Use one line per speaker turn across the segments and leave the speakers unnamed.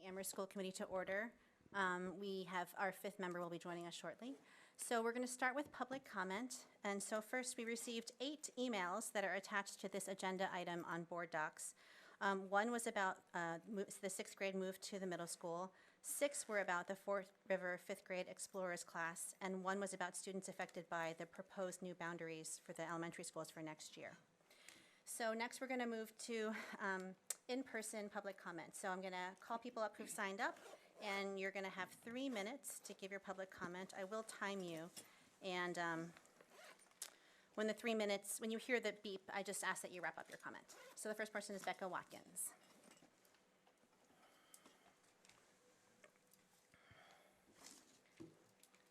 Amherst School Committee to order. We have our fifth member will be joining us shortly. So we're going to start with public comment. And so first, we received 8 emails that are attached to this agenda item on board docs. One was about the 6th grade move to the middle school. 6 were about the Fort River 5th grade Explorers class, and 1 was about students affected by the proposed new boundaries for the elementary schools for next year. So next we're going to move to in-person public comment. So I'm going to call people up who've signed up, and you're going to have 3 minutes to give your public comment. I will time you, and when you hear the beep, I just ask that you wrap up your comment. So the first person is Becca Watkins.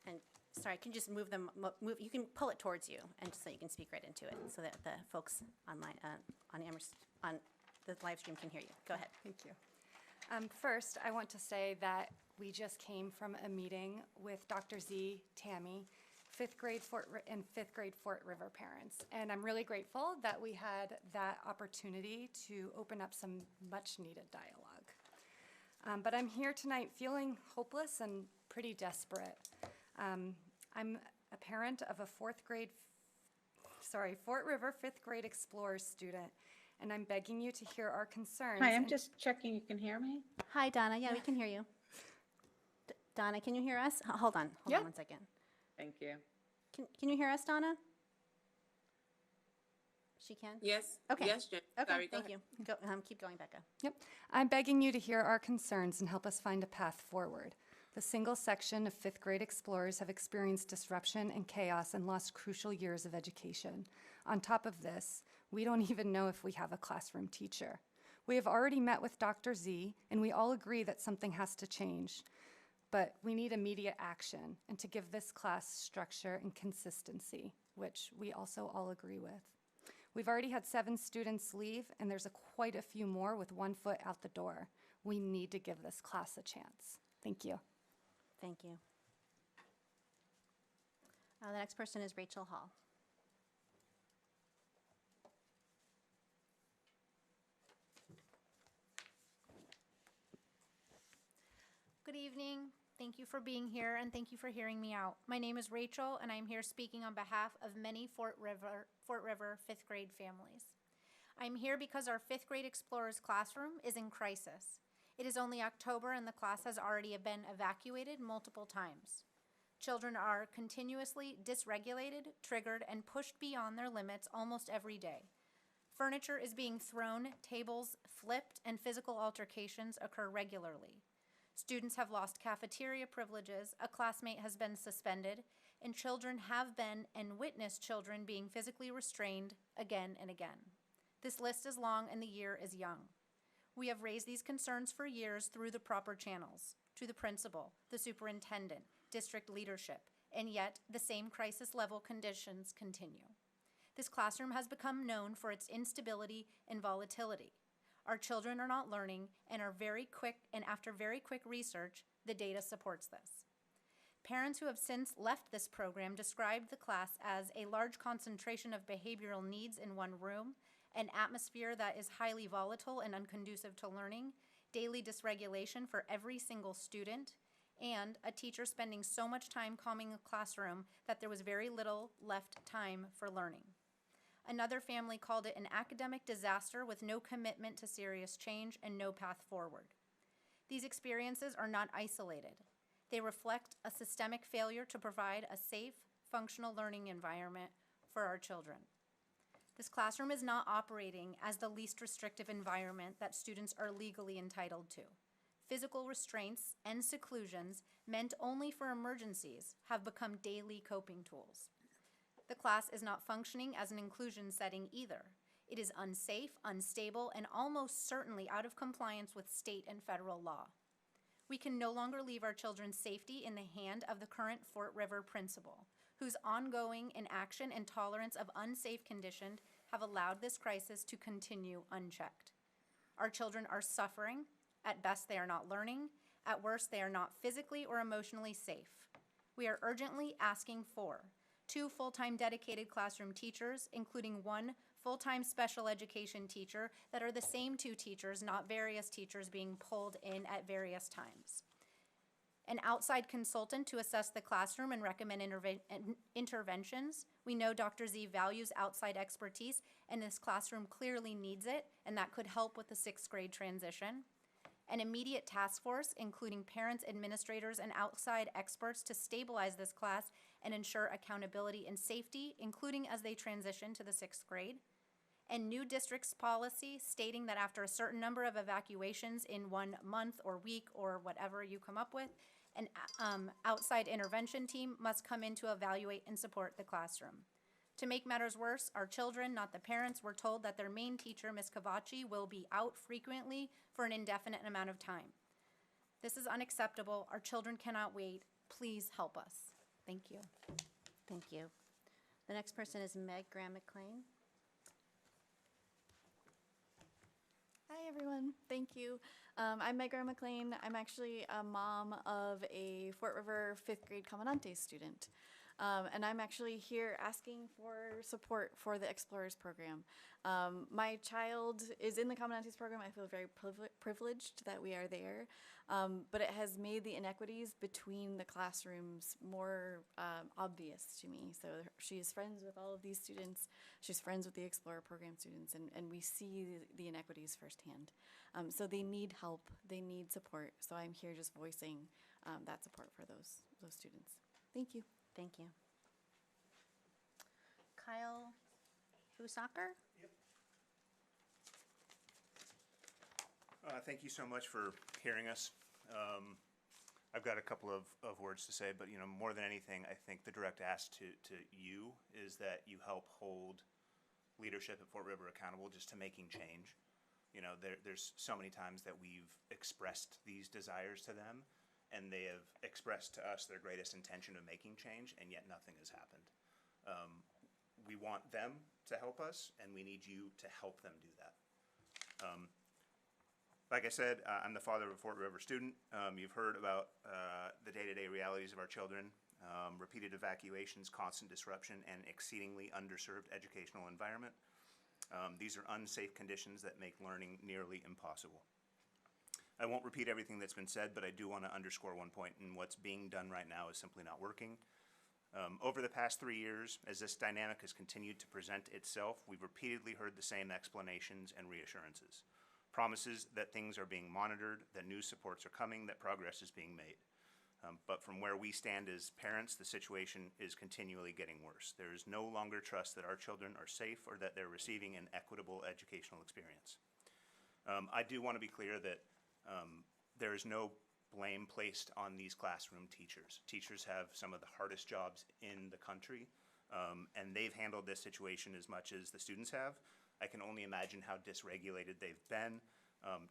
And sorry, can you just move you can pull it towards you, and so you can speak right into it, so that the folks online on Amherst on the live stream can hear you. Go ahead.
Thank you. First, I want to say that we just came from a meeting with Dr. Z, Tammy, 5th grade and 5th grade Fort River parents. And I'm really grateful that we had that opportunity to open up some much needed dialogue. But I'm here tonight feeling hopeless and pretty desperate. I'm a parent of a Fort River 5th grade Explorers student, and I'm begging you to hear our concerns.
Hi, I'm just checking you can hear me.
Hi, Donna. Yeah, we can hear you. Donna, can you hear us? Hold on. Hold on one second.
Thank you.
Can you hear us, Donna? She can?
Yes.
Okay.
Yes, Jen.
Okay,
Sorry,
thank you. Keep going, Becca.
Yep. I'm begging you to hear our concerns and help us find a path forward. The single section of 5th grade Explorers have experienced disruption and chaos and lost crucial years of education. On top of this, we don't even know if we have a classroom teacher. We have already met with Dr. Z, and we all agree that something has to change. But we need immediate action and to give this class structure and consistency, which we also all agree with. We've already had 7 students leave, and there's quite a few more with 1 foot out the door. We need to give this class a chance. Thank you.
Thank you. The next person is Rachel Hall.
Good evening. Thank you for being here, and thank you for hearing me out. My name is Rachel, and I'm here speaking on behalf of many Fort River 5th grade families. I'm here because our 5th grade Explorers classroom is in crisis. It is only October, and the class has already been evacuated multiple times. Children are continuously dysregulated, triggered, and pushed beyond their limits almost every day. Furniture is being thrown, tables flipped, and physical altercations occur regularly. Students have lost cafeteria privileges, a classmate has been suspended, and children have been and witnessed children being physically restrained again and again. This list is long and the year is young. We have raised these concerns for years through the proper channels, to the principal, the superintendent, district leadership, and yet the same crisis level conditions continue. This classroom has become known for its instability and volatility. Our children are not learning and after very quick research, the data supports this. Parents who have since left this program described the class as a large concentration of behavioral needs in one room, an atmosphere that is highly volatile and unconducive to learning, daily dysregulation for every single student, and a teacher spending so much time calming a classroom that there was very little left time for learning. Another family called it an academic disaster with no commitment to serious change and no path forward. These experiences are not isolated. They reflect a systemic failure to provide a safe, functional learning environment for our children. This classroom is not operating as the least restrictive environment that students are legally entitled to. Physical restraints and seclusions meant only for emergencies have become daily coping tools. The class is not functioning as an inclusion setting either. It is unsafe, unstable, and almost certainly out of compliance with state and federal law. We can no longer leave our children's safety in the hand of the current Fort River principal, whose ongoing inaction and tolerance of unsafe conditions have allowed this crisis to continue unchecked. Our children are suffering. At best, they are not learning. At worst, they are not physically or emotionally safe. We are urgently asking for 2 full-time dedicated classroom teachers, including 1 full-time special education teacher that are the same two teachers, not various teachers being pulled in at various times. An outside consultant to assess the classroom and recommend interventions. We know Dr. Z values outside expertise, and this classroom clearly needs it, and that could help with the 6th grade transition. An immediate task force, including parents, administrators, and outside experts to stabilize this class and ensure accountability and safety, including as they transition to the 6th grade. And new district's policy stating that after a certain number of evacuations in 1 month or week or whatever you come up with, an outside intervention team must come in to evaluate and support the classroom. To make matters worse, our children, not the parents, were told that their main teacher, Ms. Cavacci, will be out frequently for an indefinite amount of time. This is unacceptable. Our children cannot wait. Please help us. Thank you.
Thank you. The next person is Meg Graham McLean.
Hi, everyone. Thank you. I'm Meg Graham McLean. I'm actually a mom of a Fort River 5th grade Commandante student. And I'm actually here asking for support for the Explorers program. My child is in the Commandantes program. I feel very privileged that we are there. But it has made the inequities between the classrooms more obvious to me. So she is friends with all of these students. She's friends with the Explorer program students, and we see the inequities firsthand. So they need help. They need support. So I'm here just voicing that support for those students. Thank you.
Thank you. Kyle Husaker?
Thank you so much for hearing us. I've got a couple of words to say, but more than anything, I think the direct ask to you is that you help hold leadership at Fort River accountable just to making change. There's so many times that we've expressed these desires to them, and they have expressed to us their greatest intention of making change, and yet nothing has happened. We want them to help us, and we need you to help them do that. Like I said, I'm the father of a Fort River student. You've heard about the day-to-day realities of our children, repeated evacuations, constant disruption, and exceedingly underserved educational environment. These are unsafe conditions that make learning nearly impossible. I won't repeat everything that's been said, but I do want to underscore one point, and what's being done right now is simply not working. Over the past 3 years, as this dynamic has continued to present itself, we've repeatedly heard the same explanations and reassurances. Promises that things are being monitored, that new supports are coming, that progress is being made. But from where we stand as parents, the situation is continually getting worse. There is no longer trust that our children are safe or that they're receiving an equitable educational experience. I do want to be clear that there is no blame placed on these classroom teachers. Teachers have some of the hardest jobs in the country, and they've handled this situation as much as the students have. I can only imagine how dysregulated they've been,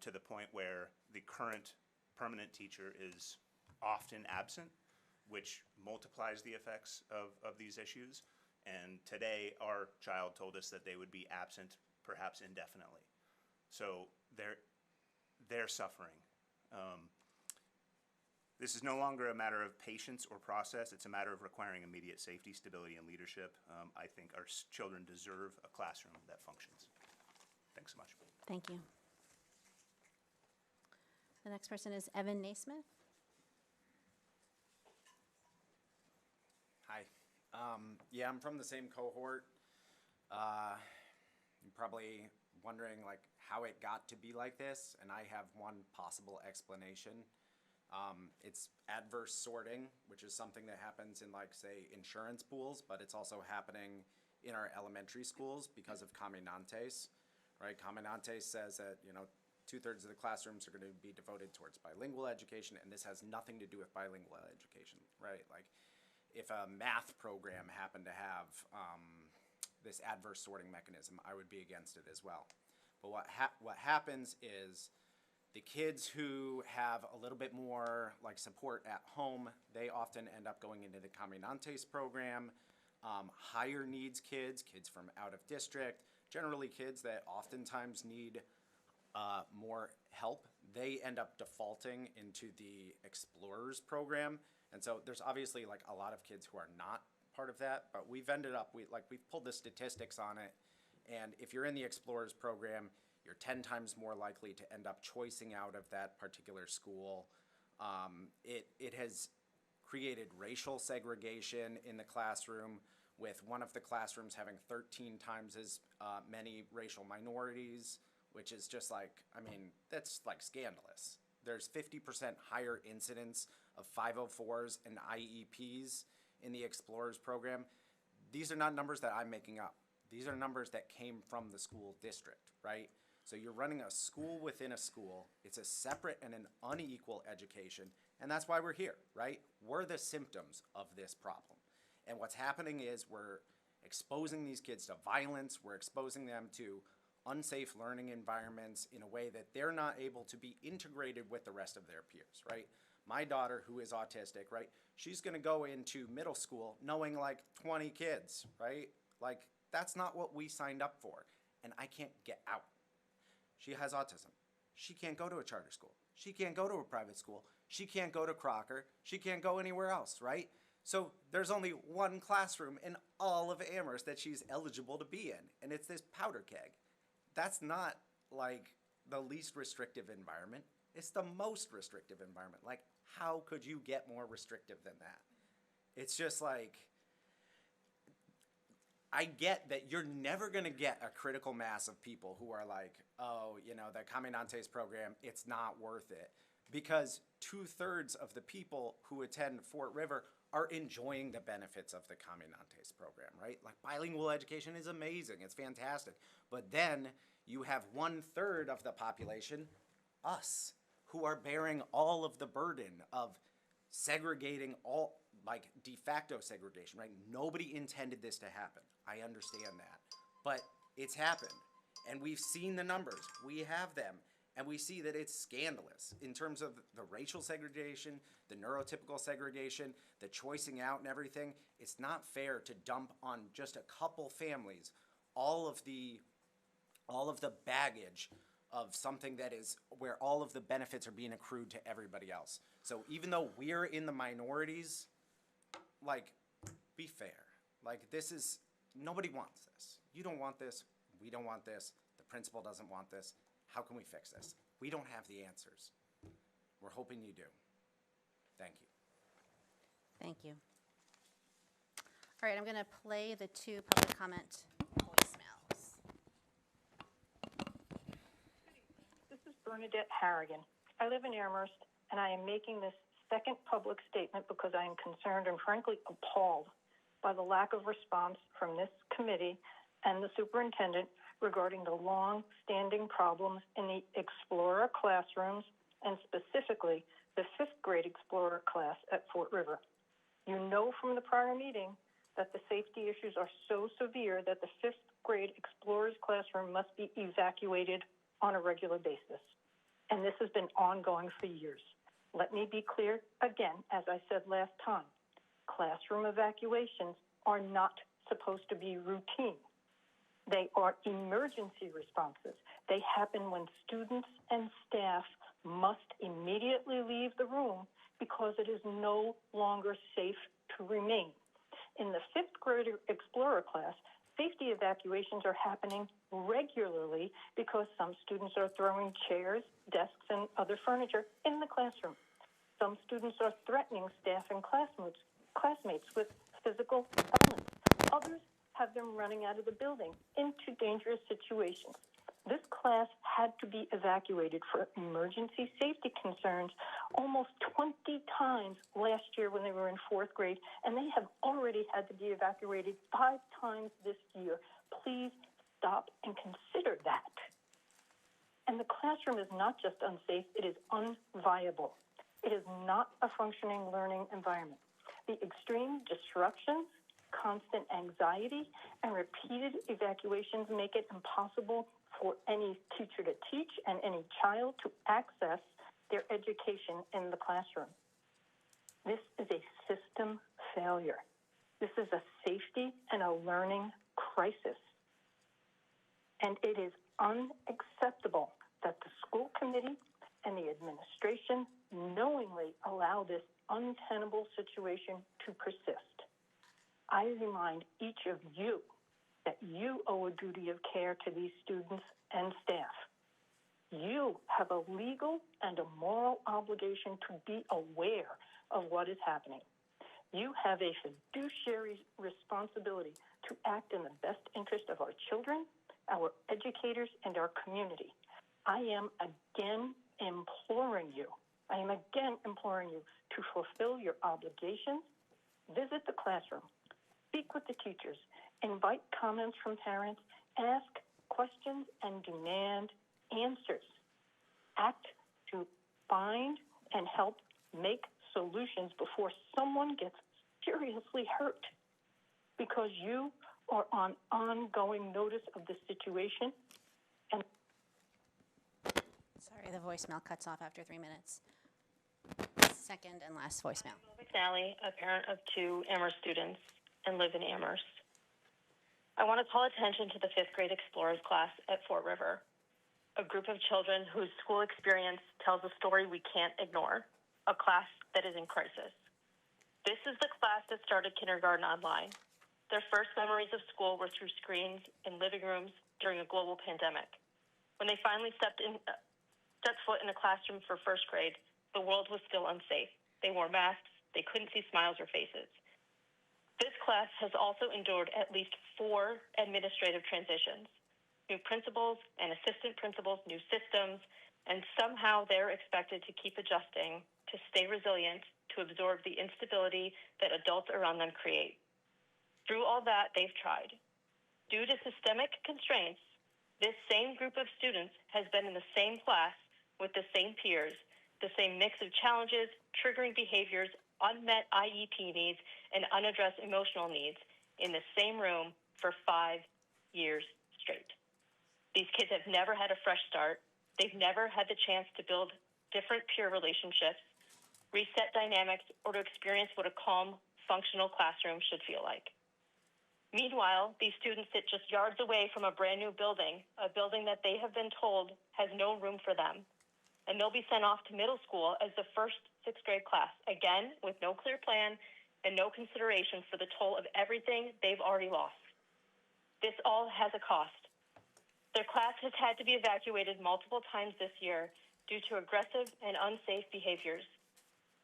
to the point where the current permanent teacher is often absent, which multiplies the effects of these issues. And today, our child told us that they would be absent perhaps indefinitely. So they're suffering. This is no longer a matter of patience or process. It's a matter of requiring immediate safety, stability, and leadership. I think our children deserve a classroom that functions. Thanks so much.
Thank you. The next person is Evan Naismith.
Hi. Yeah, I'm from the same cohort. You're probably wondering how it got to be like this, and I have one possible explanation. It's adverse sorting, which is something that happens in say insurance pools, but it's also happening in our elementary schools because of Comandantes, right? Comandantes says that 2/3 of the classrooms are going to be devoted towards bilingual education, and this has nothing to do with bilingual education, right? If a math program happened to have this adverse sorting mechanism, I would be against it as well. But what happens is the kids who have a little bit more support at home, they often end up going into the Comandantes program. Higher needs kids from out of district, generally kids that oftentimes need more help, they end up defaulting into the Explorers program. And so there's obviously a lot of kids who are not part of that, but we've ended up, we've pulled the statistics on it, And if you're in the Explorers program, you're 10 times more likely to end up choicing out of that particular school. It has created racial segregation in the classroom, with one of the classrooms having 13 times as many racial minorities, which is just like, I mean, that's like scandalous. There's 50% higher incidence of 504s and IEPs in the Explorers program. These are not numbers that I'm making up. These are numbers that came from the school district, right? So you're running a school within a school. It's a separate and an unequal education, and that's why we're here, right? We're the symptoms of this problem. And what's happening is we're exposing these kids to violence. We're exposing them to unsafe learning environments in a way that they're not able to be integrated with the rest of their peers, right? My daughter, who is autistic, right, she's going to go into middle school knowing like 20 kids, right? Like, that's not what we signed up for, and I can't get out. She has autism. She can't go to a charter school. She can't go to a private school. She can't go to Crocker. She can't go anywhere else, right? So there's only one classroom in all of Amherst that she's eligible to be in, and it's this powder keg. That's not like the least restrictive environment. It's the most restrictive environment. Like, how could you get more restrictive than that? It's just like, I get that you're never going to get a critical mass of people who are like, oh, you know, the Caminantes program, it's not worth it. Because 2/3 of the people who attend Fort River are enjoying the benefits of the Caminantes program, right? Like, bilingual education is amazing. It's fantastic. But then you have 1/3 of the population, us, who are bearing all of the burden of segregating, all like de facto segregation, right? Nobody intended this to happen. I understand that. But it's happened. And we've seen the numbers. We have them. And we see that it's scandalous in terms of the racial segregation, the neurotypical segregation, the choicing out and everything. It's not fair to dump on just a couple families all of the baggage of something that is where all of the benefits are being accrued to everybody else. So even though we're in the minorities, like, be fair. Like, this is, nobody wants this. You don't want this. We don't want this. The principal doesn't want this. How can we fix this? We don't have the answers. We're hoping you do. Thank you.
Thank you. All right, I'm going to play the 2 public comment voicemails.
This is Bernadette Harrigan. I live in Amherst, and I am making this second public statement because I am concerned and frankly appalled by the lack of response from this committee and the superintendent regarding the long-standing problems in the Explorer classrooms, and specifically the 5th grade Explorer class at Fort River. You know from the prior meeting that the safety issues are so severe that the 5th grade Explorers classroom must be evacuated on a regular basis. And this has been ongoing for years. Let me be clear again, as I said last time, classroom evacuations are not supposed to be routine. They are emergency responses. They happen when students and staff must immediately leave the room because it is no longer safe to remain. In the 5th grade Explorer class, safety evacuations are happening regularly because some students are throwing chairs, desks, and other furniture in the classroom. Some students are threatening staff and classmates with physical violence. Others have them running out of the building into dangerous situations. This class had to be evacuated for emergency safety concerns almost 20 times last year when they were in 4th grade, and they have already had to be evacuated 5 times this year. Please stop and consider that. And the classroom is not just unsafe, it is unviable. It is not a functioning learning environment. The extreme disruptions, constant anxiety, and repeated evacuations make it impossible for any teacher to teach and any child to access their education in the classroom. This is a system failure. This is a safety and a learning crisis. And it is unacceptable that the school committee and the administration knowingly allow this untenable situation to persist. I remind each of you that you owe a duty of care to these students and staff. You have a legal and a moral obligation to be aware of what is happening. You have a fiduciary responsibility to act in the best interest of our children, our educators, and our community. I am again imploring you to fulfill your obligations, visit the classroom, speak with the teachers, invite comments from parents, ask questions, and demand answers. Act to find and help make solutions before someone gets seriously hurt, because you are on ongoing notice of the situation. And
Sorry, the voicemail cuts off after 3 minutes. Second and last voicemail.
McNally, a parent of 2 Amherst students and live in Amherst. I want to call attention to the 5th grade Explorers class at Fort River, a group of children whose school experience tells a story we can't ignore, a class that is in crisis. This is the class that started kindergarten online. Their first memories of school were through screens in living rooms during a global pandemic. When they finally stepped foot in a classroom for 1st grade, the world was still unsafe. They wore masks. They couldn't see smiles or faces. This class has also endured at least 4 administrative transitions, new principals and assistant principals, new systems, and somehow they're expected to keep adjusting, to stay resilient, to absorb the instability that adults around them create. Through all that, they've tried. Due to systemic constraints, this same group of students has been in the same class with the same peers, the same mix of challenges, triggering behaviors, unmet IEP needs, and unaddressed emotional needs in the same room for 5 years straight. These kids have never had a fresh start. They've never had the chance to build different peer relationships, reset dynamics, or to experience what a calm, functional classroom should feel like. Meanwhile, these students sit just yards away from a brand new building, a building that they have been told has no room for them. And they'll be sent off to middle school as the first 6th grade class, again, with no clear plan and no consideration for the toll of everything they've already lost. This all has a cost. Their class has had to be evacuated multiple times this year due to aggressive and unsafe behaviors.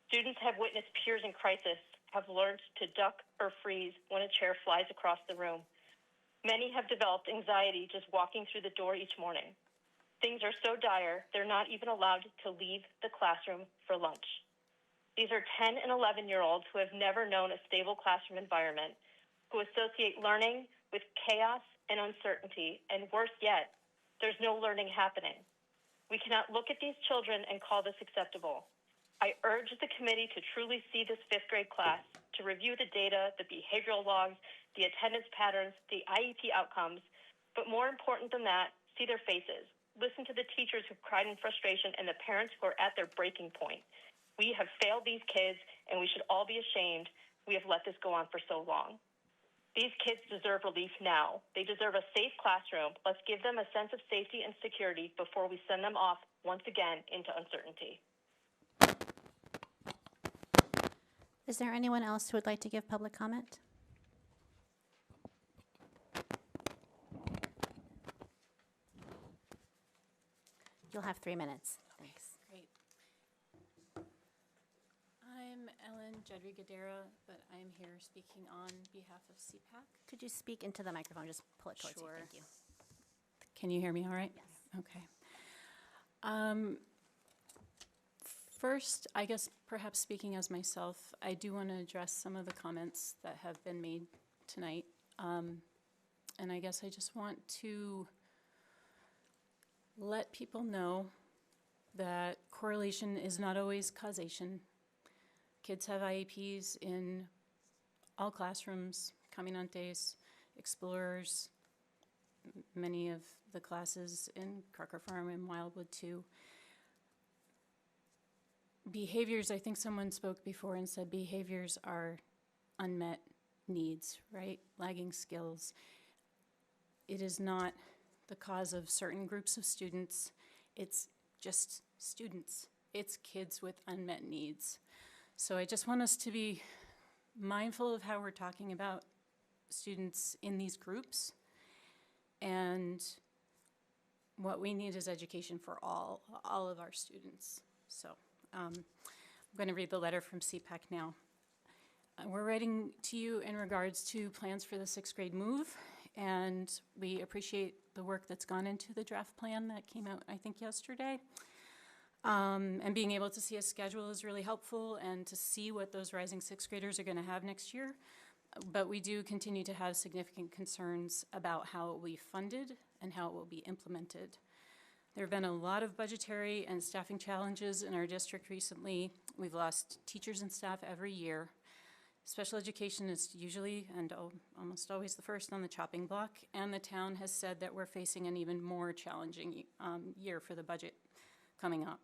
Students have witnessed peers in crisis, have learned to duck or freeze when a chair flies across the room. Many have developed anxiety just walking through the door each morning. Things are so dire, they're not even allowed to leave the classroom for lunch. These are 10 and 11-year-olds who have never known a stable classroom environment, who associate learning with chaos and uncertainty, and worse yet, there's no learning happening. We cannot look at these children and call this acceptable. I urge the committee to truly see this 5th grade class, to review the data, the behavioral logs, the attendance patterns, the IEP outcomes, but more important than that, see their faces. Listen to the teachers who've cried in frustration and the parents who are at their breaking point. We have failed these kids, and we should all be ashamed we have let this go on for so long. These kids deserve relief now. They deserve a safe classroom. Let's give them a sense of safety and security before we send them off once again into uncertainty.
Is there anyone else who would like to give public comment? You'll have 3 minutes. Thanks.
Great. I'm Ellen Jedri-Gadera, but I am here speaking on behalf of CPAC.
Could you speak into the microphone? Just pull it towards
Sure.
you. Thank you.
Can you hear me all right?
Yes.
Okay. First, I guess perhaps speaking as myself, I do want to address some of the comments that have been made tonight. And I guess I just want to let people know that correlation is not always causation. Kids have IEPs in all classrooms, Caminantes, Explorers, many of the classes in Crocker Farm and Wildwood too. Behaviors, I think someone spoke before and said behaviors are unmet needs, right? Lagging skills. It is not the cause of certain groups of students. It's just students. It's kids with unmet needs. So I just want us to be mindful of how we're talking about students in these groups And what we need is education for all of our students. So I'm going to read the letter from CPAC now. We're writing to you in regards to plans for the 6th grade move, and we appreciate the work that's gone into the draft plan that came out, I think, yesterday. And being able to see a schedule is really helpful, and to see what those rising 6th graders are going to have next year. But we do continue to have significant concerns about how it will be funded and how it will be implemented. There have been a lot of budgetary and staffing challenges in our district recently. We've lost teachers and staff every year. Special education is usually and almost always the first on the chopping block, and the town has said that we're facing an even more challenging year for the budget coming up.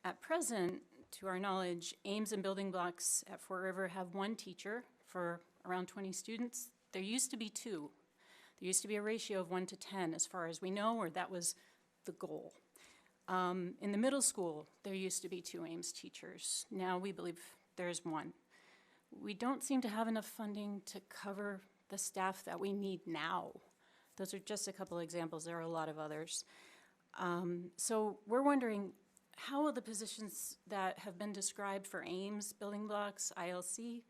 At present, to our knowledge, Ames and Building Blocks at Fort River have 1 teacher for around 20 students. There used to be 2. There used to be a ratio of 1 to 10 as far as we know, or that was the goal. In the middle school, there used to be 2 Ames teachers. Now we believe there's 1. We don't seem to have enough funding to cover the staff that we need now. Those are just a couple examples. There are a lot of others. So we're wondering, how will the positions that have been described for Ames, Building Blocks, ILC,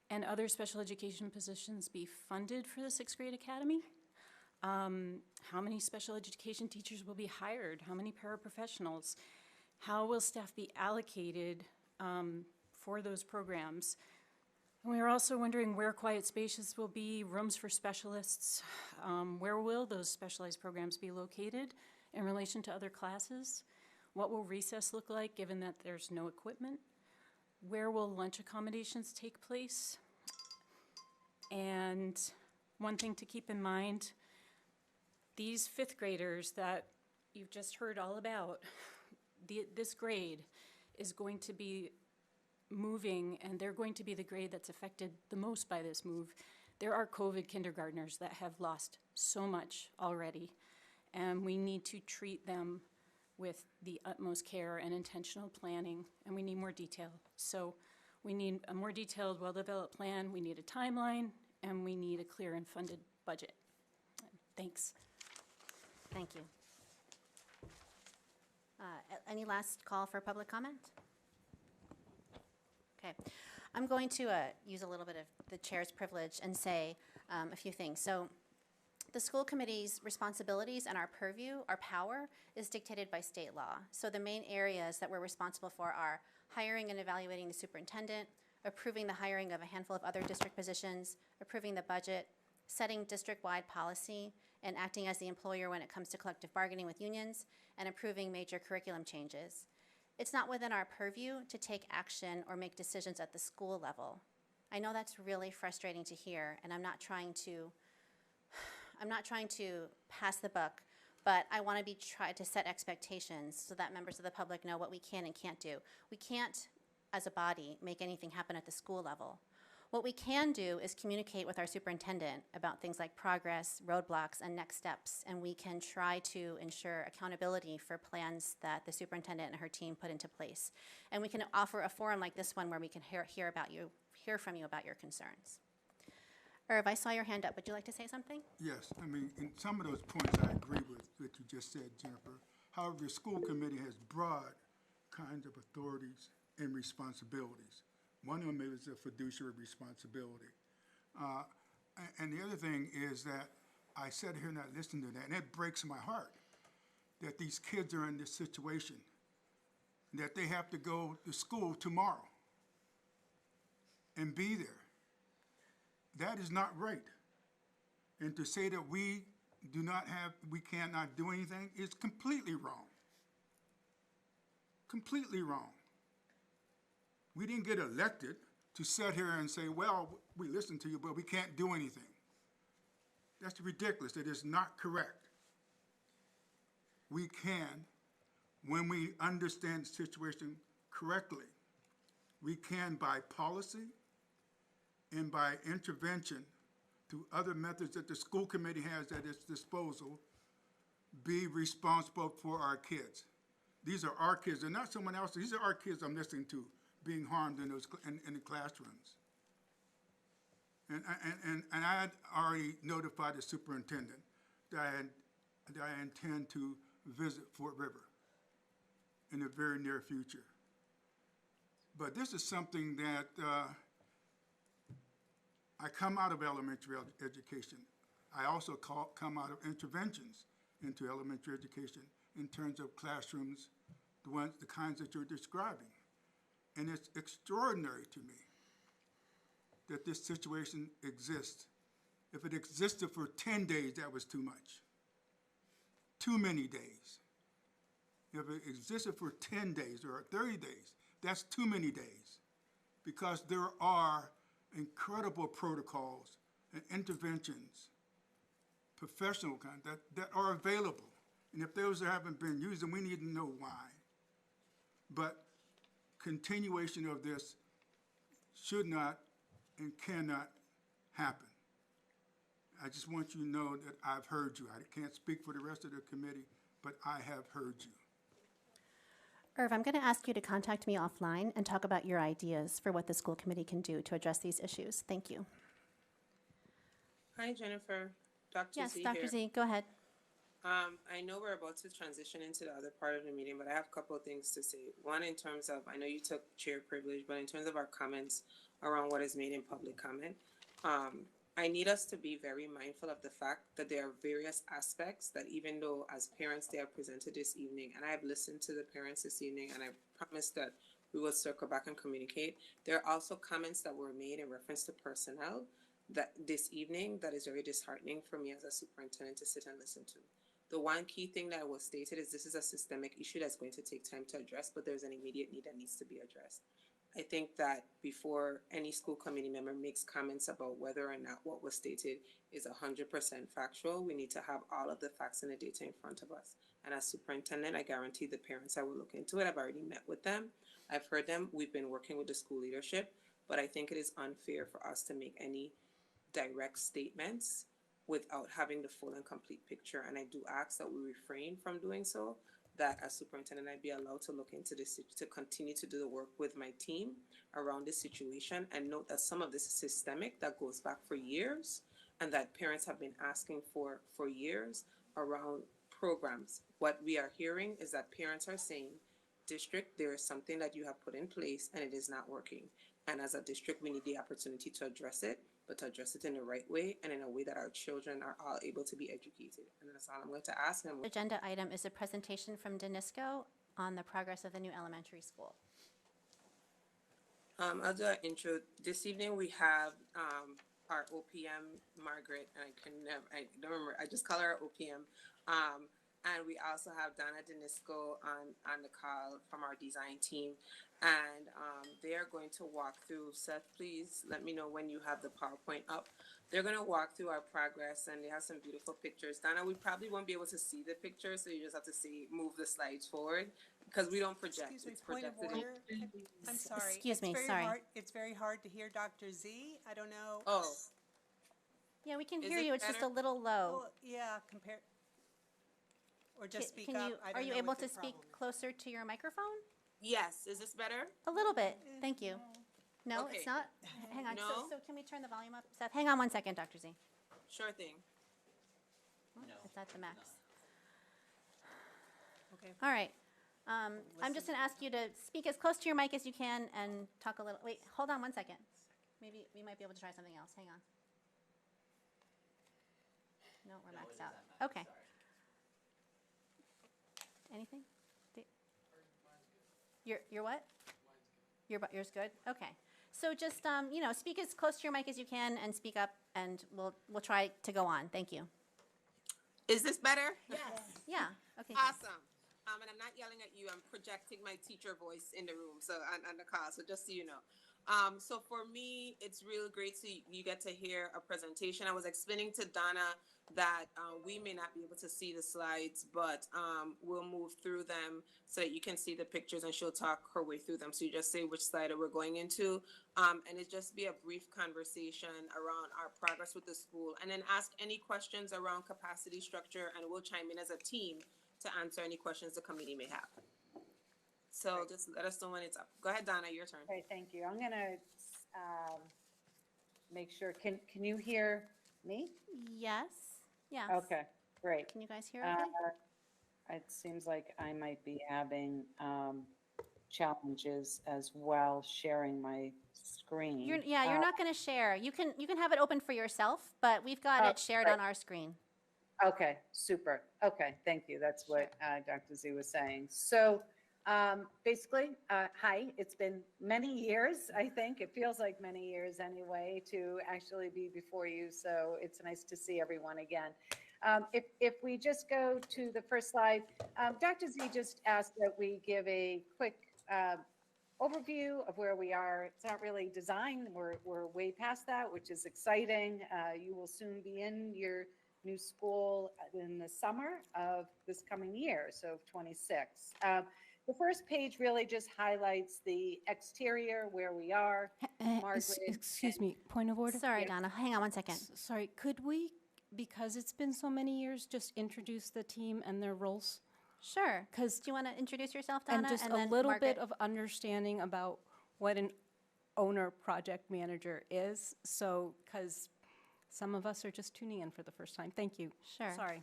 and other special education positions be funded for the 6th grade academy? How many special education teachers will be hired? How many paraprofessionals? How will staff be allocated for those programs? And we are also wondering where quiet spaces will be, rooms for specialists. Where will those specialized programs be located in relation to other classes? What will recess look like, given that there's no equipment? Where will lunch accommodations take place? And one thing to keep in mind, these 5th graders that you've just heard all about, this grade is going to be moving, and they're going to be the grade that's affected the most by this move. There are COVID kindergartners that have lost so much already, and we need to treat them with the utmost care and intentional planning, and we need more detail. So we need a more detailed, well-developed plan, we need a timeline, and we need a clear and funded budget. Thanks.
Thank you. Any last call for public comment? Okay. I'm going to use a little bit of the chair's privilege and say a few things. So the school committee's responsibilities and our purview, our power, is dictated by state law. So the main areas that we're responsible for are hiring and evaluating the superintendent, approving the hiring of a handful of other district positions, approving the budget, setting district-wide policy, and acting as the employer when it comes to collective bargaining with unions, and approving major curriculum changes. It's not within our purview to take action or make decisions at the school level. I know that's really frustrating to hear, and I'm not trying to pass the buck, but I want to try to set expectations so that members of the public know what we can and can't do. We can't, as a body, make anything happen at the school level. What we can do is communicate with our superintendent about things like progress, roadblocks, and next steps, and we can try to ensure accountability for plans that the superintendent and her team put into place. And we can offer a forum like this one where we can hear from you about your concerns. Irv, I saw your hand up. Would you like to say something?
Yes, I mean, in some of those points I agree with what you just said, Jennifer. However, the school committee has broad kinds of authorities and responsibilities. One of them is a fiduciary responsibility. And the other thing is that I sat here and I listened to that, and it breaks my heart that these kids are in this situation, that they have to go to school tomorrow and be there. That is not right. And to say that we cannot do anything is completely wrong. Completely wrong. We didn't get elected to sit here and say, well, we listened to you, but we can't do anything. That's ridiculous. It is not correct. We can, when we understand the situation correctly, we can, by policy and by intervention through other methods that the school committee has at its disposal, be responsible for our kids. These are our kids. They're not someone else's. These are our kids I'm listening to being harmed in the classrooms. And I had already notified the superintendent that I intend to visit Fort River in the very near future. But this is something that I come out of elementary education. I also come out of interventions into elementary education in terms of classrooms, the kinds that you're describing. And it's extraordinary to me that this situation exists. If it existed for 10 days, that was too much. Too many days. If it existed for 10 days or 30 days, that's too many days. Because there are incredible protocols and interventions, professional kind, that are available. And if those haven't been used, then we need to know why. But continuation of this should not and cannot happen. I just want you to know that I've heard you. I can't speak for the rest of the committee, but I have heard you.
Irv, I'm going to ask you to contact me offline and talk about your ideas for what the school committee can do to address these issues. Thank you.
Hi, Jennifer. Dr.
Yes,
Z
Dr.
here.
Z, go ahead.
I know we're about to transition into the other part of the meeting, but I have a couple of things to say. One, in terms of, I know you took chair privilege, but in terms of our comments around what is made in public comment, I need us to be very mindful of the fact that there are various aspects that even though as parents they are presented this evening, and I have listened to the parents this evening, and I promise that we will circle back and communicate, there are also comments that were made in reference to personnel that this evening that is very disheartening for me as a superintendent to sit and listen to. The one key thing that was stated is this is a systemic issue that's going to take time to address, but there's an immediate need that needs to be addressed. I think that before any school committee member makes comments about whether or not what was stated is 100% factual, we need to have all of the facts and the data in front of us. And as superintendent, I guarantee the parents I will look into it. I've already met with them. I've heard them. We've been working with the school leadership, but I think it is unfair for us to make any direct statements without having the full and complete picture. And I do ask that we refrain from doing so, that as superintendent, I'd be allowed to look into this, to continue to do the work with my team around this situation, and note that some of this is systemic, that goes back for years, and that parents have been asking for years around programs. What we are hearing is that parents are saying, district, there is something that you have put in place and it is not working. And as a district, we need the opportunity to address it, but to address it in the right way and in a way that our children are all able to be educated. And that's all I'm going to ask them.
Agenda item is a presentation from Danisco on the progress of the new elementary school.
I'll do an intro. This evening we have our OPM, Margaret, and I don't remember, I just call her OPM. And we also have Donna Danisco on the call from our design team. And they are going to walk through, Seth, please let me know when you have the PowerPoint up. They're going to walk through our progress, and they have some beautiful pictures. Donna, we probably won't be able to see the pictures, so you just have to move the slides forward, because we don't project.
Excuse me,
it's
point of
projected.
order. I'm sorry.
Excuse me, sorry.
It's very hard to hear Dr. Z. I don't know.
Oh,
Yeah, we can
Is
hear
it
you. It's just a
better?
little low.
Well, yeah, compare, or just speak
Can
up.
you,
I
are
don't
you
know
able
what
to
the
speak
problem is.
closer to your microphone?
yes. Is this better?
A little bit. Thank you. No,
Okay.
it's not. Hang on.
No?
So can we turn the volume up? Seth, hang on one second, Dr. Z.
Sure thing.
It's at the max.
Okay.
All right. I'm just going to ask you to speak as close to your mic as you can and talk a little. Wait, hold on one second. Maybe we might be able to try something else. Hang on. No, we're maxed out. Okay. Anything? Your what? Yours good? Okay. So just, speak as close to your mic as you can and speak up, and we'll try to go on. Thank you.
Is this better?
Yes.
Yeah. Okay. good.
Awesome. And I'm not yelling at you. I'm projecting my teacher voice in the room, so on the call. So just so you know. So for me, it's really great to you get to hear a presentation. I was explaining to Donna that we may not be able to see the slides, but we'll move through them so that you can see the pictures, and she'll talk her way through them. So you just say which slide we're going into, and it just be a brief conversation around our progress with the school, and then ask any questions around capacity structure, and we'll chime in as a team to answer any questions the committee may have. So just let us know when it's up. Go ahead, Donna, your turn.
Okay, thank you. I'm gonna make sure, can you hear me?
Yes. Yes.
Okay.
Great.
Can you guys hear okay?
It seems like I might be having challenges as well sharing my screen.
You're not going to share. You can have it open for yourself, but we've got it shared
right.
on our screen.
Okay, super. Okay, thank you. That's what Dr. Z was saying. So basically, hi, it's been many years, I think. It feels like many years anyway to actually be before you. So it's nice to see everyone again. If we just go to the first slide, Dr. Z just asked that we give a quick overview of where we are. It's not really design. We're way past that, which is exciting. You will soon be in your new school in the summer of this coming year, so 26. The first page really just highlights the exterior, where we are. Margaret.
Excuse me, point of order?
Sorry, Donna. Hang on one second.
Sorry, could we, because it's been so many years, just introduce the team and their roles?
Sure. Do you want to introduce yourself, Donna?
And just a
then
little
Margaret?
bit of understanding about what an owner project manager is. So, because some of us are just tuning in for the first time. Thank you.
Sure.
Sorry.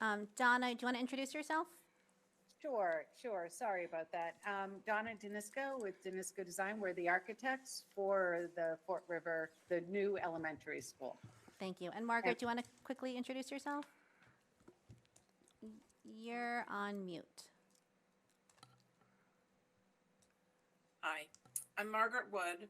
Donna, do you want to introduce yourself?
Sure. Sorry about that. Donna Danisco with Danisco Design. We're the architects for the Fort River, the new elementary school.
Thank you. And Margaret, do you want to quickly introduce yourself? You're on mute.
Hi, I'm Margaret Wood.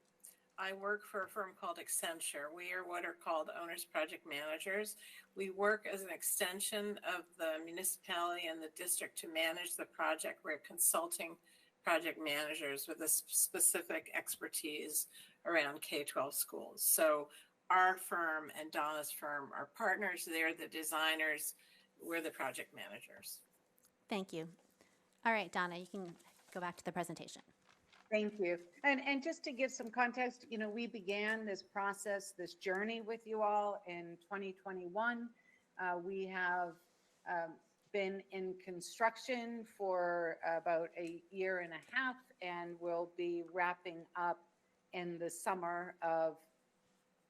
I work for a firm called Accenture. We are what are called owners project managers. We work as an extension of the municipality and the district to manage the project. We're consulting project managers with a specific expertise around K-12 schools. So our firm and Donna's firm are partners. They're the designers. We're the project managers.
Thank you. All right, Donna, you can go back to the presentation.
Thank you. And just to give some context, we began this process, this journey with you all in 2021. We have been in construction for about a year and a half, and we'll be wrapping up in the summer of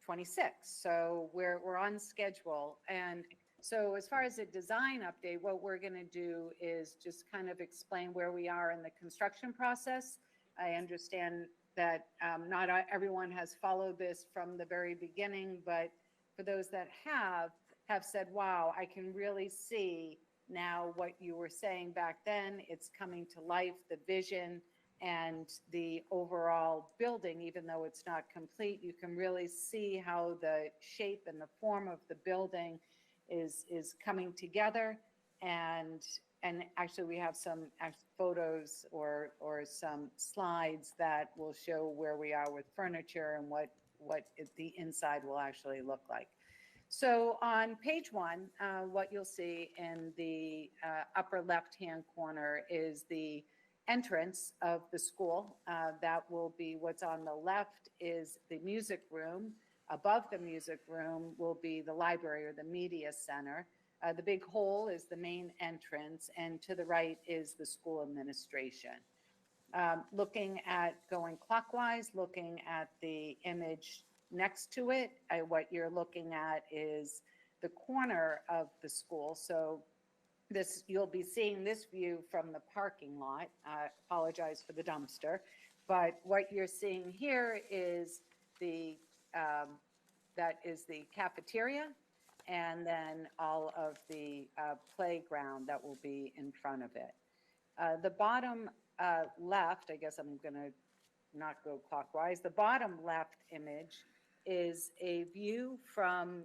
26. So we're on schedule. And so as far as a design update, what we're going to do is just kind of explain where we are in the construction process. I understand that not everyone has followed this from the very beginning, but for those that have said, wow, I can really see now what you were saying back then. It's coming to life, the vision and the overall building, even though it's not complete, you can really see how the shape and the form of the building is coming together. And actually we have some photos or some slides that will show where we are with furniture and what the inside will actually look like. So on page 1, what you'll see in the upper left-hand corner is the entrance of the school. That will be what's on the left is the music room. Above the music room will be the library or the media center. The big hole is the main entrance, and to the right is the school administration. Looking at going clockwise, looking at the image next to it, what you're looking at is the corner of the school. So you'll be seeing this view from the parking lot. I apologize for the dumpster, but what you're seeing here is that is the cafeteria, and then all of the playground that will be in front of it. The bottom left, I guess I'm going to not go clockwise. The bottom left image is a view from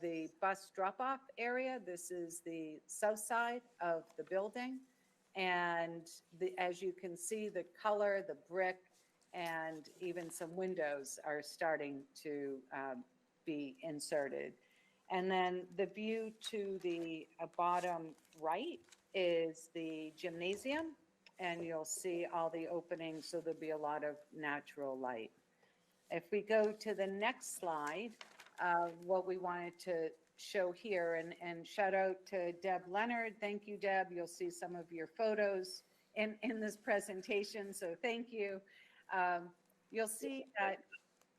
the bus drop-off area. This is the south side of the building. And as you can see, the color, the brick, and even some windows are starting to be inserted. And then the view to the bottom right is the gymnasium, and you'll see all the openings, so there'll be a lot of natural light. If we go to the next slide, what we wanted to show here, and shout out to Deb Leonard. Thank you, Deb. You'll see some of your photos in this presentation, so thank you. You'll see that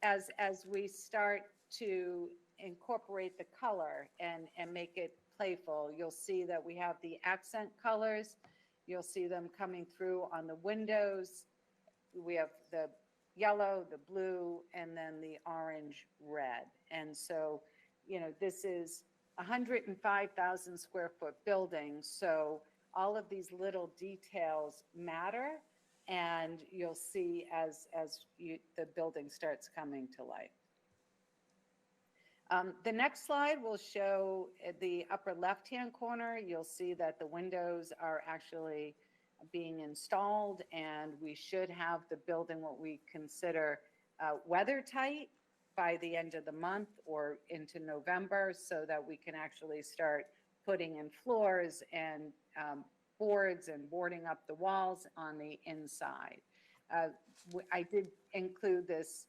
as we start to incorporate the color and make it playful. You'll see that we have the accent colors. You'll see them coming through on the windows. We have the yellow, the blue, and then the orange red. And so, this is 105,000 square foot building. So all of these little details matter. And you'll see as the building starts coming to life. The next slide will show the upper left-hand corner. You'll see that the windows are actually being installed, and we should have the building what we consider weather tight by the end of the month or into November, so that we can actually start putting in floors and boards and boarding up the walls on the inside. I did include this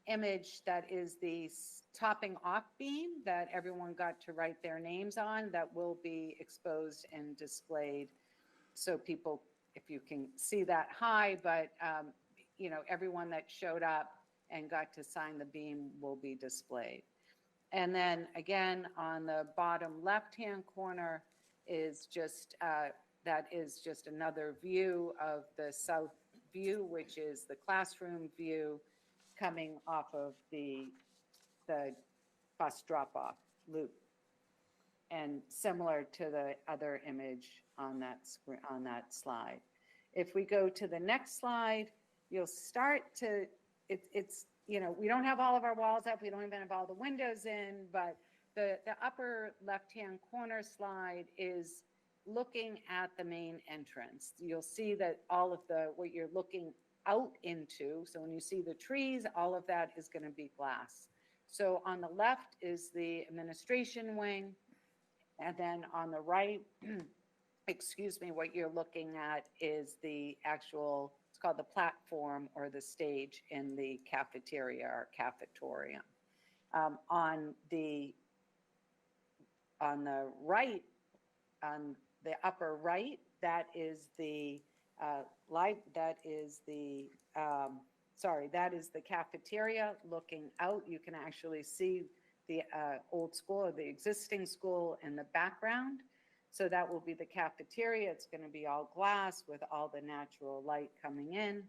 image that is the topping off beam that everyone got to write their names on, that will be exposed and displayed so people, if you can see that high, but everyone that showed up and got to sign the beam will be displayed. And then again, on the bottom left-hand corner is just, that is just another view of the south view, which is the classroom view coming off of the bus drop-off loop. And similar to the other image on that slide. If we go to the next slide, you'll start to, we don't have all of our walls up, we don't even have all the windows in, but the upper left-hand corner slide is looking at the main entrance. You'll see that all of what you're looking out into, so when you see the trees, all of that is going to be glass. So on the left is the administration wing, and then on the right, excuse me, what you're looking at is the actual, it's called the platform or the stage in the cafeteria or cafetorium. On the right, on the upper right, that is the cafeteria looking out. You can actually see the old school or the existing school in the background. So that will be the cafeteria. It's going to be all glass with all the natural light coming in.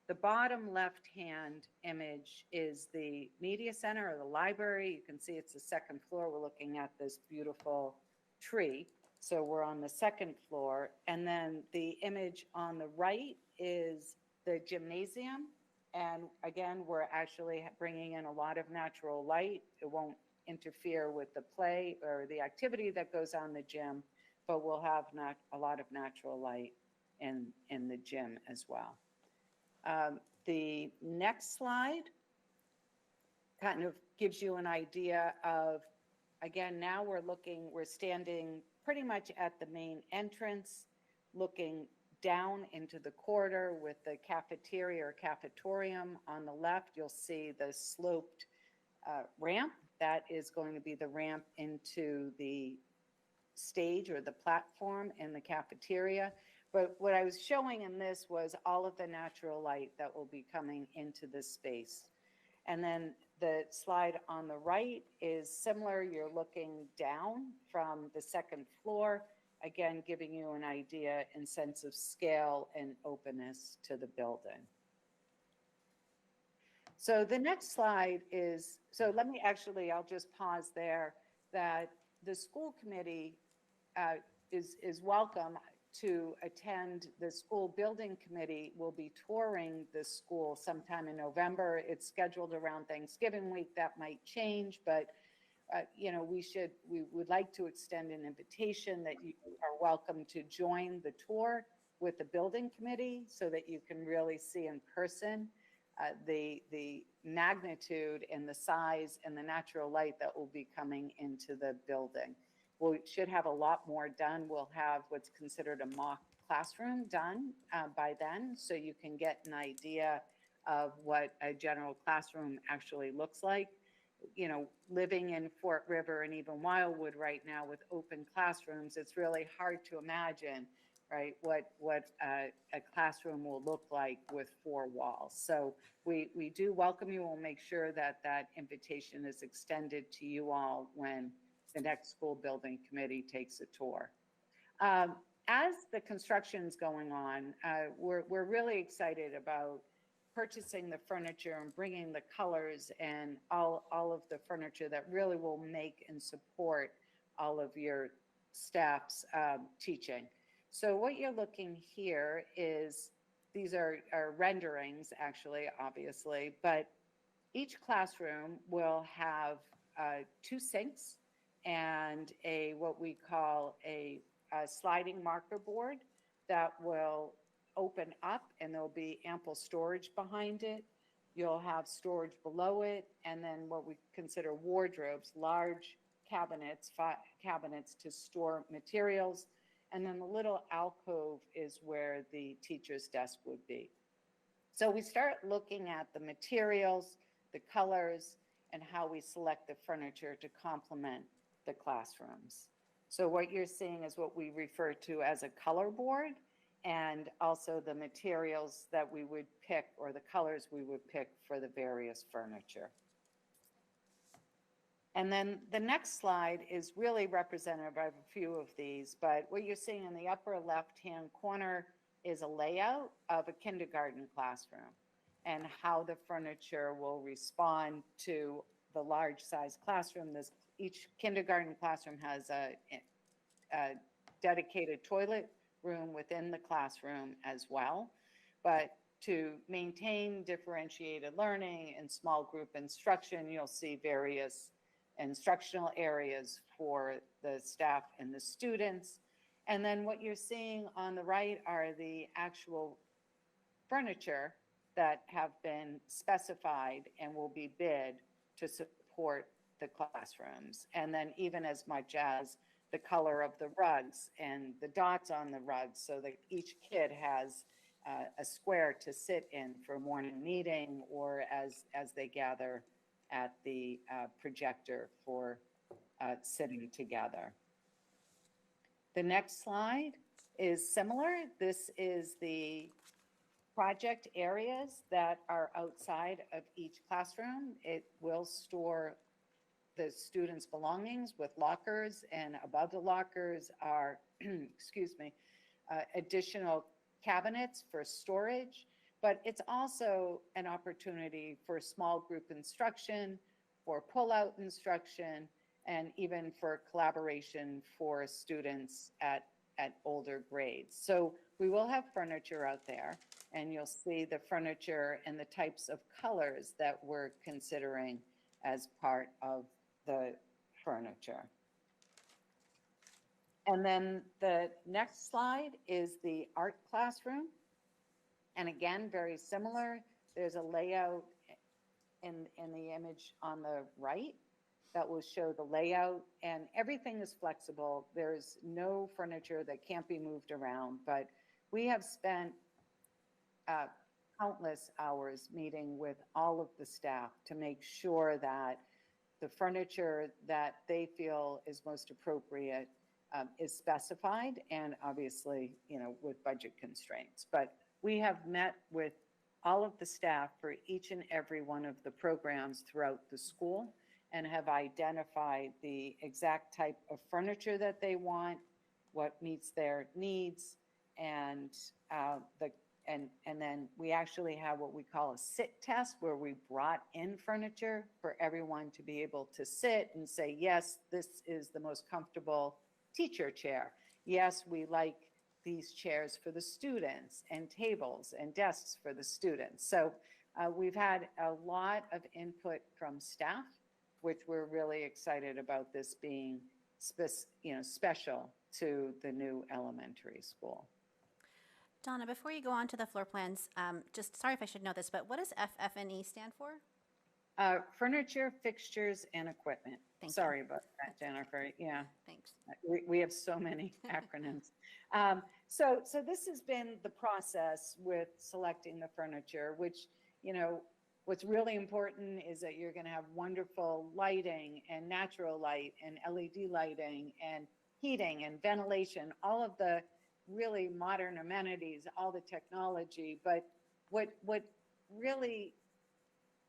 The bottom left-hand image is the media center or the library. You can see it's the second floor. We're looking at this beautiful tree. So we're on the second floor. And then the image on the right is the gymnasium. And again, we're actually bringing in a lot of natural light. It won't interfere with the play or the activity that goes on the gym, but we'll have a lot of natural light in the gym as well. The next slide kind of gives you an idea of, again, now we're standing pretty much at the main entrance, looking down into the corridor with the cafeteria or cafetorium on the left. You'll see the sloped ramp. That is going to be the ramp into the stage or the platform in the cafeteria. But what I was showing in this was all of the natural light that will be coming into this space. And then the slide on the right is similar. You're looking down from the second floor, again, giving you an idea and sense of scale and openness to the building. So the next slide is, so let me actually, I'll just pause there, that the school committee is welcome to attend. The school building committee will be touring the school sometime in November. It's scheduled around Thanksgiving week. That might change, but we would like to extend an invitation that you are welcome to join the tour with the building committee so that you can really see in person the magnitude and the size and the natural light that will be coming into the building. We should have a lot more done. We'll have what's considered a mock classroom done by then, so you can get an idea of what a general classroom actually looks like. Living in Fort River and even Wildwood right now with open classrooms, it's really hard to imagine, right, what a classroom will look like with 4 walls. So we do welcome you. We'll make sure that that invitation is extended to you all when the next school building committee takes a tour. As the construction's going on, we're really excited about purchasing the furniture and bringing the colors and all of the furniture that really will make and support all of your staff's teaching. So what you're looking here is, these are renderings, actually, obviously, but each classroom will have 2 sinks and what we call a sliding marker board that will open up, and there'll be ample storage behind it. You'll have storage below it, and then what we consider wardrobes, large cabinets, cabinets to store materials. And then the little alcove is where the teacher's desk would be. So we start looking at the materials, the colors, and how we select the furniture to complement the classrooms. So what you're seeing is what we refer to as a color board, and also the materials that we would pick, or the colors we would pick for the various furniture. And then the next slide is really representative of a few of these, but what you're seeing in the upper left-hand corner is a layout of a kindergarten classroom and how the furniture will respond to the large size classroom. Each kindergarten classroom has a dedicated toilet room within the classroom as well. But to maintain differentiated learning and small group instruction, you'll see various instructional areas for the staff and the students. And then what you're seeing on the right are the actual furniture that have been specified and will be bid to support the classrooms. And then even as much as the color of the rugs and the dots on the rugs, so that each kid has a square to sit in for morning meeting, or as they gather at the projector for sitting together. The next slide is similar. This is the project areas that are outside of each classroom. It will store the students' belongings with lockers, and above the lockers are, excuse me, additional cabinets for storage. But it's also an opportunity for small group instruction, for pull-out instruction, and even for collaboration for students at older grades. So we will have furniture out there, and you'll see the furniture and the types of colors that we're considering as part of the furniture. And then the next slide is the art classroom. And again, very similar. There's a layout in the image on the right that will show the layout, and everything is flexible. There's no furniture that can't be moved around, but we have spent countless hours meeting with all of the staff to make sure that the furniture that they feel is most appropriate is specified, and obviously, with budget constraints. But we have met with all of the staff for each and every one of the programs throughout the school and have identified the exact type of furniture that they want, what meets their needs, and then we actually have what we call a sit test, where we brought in furniture for everyone to be able to sit and say, yes, this is the most comfortable teacher chair. Yes, we like these chairs for the students, and tables and desks for the students. So we've had a lot of input from staff, which we're really excited about this being special to the new elementary school.
Donna, before you go on to the floor plans, just sorry if I should know this, but what does FF&E stand for?
Furniture, fixtures, and equipment. Sorry about that, Jennifer. Yeah.
Thanks.
We have so many acronyms. So this has been the process with selecting the furniture, which, what's really important is that you're going to have wonderful lighting and natural light and LED lighting and heating and ventilation, all of the really modern amenities, all the technology. But what really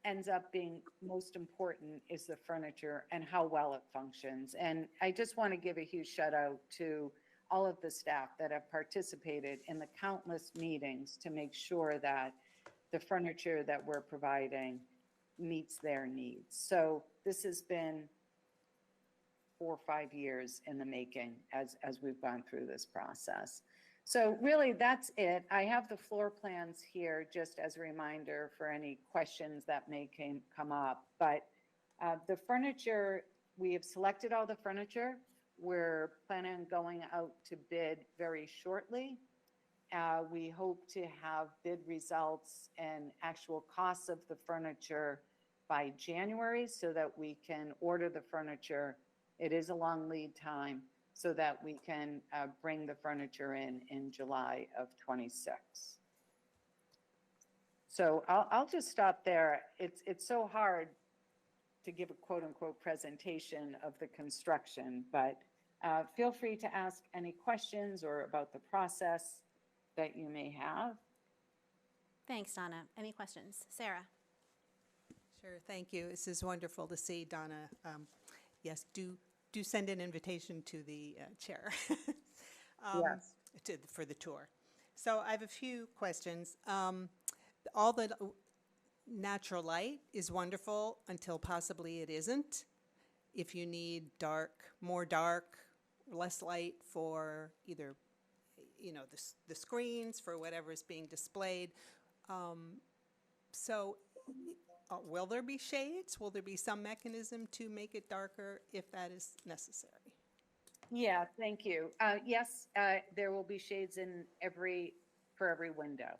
ends up being most important is the furniture and how well it functions. And I just want to give a huge shout out to all of the staff that have participated in the countless meetings to make sure that the furniture that we're providing meets their needs. So this has been 4 or 5 years in the making as we've gone through this process. So really, that's it. I have the floor plans here just as a reminder for any questions that may come up. But the furniture, we have selected all the furniture. We're planning on going out to bid very shortly. We hope to have bid results and actual costs of the furniture by January so that we can order the furniture. It is a long lead time, so that we can bring the furniture in July of 26. So I'll just stop there. It's so hard to give a quote unquote presentation of the construction, but feel free to ask any questions or about the process that you may have.
Thanks, Donna. Any questions? Sarah?
Sure, thank you. This is wonderful to see, Donna. Yes, do send an invitation to the chair
Yes.
for the tour. So I have a few questions. All the natural light is wonderful until possibly it isn't. If you need more dark, less light for either, the screens, for whatever is being displayed. So will there be shades? Will there be some mechanism to make it darker if that is necessary?
Yeah, thank you. Yes, there will be shades for every window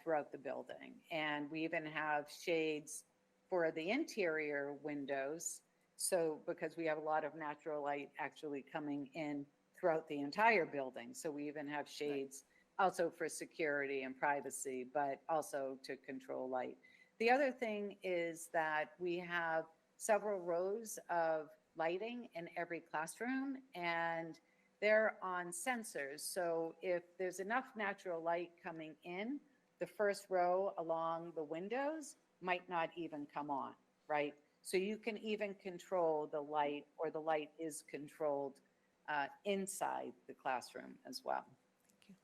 throughout the building. And we even have shades for the interior windows. So because we have a lot of natural light actually coming in throughout the entire building. So we even have shades also for security and privacy, but also to control light. The other thing is that we have several rows of lighting in every classroom, and they're on sensors. So if there's enough natural light coming in, the first row along the windows might not even come on, right? So you can even control the light, or the light is controlled inside the classroom as well.
Thank you.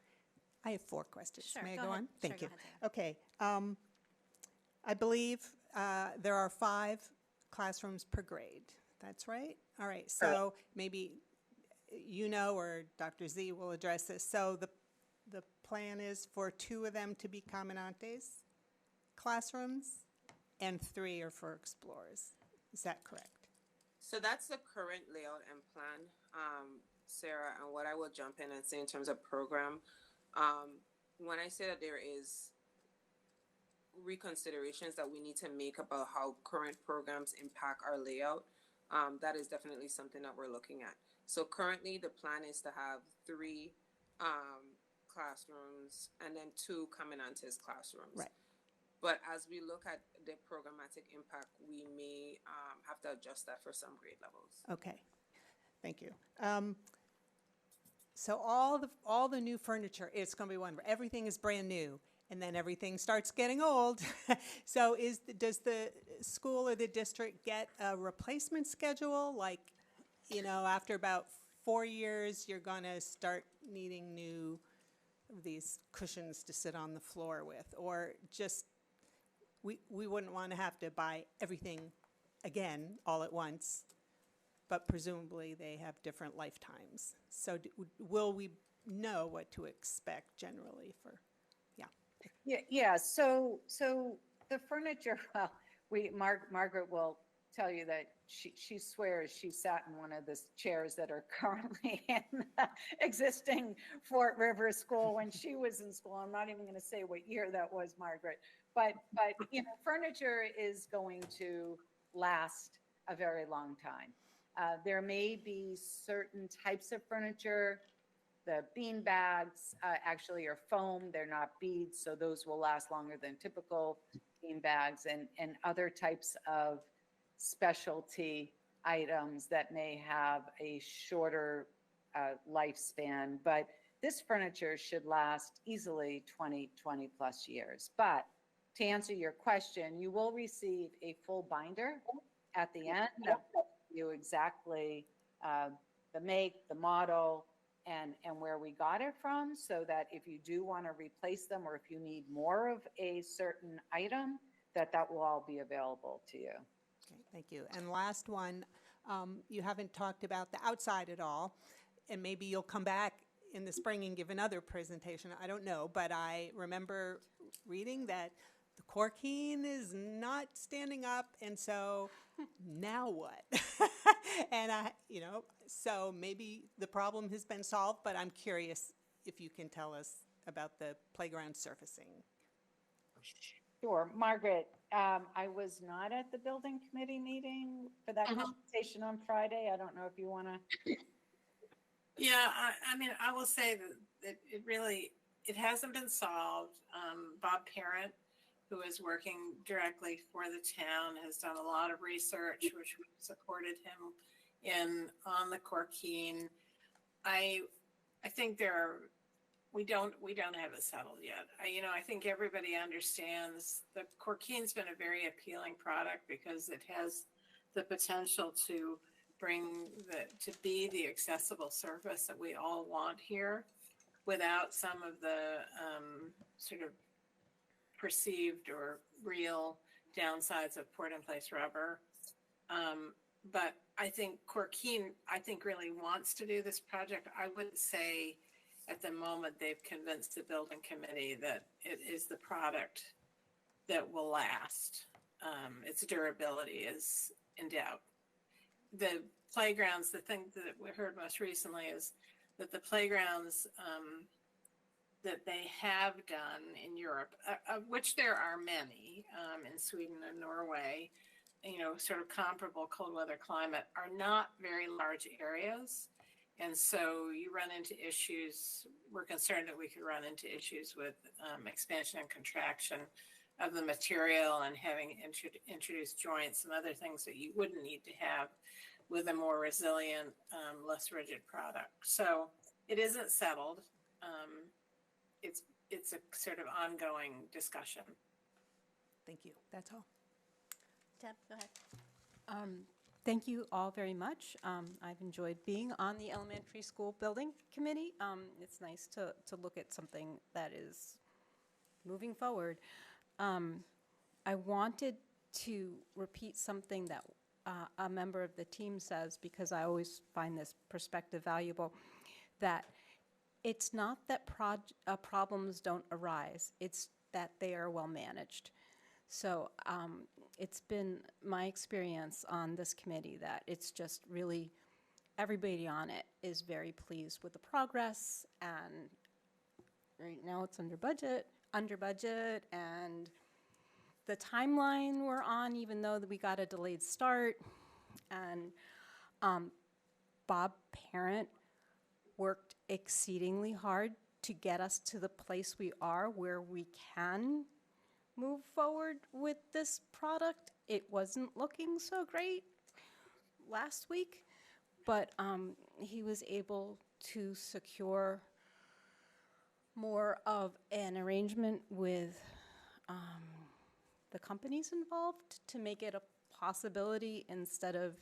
I have 4 questions.
Sure,
May I
go
go
ahead.
on?
Sure,
Thank
go
you.
ahead, Sarah.
Okay. I believe there are 5 classrooms per grade. That's right? All right. So maybe or Dr. Z will address this. So the plan is for 2 of them to be Caminantes classrooms and 3 are for Explorers. Is that correct?
So that's the current layout and plan, Sarah, and what I will jump in and say in terms of program. When I say that there is reconsiderations that we need to make about how current programs impact our layout, that is definitely something that we're looking at. So currently the plan is to have 3 classrooms and then 2 Caminantes classrooms.
Right.
But as we look at the programmatic impact, we may have to adjust that for some grade levels.
Okay. Thank you. So all the new furniture, it's going to be wonderful. Everything is brand new, and then everything starts getting old. So does the school or the district get a replacement schedule? Like, after about 4 years, you're going to start needing these cushions to sit on the floor with, or just we wouldn't want to have to buy everything again all at once, but presumably they have different lifetimes. So will we know what to expect generally for,
Yeah. So the furniture, well, Margaret will tell you that she swears she sat in one of the chairs that are currently in the existing Fort River School when she was in school. I'm not even going to say what year that was, Margaret. But furniture is going to last a very long time. There may be certain types of furniture. The bean bags actually are foam. They're not beads, so those will last longer than typical bean bags, and other types of specialty items that may have a shorter lifespan. But this furniture should last easily 20 plus years. But to answer your question, you will receive a full binder at the end that will tell you exactly the make, the model, and where we got it from, so that if you do want to replace them or if you need more of a certain item, that will all be available to you.
Okay, thank you. And last one, you haven't talked about the outside at all, and maybe you'll come back in the spring and give another presentation. I don't know, but I remember reading that the Corkine is not standing up, and so now what? And so maybe the problem has been solved, but I'm curious if you can tell us about the playground surfacing.
Sure. Margaret, I was not at the building committee meeting for that conversation on Friday. I don't know if you want to.
Yeah, I mean, I will say that it hasn't been solved. Bob Parent, who is working directly for the town, has done a lot of research, which we supported him on the Corkine. I think we don't have it settled yet. I think everybody understands the Corkine's been a very appealing product because it has the potential to be the accessible service that we all want here without some of the sort of perceived or real downsides of port-in-place rubber. But I think Corkine, really wants to do this project. I would say at the moment they've convinced the building committee that it is the product that will last. Its durability is in doubt. The playgrounds, the thing that we heard most recently is that the playgrounds that they have done in Europe, of which there are many in Sweden and Norway, sort of comparable cold weather climate, are not very large areas. And so you run into issues, we're concerned that we could run into issues with expansion and contraction of the material and having introduced joints and other things that you wouldn't need to have with a more resilient, less rigid product. So it isn't settled. It's a sort of ongoing discussion.
Thank you. That's all.
Deb, go ahead.
Thank you all very much. I've enjoyed being on the elementary school building committee. It's nice to look at something that is moving forward. I wanted to repeat something that a member of the team says, because I always find this perspective valuable, that it's not that problems don't arise, it's that they are well managed. So it's been my experience on this committee that it's just really, everybody on it is very pleased with the progress, and right now it's under budget, and the timeline we're on, even though we got a delayed start, and Bob Parent worked exceedingly hard to get us to the place we are where we can move forward with this product. It wasn't looking so great last week, but he was able to secure more of an arrangement with the companies involved to make it a possibility instead of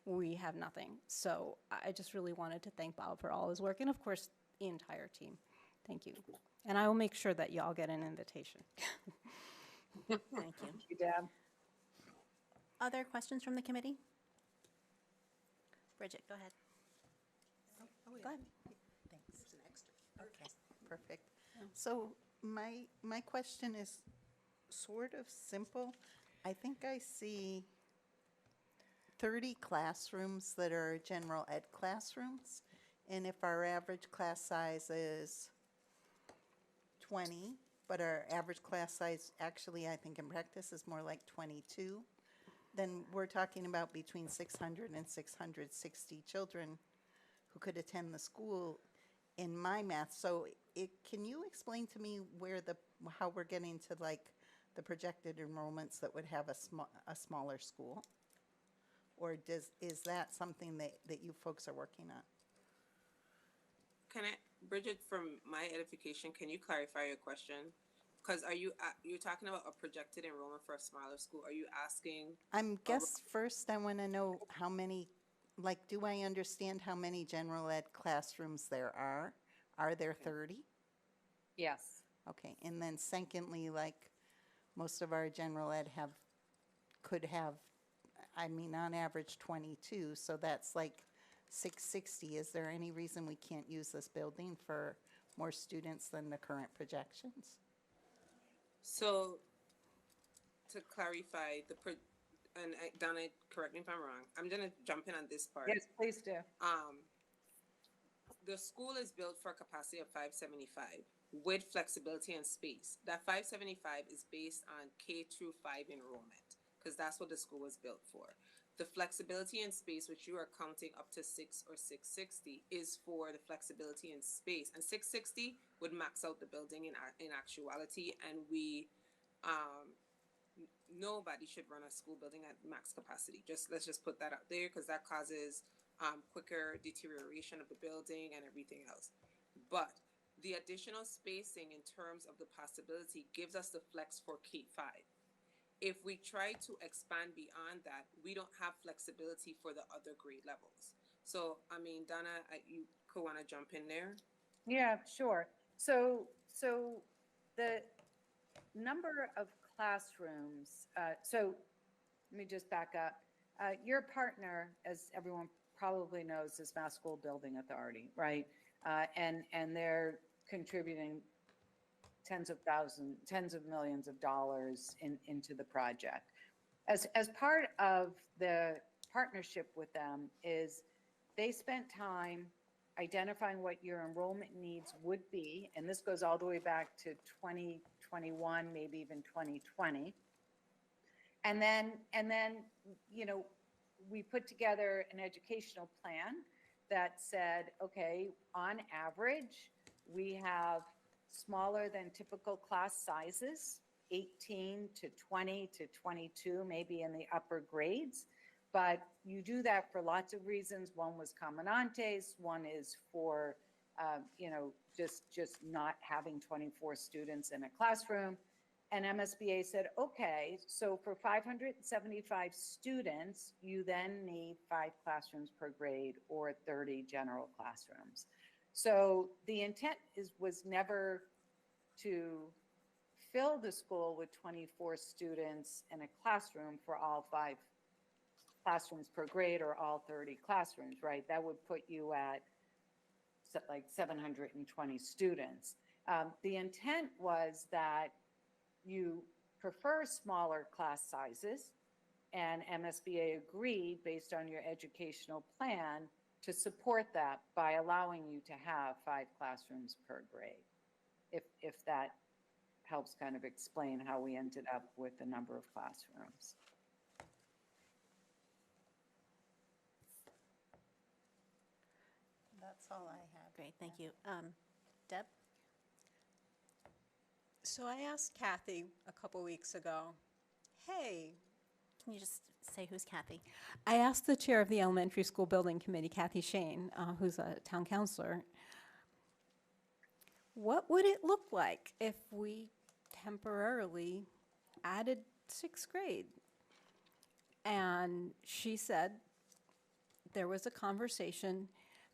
we have nothing. So I just really wanted to thank Bob for all his work, and of course the entire team. Thank you. And I will make sure that y'all get an invitation.
Thank you.
Thank you, Deb.
Other questions from the committee? Bridget, go ahead. Go ahead.
Thanks. Okay, perfect. So my question is sort of simple. I think I see 30 classrooms that are general ed classrooms, and if our average class size is 20, but our average class size actually, I think in practice, is more like 22, then we're talking about between 600 and 660 children who could attend the school in my math. So can you explain to me how we're getting to like the projected enrollments that would have a smaller school? Or is that something that you folks are working on?
Bridget, from my edification, can you clarify your question? Because are you, you're talking about a projected enrollment for a smaller school. Are you asking?
Guess first I want to know how many, like, do I understand how many general ed classrooms there are? Are there 30?
Yes.
Okay, and then secondly, like, most of our general ed could have, I mean, on average 22, so that's like 660. Is there any reason we can't use this building for more students than the current projections?
So, to clarify, and Donna, correct me if I'm wrong, I'm gonna jump in on this part.
Yes, please do.
The school is built for a capacity of 575 with flexibility and space. That 575 is based on K through 5 enrollment, because that's what the school was built for. The flexibility and space, which you are counting up to 6 or 660, is for the flexibility and space. And 660 would max out the building in actuality, and nobody should run a school building at max capacity. Let's just put that out there, because that causes quicker deterioration of the building and everything else. But the additional spacing in terms of the possibility gives us the flex for K-5. If we try to expand beyond that, we don't have flexibility for the other grade levels. So, I mean, Donna, you could want to jump in there.
Yeah, sure. So the number of classrooms, so let me just back up. Your partner, as everyone probably knows, is Mass School Building Authority, right? And they're contributing tens of millions of dollars into the project. As part of the partnership with them is they spent time identifying what your enrollment needs would be, and this goes all the way back to 2021, maybe even 2020. And then, you know, we put together an educational plan that said, okay, on average, we have smaller than typical class sizes, 18 to 20 to 22, maybe in the upper grades. But you do that for lots of reasons. One was Comanantes, one is for, you know, just not having 24 students in a classroom. And MSBA said, okay, so for 575 students, you then need 5 classrooms per grade or 30 general classrooms. So the intent was never to fill the school with 24 students in a classroom for all 5 classrooms per grade or all 30 classrooms, right? That would put you at like 720 students. The intent was that you prefer smaller class sizes, and MSBA agreed based on your educational plan to support that by allowing you to have 5 classrooms per grade, if that helps kind of explain how we ended up with the number of classrooms.
That's all I have.
Great, thank you. Deb?
So I asked Kathy a couple weeks ago, hey,
Can you just say who's Kathy?
I asked the chair of the elementary school building committee, Kathy Shane, who's a town councilor, what would it look like if we temporarily added 6th grade? And she said there was a conversation,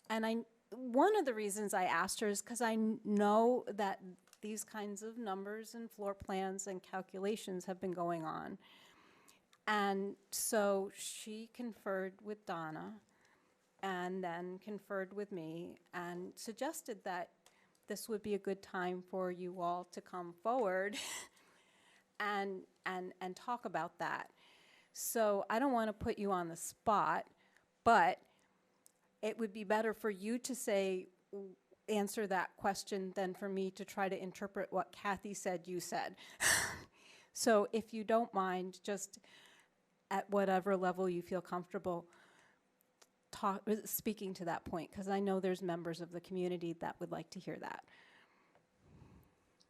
and one of the reasons I asked her is because I know that these kinds of numbers and floor plans and calculations have been going on. And so she conferred with Donna and then conferred with me and suggested that this would be a good time for you all to come forward and talk about that. So I don't want to put you on the spot, but it would be better for you to answer that question than for me to try to interpret what Kathy said you said. So if you don't mind, just at whatever level you feel comfortable speaking to that point, because I know there's members of the community that would like to hear that.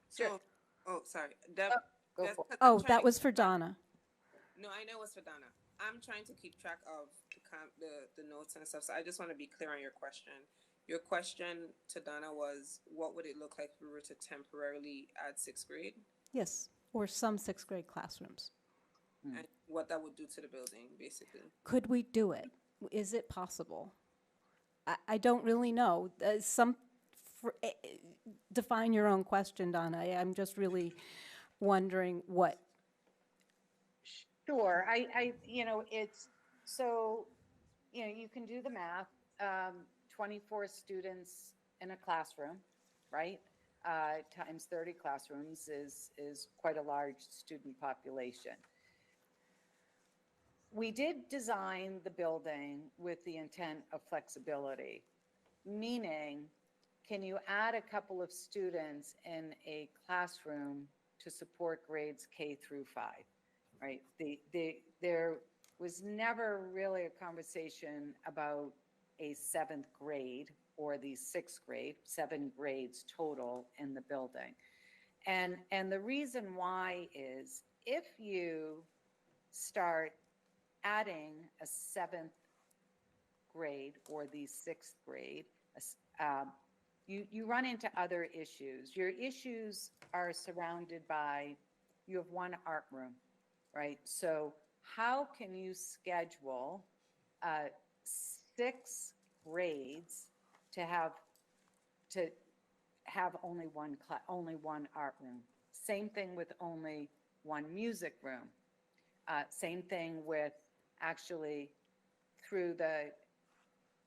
So, oh, sorry. Deb,
That was for Donna.
No, I know it's for Donna. I'm trying to keep track of the notes and stuff, so I just want to be clear on your question. Your question to Donna was, what would it look like if we were to temporarily add 6th grade?
Yes, or some sixth grade classrooms.
And what that would do to the building, basically.
Could we do it? Is it possible? I don't really know. Define your own question, Donna. I'm just really wondering what.
Sure, it's, so, you can do the math. 24 students in a classroom, right? Times 30 classrooms is quite a large student population. We did design the building with the intent of flexibility, meaning, can you add a couple of students in a classroom to support grades K through 5, right? There was never really a conversation about a 7th grade or the 6th grade, 7 grades total in the building. And the reason why is, if you start adding a 7th grade or the 6th grade, you run into other issues. Your issues are surrounded by, you have one art room, right? So how can you schedule 6 grades to have only one art room? Same thing with only one music room. Same thing with, actually, through the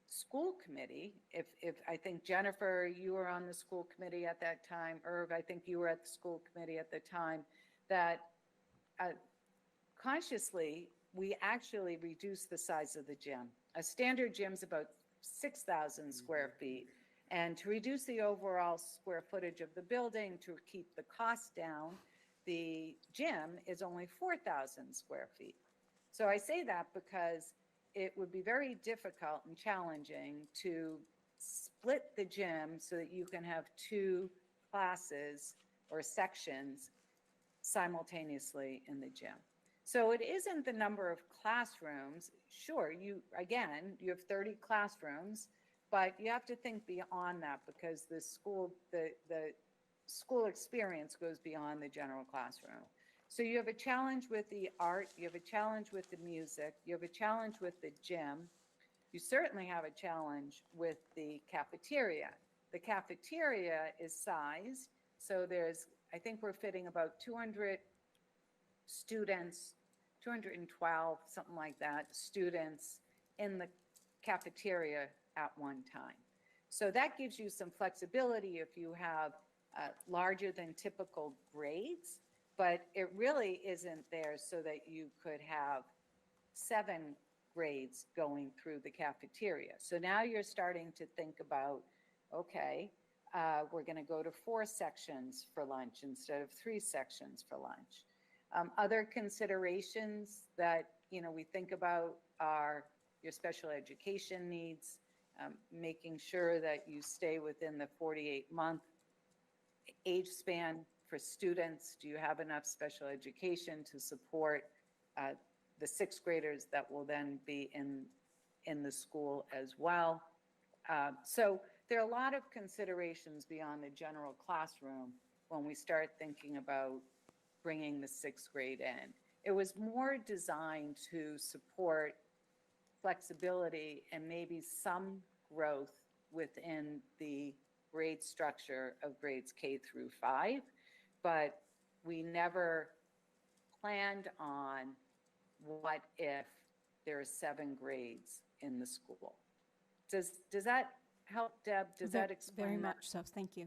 school committee, if I think, Jennifer, you were on the school committee at that time, Irv, I think you were at the school committee at the time, that consciously, we actually reduced the size of the gym. A standard gym's about 6,000 square feet. And to reduce the overall square footage of the building, to keep the cost down, the gym is only 4,000 square feet. So I say that because it would be very difficult and challenging to split the gym so that you can have 2 classes or sections simultaneously in the gym. So it isn't the number of classrooms. Sure, you have 30 classrooms, but you have to think beyond that, because the school experience goes beyond the general classroom. So you have a challenge with the art, you have a challenge with the music, you have a challenge with the gym. You certainly have a challenge with the cafeteria. The cafeteria is sized, so I think we're fitting about 200 students, 212, something like that, students in the cafeteria at one time. So that gives you some flexibility if you have larger than typical grades, but it really isn't there so that you could have 7 grades going through the cafeteria. So now you're starting to think about, okay, we're going to go to 4 sections for lunch instead of 3 sections for lunch. Other considerations that we think about are your special education needs, making sure that you stay within the 48-month age span for students. Do you have enough special education to support the 6th graders that will then be in the school as well? So there are a lot of considerations beyond the general classroom when we start thinking about bringing the 6th grade in. It was more designed to support flexibility and maybe some growth within the grade structure of grades K through 5, but we never planned on what if there are 7 grades in the school. Does that help, Deb? Does that explain
Very
that?
much so, thank you.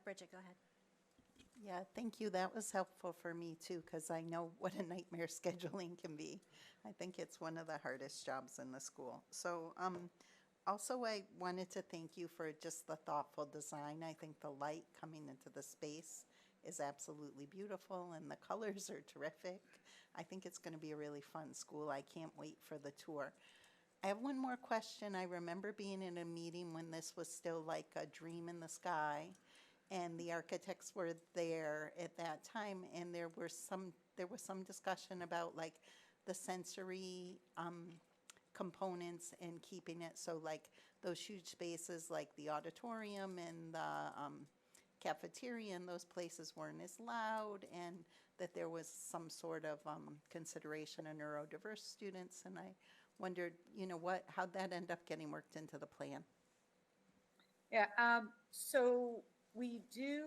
Bridget, go ahead.
Yeah, thank you. That was helpful for me too, because I know what a nightmare scheduling can be. I think it's one of the hardest jobs in the school. So also I wanted to thank you for just the thoughtful design. I think the light coming into the space is absolutely beautiful and the colors are terrific. I think it's going to be a really fun school. I can't wait for the tour. I have one more question. I remember being in a meeting when this was still like a dream in the sky, and the architects were there at that time, and there was some discussion about like the sensory components and keeping it so like those huge spaces like the auditorium and the cafeteria and those places weren't as loud, and that there was some sort of consideration of neurodiverse students. And I wondered, how'd that end up getting worked into the plan?
Yeah, so we do,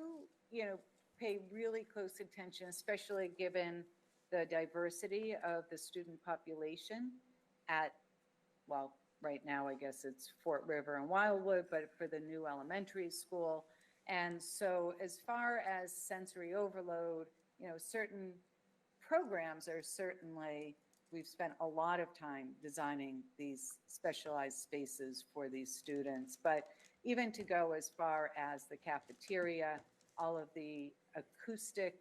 pay really close attention, especially given the diversity of the student population at, well, right now, I guess it's Fort River and Wildwood, but for the new elementary school. And so as far as sensory overload, certain programs are certainly, we've spent a lot of time designing these specialized spaces for these students. But even to go as far as the cafeteria, all of the acoustic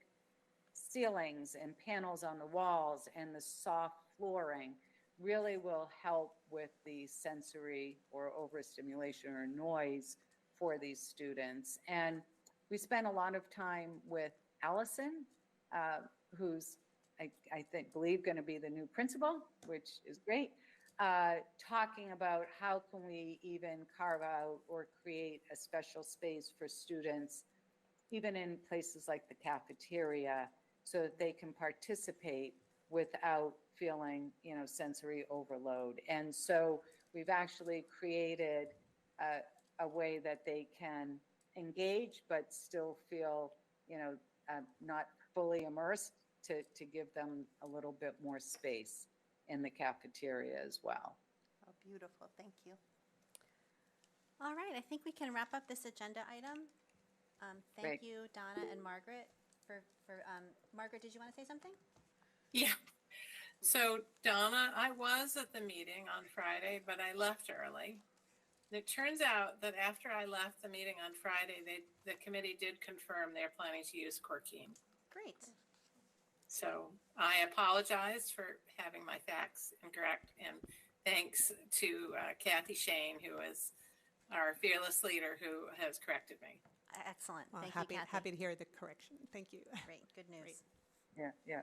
ceilings and panels on the walls and the soft flooring really will help with the sensory or overstimulation or noise for these students. And we spent a lot of time with Allison, who's, I believe going to be the new principal, which is great, talking about how can we even carve out or create a special space for students, even in places like the cafeteria, so that they can participate without feeling, sensory overload. And so we've actually created a way that they can engage but still feel, not fully immersed, to give them a little bit more space in the cafeteria as well.
Oh, beautiful. Thank you.
All right, I think we can wrap up this agenda item. Thank
Great.
you, Donna and Margaret. Margaret, did you want to say something?
Yeah. So Donna, I was at the meeting on Friday, but I left early. And it turns out that after I left the meeting on Friday, the committee did confirm they're planning to use Corkine.
Great.
So I apologize for having my facts incorrect, and thanks to Kathy Shane, who is our fearless leader, who has corrected me.
Excellent.
Well,
Thank
happy,
you, Kathy.
happy to hear the correction. Thank you.
Great, good news.
Yeah.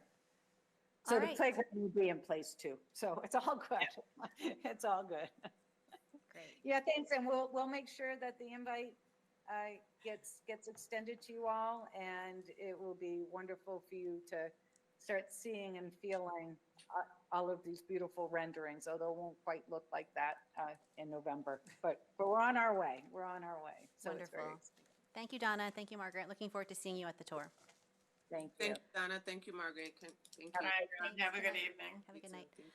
So
All
the
right.
playground will be in place too. So it's all good. It's all good.
Great.
Yeah, thanks. And we'll make sure that the invite gets extended to you all, and it will be wonderful for you to start seeing and feeling all of these beautiful renderings, although it won't quite look like that in November. But we're on our way. We're on our way. So it's very
Wonderful.
exciting.
Thank you, Donna. Thank you, Margaret. Looking forward to seeing you at the tour.
Thank you.
Thank you, Donna. Thank you, Margaret. Thank you.
Bye, everyone. Have a good evening.
Have a
You
good
too.
night.
Thank you.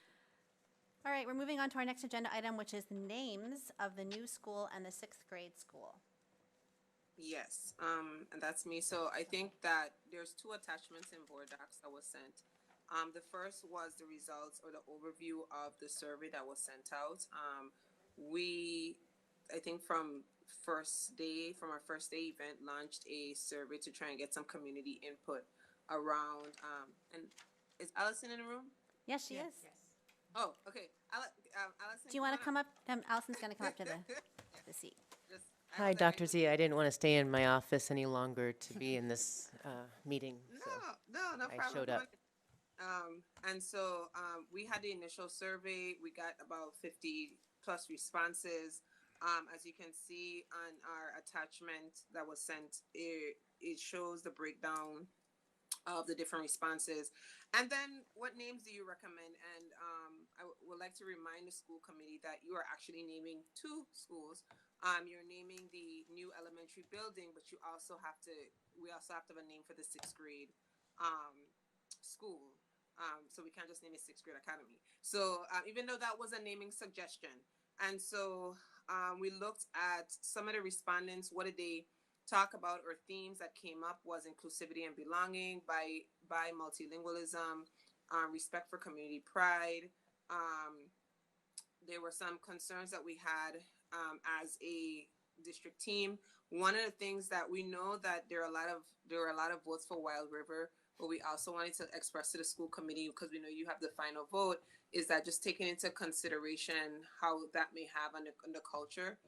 All right, we're moving on to our next agenda item, which is the names of the new school and the sixth grade school.
Yes, and that's me. So I think that there's two attachments in board docs that was sent. The first was the results or the overview of the survey that was sent out. I think from our first day event, launched a survey to try and get some community input around, and is Allison in the room?
Yes, she is.
Oh, okay. Allison,
Do you want to come up? Allison's going to come up to the seat.
Hi, Dr. Z. I didn't want to stay in my office any longer to be in this meeting. So
No problem.
I showed up.
And so we had the initial survey. We got about 50 plus responses. As you can see on our attachment that was sent, it shows the breakdown of the different responses. And then what names do you recommend? And I would like to remind the school committee that you are actually naming two schools. You're naming the new elementary building, but we also have to have a name for the sixth grade school. So we can't just name it sixth grade academy. So even though that was a naming suggestion. And so we looked at some of the respondents. What did they talk about, or themes that came up was inclusivity and belonging, by multilingualism, respect for community pride. There were some concerns that we had as a district team. One of the things that we know that there were a lot of votes for Wild River, but we also wanted to express to the school committee, because we know you have the final vote, is that just taking into consideration how that may have on the culture,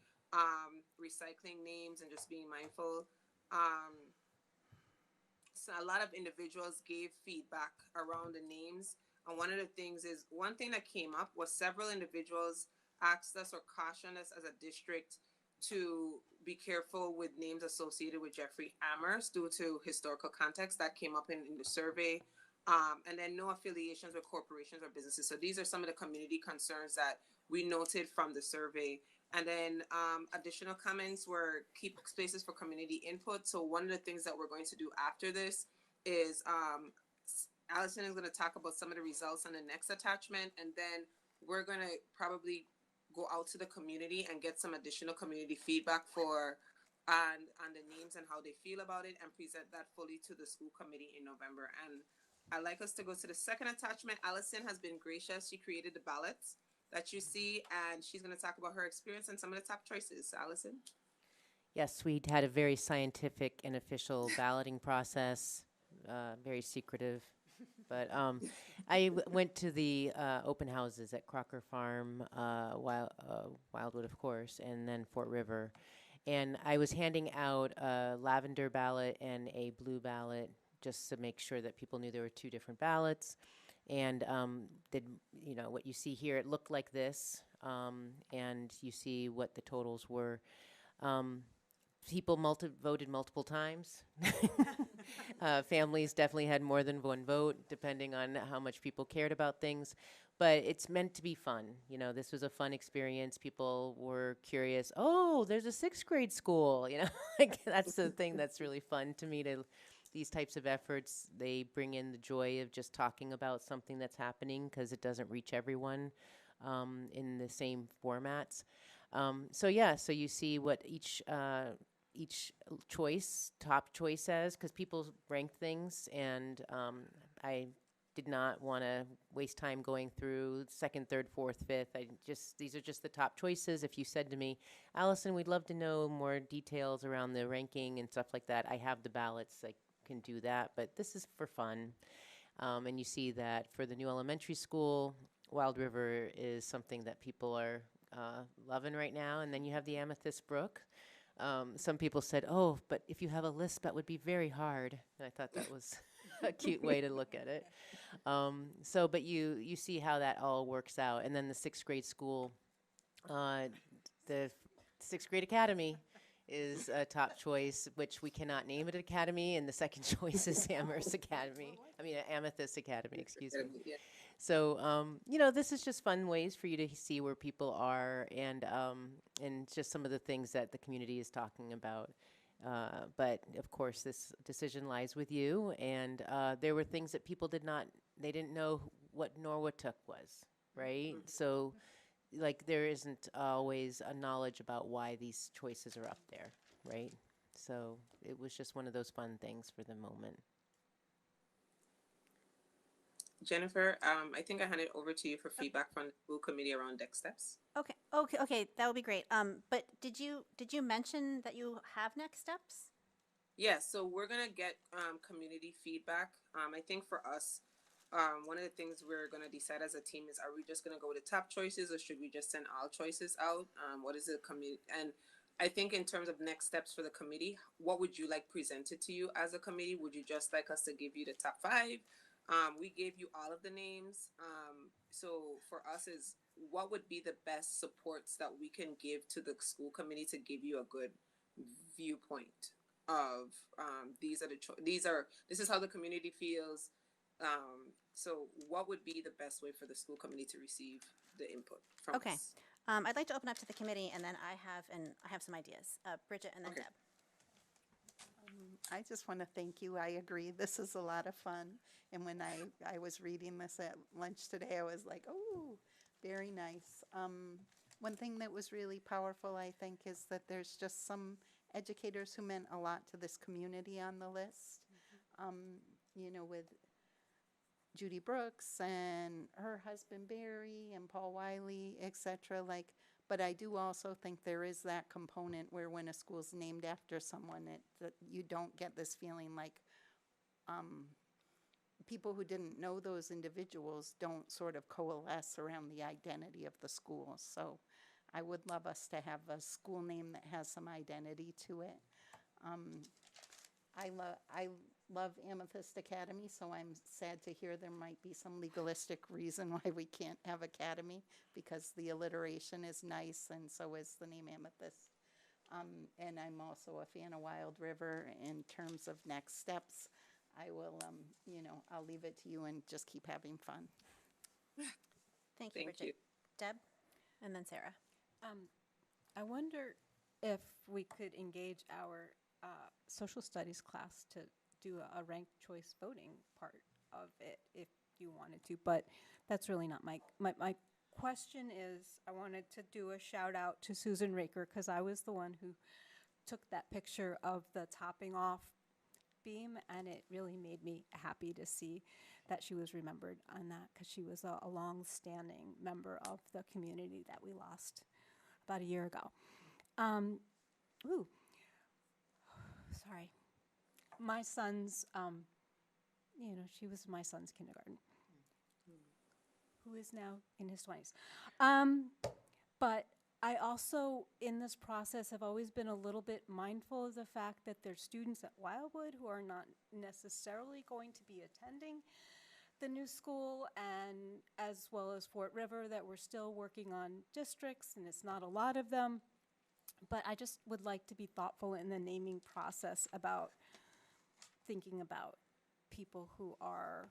recycling names and just being mindful. So a lot of individuals gave feedback around the names. And one of the things is, one thing that came up was several individuals asked us or cautioned us as a district to be careful with names associated with Jeffrey Amherst due to historical context that came up in the survey. And then no affiliations with corporations or businesses. So these are some of the community concerns that we noted from the survey. And then additional comments were keep spaces for community input. So one of the things that we're going to do after this is Allison is going to talk about some of the results on the next attachment, and then we're going to probably go out to the community and get some additional community feedback on the names and how they feel about it, and present that fully to the school committee in November. And I'd like us to go to the second attachment. Allison has been gracious. She created the ballots that you see, and she's going to talk about her experience and some of the top choices. Allison?
Yes, we had a very scientific and official balloting process, very secretive. But I went to the open houses at Crocker Farm, Wildwood, of course, and then Fort River. And I was handing out a lavender ballot and a blue ballot just to make sure that people knew there were two different ballots. And what you see here, it looked like this, and you see what the totals were. People voted multiple times. Families definitely had more than one vote, depending on how much people cared about things. But it's meant to be fun. This was a fun experience. People were curious. Oh, there's a sixth grade school. Like that's the thing that's really fun to me. These types of efforts, they bring in the joy of just talking about something that's happening because it doesn't reach everyone in the same formats. So you see what each top choice says, because people rank things, and I did not want to waste time going through second, third, fourth, fifth. These are just the top choices. If you said to me, Allison, we'd love to know more details around the ranking and stuff like that, I have the ballots. I can do that, but this is for fun. And you see that for the new elementary school, Wild River is something that people are loving right now. And then you have the Amethyst Brook. Some people said, oh, but if you have a list, that would be very hard. And I thought that was a cute way to look at it. But you see how that all works out. And then the sixth grade school, the sixth grade academy is a top choice, which we cannot name it an academy, and the second choice is Amethyst Academy, excuse me.
Yeah.
So, this is just fun ways for you to see where people are, and just some of the things that the community is talking about. But of course, this decision lies with you, and there were things that people didn't know what Norwood Took was, right? So, there isn't always a knowledge about why these choices are up there, right? So it was just one of those fun things for the moment.
Jennifer, I think I hand it over to you for feedback from the school committee around next steps.
Okay, that would be great. But did you mention that you have next steps?
Yes, so we're gonna get community feedback. I think for us, one of the things we're gonna decide as a team is, are we just gonna go with the top choices, or should we just send all choices out? What is the community? And I think in terms of next steps for the committee, what would you like presented to you as a committee? Would you just like us to give you the top 5? We gave you all of the names. So for us is, what would be the best supports that we can give to the school committee to give you a good viewpoint of this is how the community feels. So what would be the best way for the school committee to receive the input from us?
I'd like to open up to the committee, and then I have some ideas. Bridget and then Deb.
I just want to thank you. I agree. This is a lot of fun. And when I was reading this at lunch today, I was like, oh, very nice. One thing that was really powerful, I think, is that there's just some educators who meant a lot to this community on the list. With Judy Brooks and her husband Barry and Paul Wiley, etc. But I do also think there is that component where when a school's named after someone, that you don't get this feeling like people who didn't know those individuals don't sort of coalesce around the identity of the school. So I would love us to have a school name that has some identity to it. love Amethyst Academy, so I'm sad to hear there might be some legalistic reason why we can't have Academy, because the alliteration is nice and so is the name Amethyst. And I'm also a fan of Wild River. In terms of next steps, I will, I'll leave it to you and just keep having fun.
Thank you, Bridget. Deb, and then Sarah.
I wonder if we could engage our social studies class to do a ranked choice voting part of it if you wanted to, but that's really not my question is, I wanted to do a shout out to Susan Raker because I was the one who took that picture of the topping off beam, and it really made me happy to see that she was remembered on that because she was a long-standing member of the community that we lost about a year ago. Sorry. My son's, she was my son's kindergarten, who is now in his 20s. But I also, in this process, have always been a little bit mindful of the fact that there's students at Wildwood who are not necessarily going to be attending the new school, and as well as Fort River, that we're still working on districts, and it's not a lot of them. But I just would like to be thoughtful in the naming process about thinking about people who are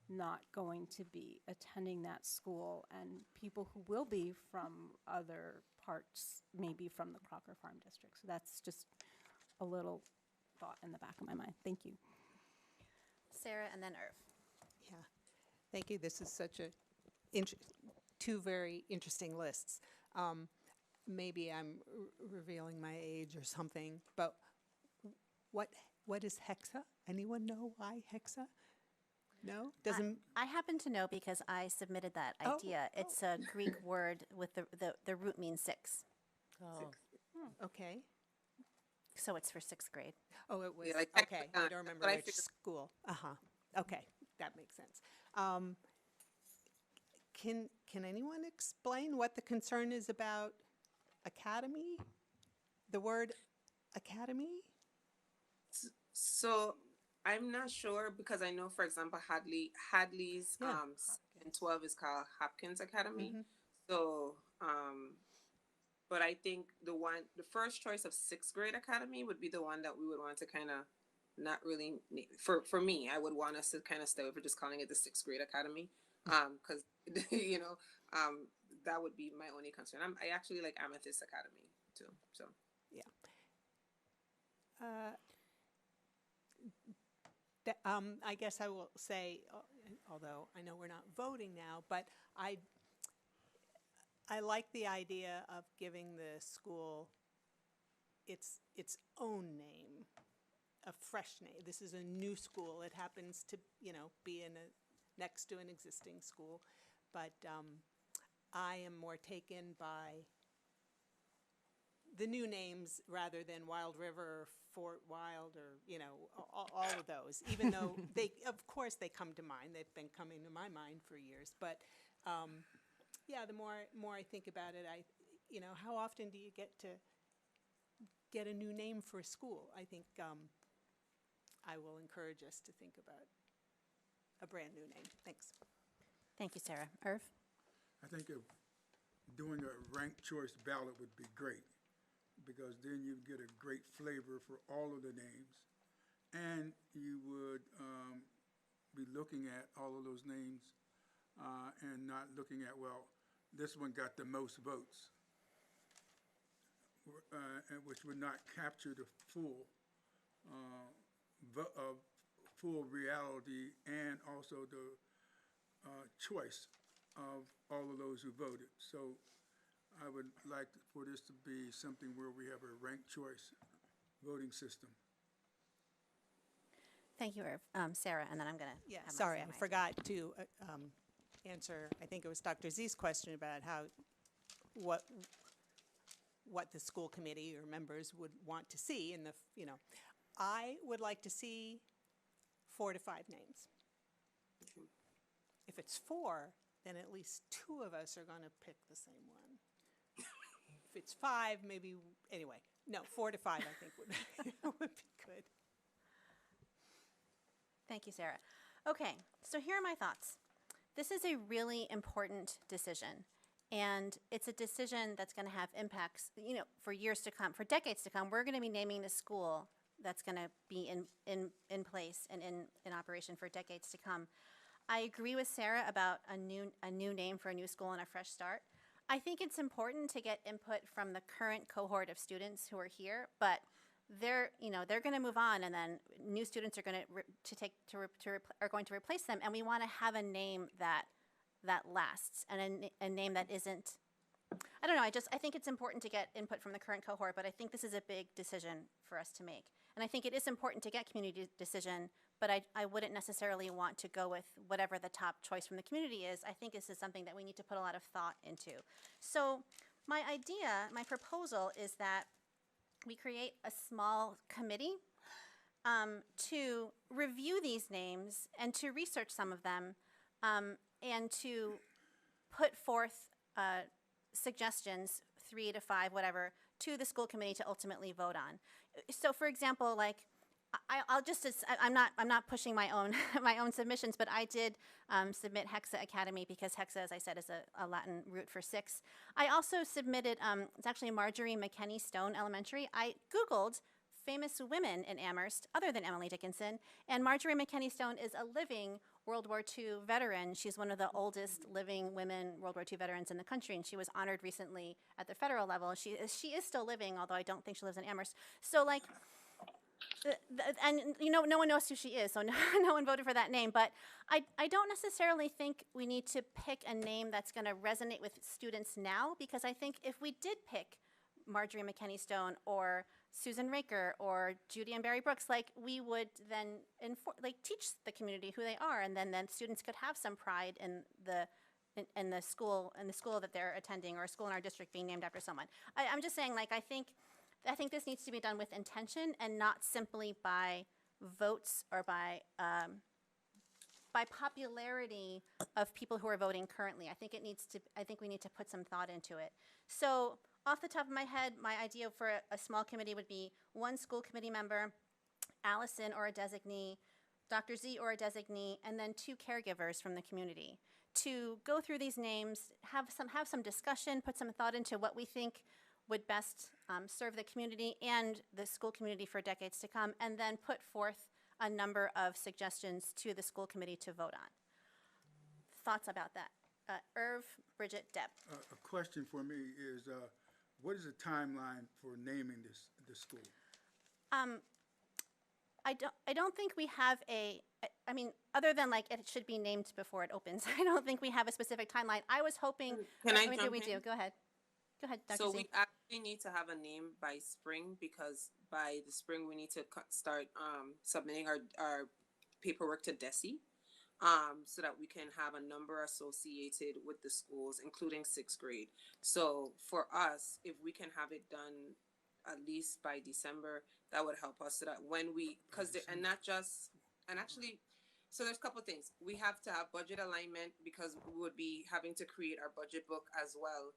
not going to be attending that school and people who will be from other parts, maybe from the Crocker Farm District. So that's just a little thought in the back of my mind. Thank you.
Sarah, and then Irv.
Yeah, thank you. This is such two very interesting lists. Maybe I'm revealing my age or something, but what is hexa? Anyone know why hexa? No? Doesn't.
I happen to know because I submitted that idea. It's a Greek word with the root means 6.
Oh.
Okay.
So it's for 6th grade.
Oh, it was,
Yeah, like
okay, I don't remember which school. Okay, that makes sense. Can anyone explain what the concern is about academy? The word academy?
So I'm not sure because I know, for example, Hadley's in 12 is called Hopkins Academy. So, but I think the first choice of 6th grade academy would be the one that we would want to kind of not really, for me, I would want us to kind of stay over just calling it the 6th grade academy. Because, that would be my only concern. I actually like Amethyst Academy too, so.
Yeah. I guess I will say, although I know we're not voting now, but I like the idea of giving the school its own name, a fresh name. This is a new school. It happens to, be next to an existing school, but I am more taken by the new names rather than Wild River, Fort Wild, or, all of those, even though of course, they come to mind. They've been coming to my mind for years. But, yeah, the more I think about it, how often do you get a new name for a school? I think I will encourage us to think about a brand new name. Thanks.
Thank you, Sarah. Irv?
I think doing a ranked choice ballot would be great, because then you get a great flavor for all of the names, and you would be looking at all of those names and not looking at, well, this one got the most votes, which would not capture the full full reality and also the choice of all of those who voted. So I would like for this to be something where we have a ranked choice voting system.
Thank you, Irv. Sarah, and then I'm going to.
Yeah, sorry, I forgot to answer, I think it was Dr. Z's question about what the school committee or members would want to see in the, I would like to see 4 to 5 names. If it's 4, then at least 2 of us are going to pick the same one. If it's 5, maybe, anyway, no, 4 to 5 I think would be good.
Thank you, Sarah. Okay, so here are my thoughts. This is a really important decision, and it's a decision that's going to have impacts, for years to come, for decades to come. We're going to be naming the school that's going to be in place and in operation for decades to come. I agree with Sarah about a new name for a new school and a fresh start. I think it's important to get input from the current cohort of students who are here, but they're going to move on, and then new students are going are going to replace them, and we want to have a name that lasts, and a name that isn't. I don't know. I think it's important to get input from the current cohort, but I think this is a big decision for us to make, and I think it is important to get community decision. But I wouldn't necessarily want to go with whatever the top choice from the community is. I think this is something that we need to put a lot of thought into. So my proposal is that we create a small committee to review these names and to research some of them and to put forth suggestions, 3 to 5, whatever, to the school committee to ultimately vote on. So for example, like, I'm not pushing my own my own submissions, but I did submit Hexa Academy because Hexa, as I said, is a Latin root for 6. I also submitted, it's actually Marjorie McKenney Stone Elementary. I Googled famous women in Amherst other than Emily Dickinson, and Marjorie McKenney Stone is a living World War II veteran. She's one of the oldest living women World War II veterans in the country, and she was honored recently at the federal level. She is still living, although I don't think she lives in Amherst. So like. And no one knows who she is, so no one voted for that name. But I don't necessarily think we need to pick a name that's going to resonate with students now, because I think if we did pick Marjorie McKenney Stone or Susan Raker or Judy and Barry Brooks, like, we would then teach the community who they are, and then students could have some pride in the school that they're attending, or a school in our district being named after someone. I'm just saying, like, I think this needs to be done with intention and not simply by votes or by popularity of people who are voting currently. I think we need to put some thought into it. So off the top of my head, my idea for a small committee would be 1 school committee member, Allison or a designee, Dr. Z or a designee, and then 2 caregivers from the community to go through these names, have some discussion, put some thought into what we think would best serve the community and the school community for decades to come, and then put forth a number of suggestions to the school committee to vote on. Thoughts about that? Irv, Bridget, Deb.
A question for me is, what is the timeline for naming this school?
I don't think we have other than like it should be named before it opens. I don't think we have a specific timeline. I was hoping.
Can I jump
we
in?
do. Go ahead. Go ahead, Dr.
So
Z.
we actually need to have a name by spring, because by the spring we need to start submitting our paperwork to DESE, so that we can have a number associated with the schools, including 6th grade. So for us, if we can have it done at least by December, that would help us, so that when we, so there's a couple of things. We have to have budget alignment, because we would be having to create our budget book as well,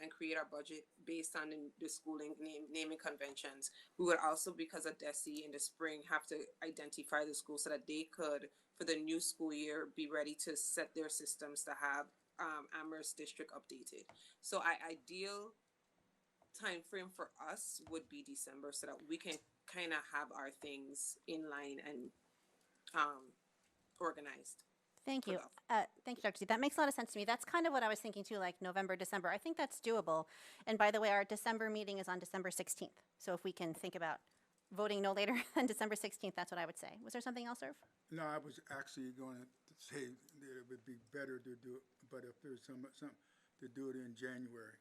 and create our budget based on the schooling naming conventions. We would also, because of DESE in the spring, have to identify the schools so that they could, for the new school year, be ready to set their systems to have Amherst district updated. So ideal time frame for us would be December, so that we can kind of have our things in line and organized.
Thank you. Thank you, Dr. Z. That makes a lot of sense to me. That's kind of what I was thinking too, like November, December. I think that's doable. And by the way, our December meeting is on December 16th. So if we can think about voting no later than December 16th, that's what I would say. Was there something else, Irv?
No, I was actually going to say that it would be better to do it, but if there's some to do it in January,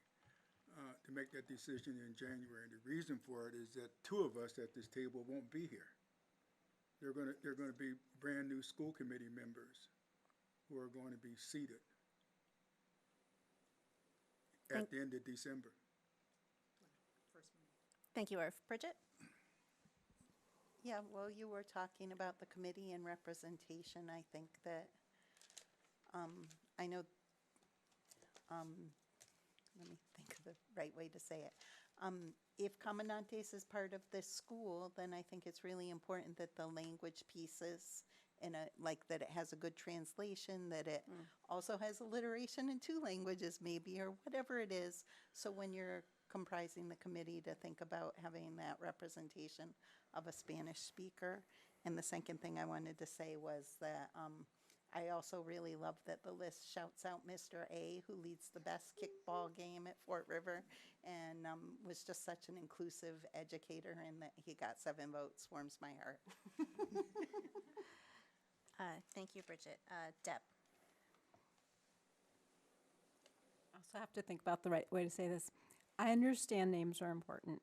to make that decision in January. And the reason for it is that 2 of us at this table won't be here. They're going to be brand new school committee members who are going to be seated at the end of December.
Thank you, Irv. Bridget?
Yeah, well, you were talking about the committee and representation. I think that, I know, let me think of the right way to say it. If Comandantes is part of this school, then I think it's really important that the language pieces in a, like that it has a good translation, that it also has alliteration in 2 languages maybe, or whatever it is. So when you're comprising the committee, to think about having that representation of a Spanish speaker. And the second thing I wanted to say was that I also really love that the list shouts out Mr. A, who leads the best kickball game at Fort River, and was just such an inclusive educator, and that he got 7 votes warms my heart.
Thank you, Bridget. Deb?
I also have to think about the right way to say this. I understand names are important.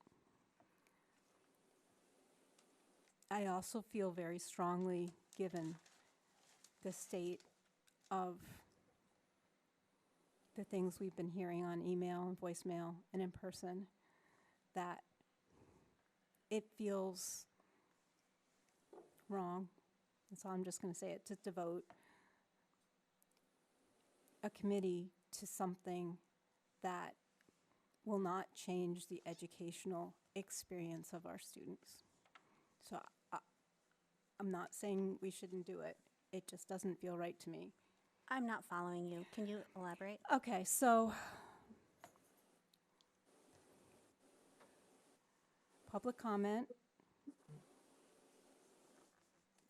I also feel very strongly, given the state of the things we've been hearing on email and voicemail and in person, that it feels wrong. And so I'm just going to say it, to devote a committee to something that will not change the educational experience of our students. So I'm not saying we shouldn't do it. It just doesn't feel right to me.
I'm not following you. Can you elaborate?
Okay, so public comment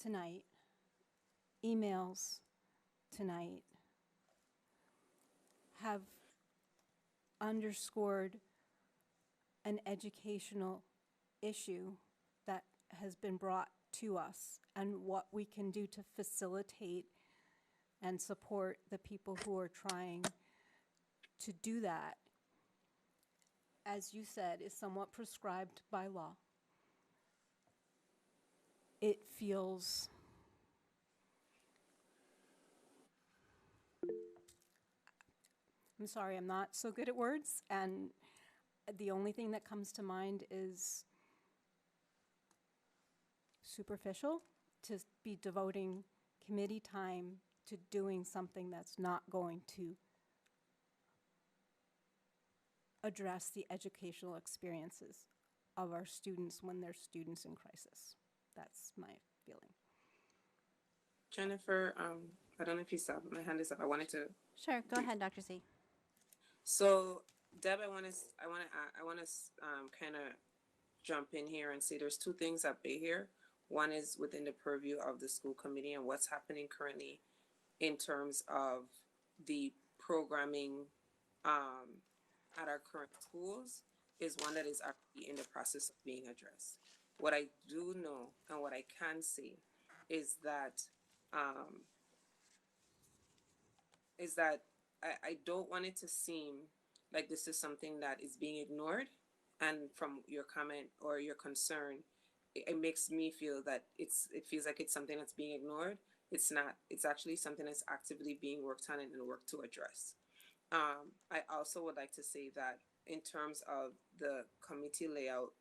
tonight, emails tonight have underscored an educational issue that has been brought to us, and what we can do to facilitate and support the people who are trying to do that, as you said, is somewhat prescribed by law. It feels I'm sorry, I'm not so good at words, and the only thing that comes to mind is superficial, to be devoting committee time to doing something that's not going to address the educational experiences of our students when they're students in crisis. That's my feeling.
Jennifer, I don't know if you saw, but my hand is up. I wanted to.
Sure, go ahead, Dr. Z.
So, Deb, I want to kind of jump in here and say there's 2 things at play here. One is within the purview of the school committee and what's happening currently in terms of the programming at our current schools is one that is actually in the process of being addressed. What I do know and what I can say is that I don't want it to seem like this is something that is being ignored. And from your comment or your concern, it makes me feel that it feels like it's something that's being ignored. It's not. It's actually something that's actively being worked on and worked to address. I also would like to say that in terms of the committee layout,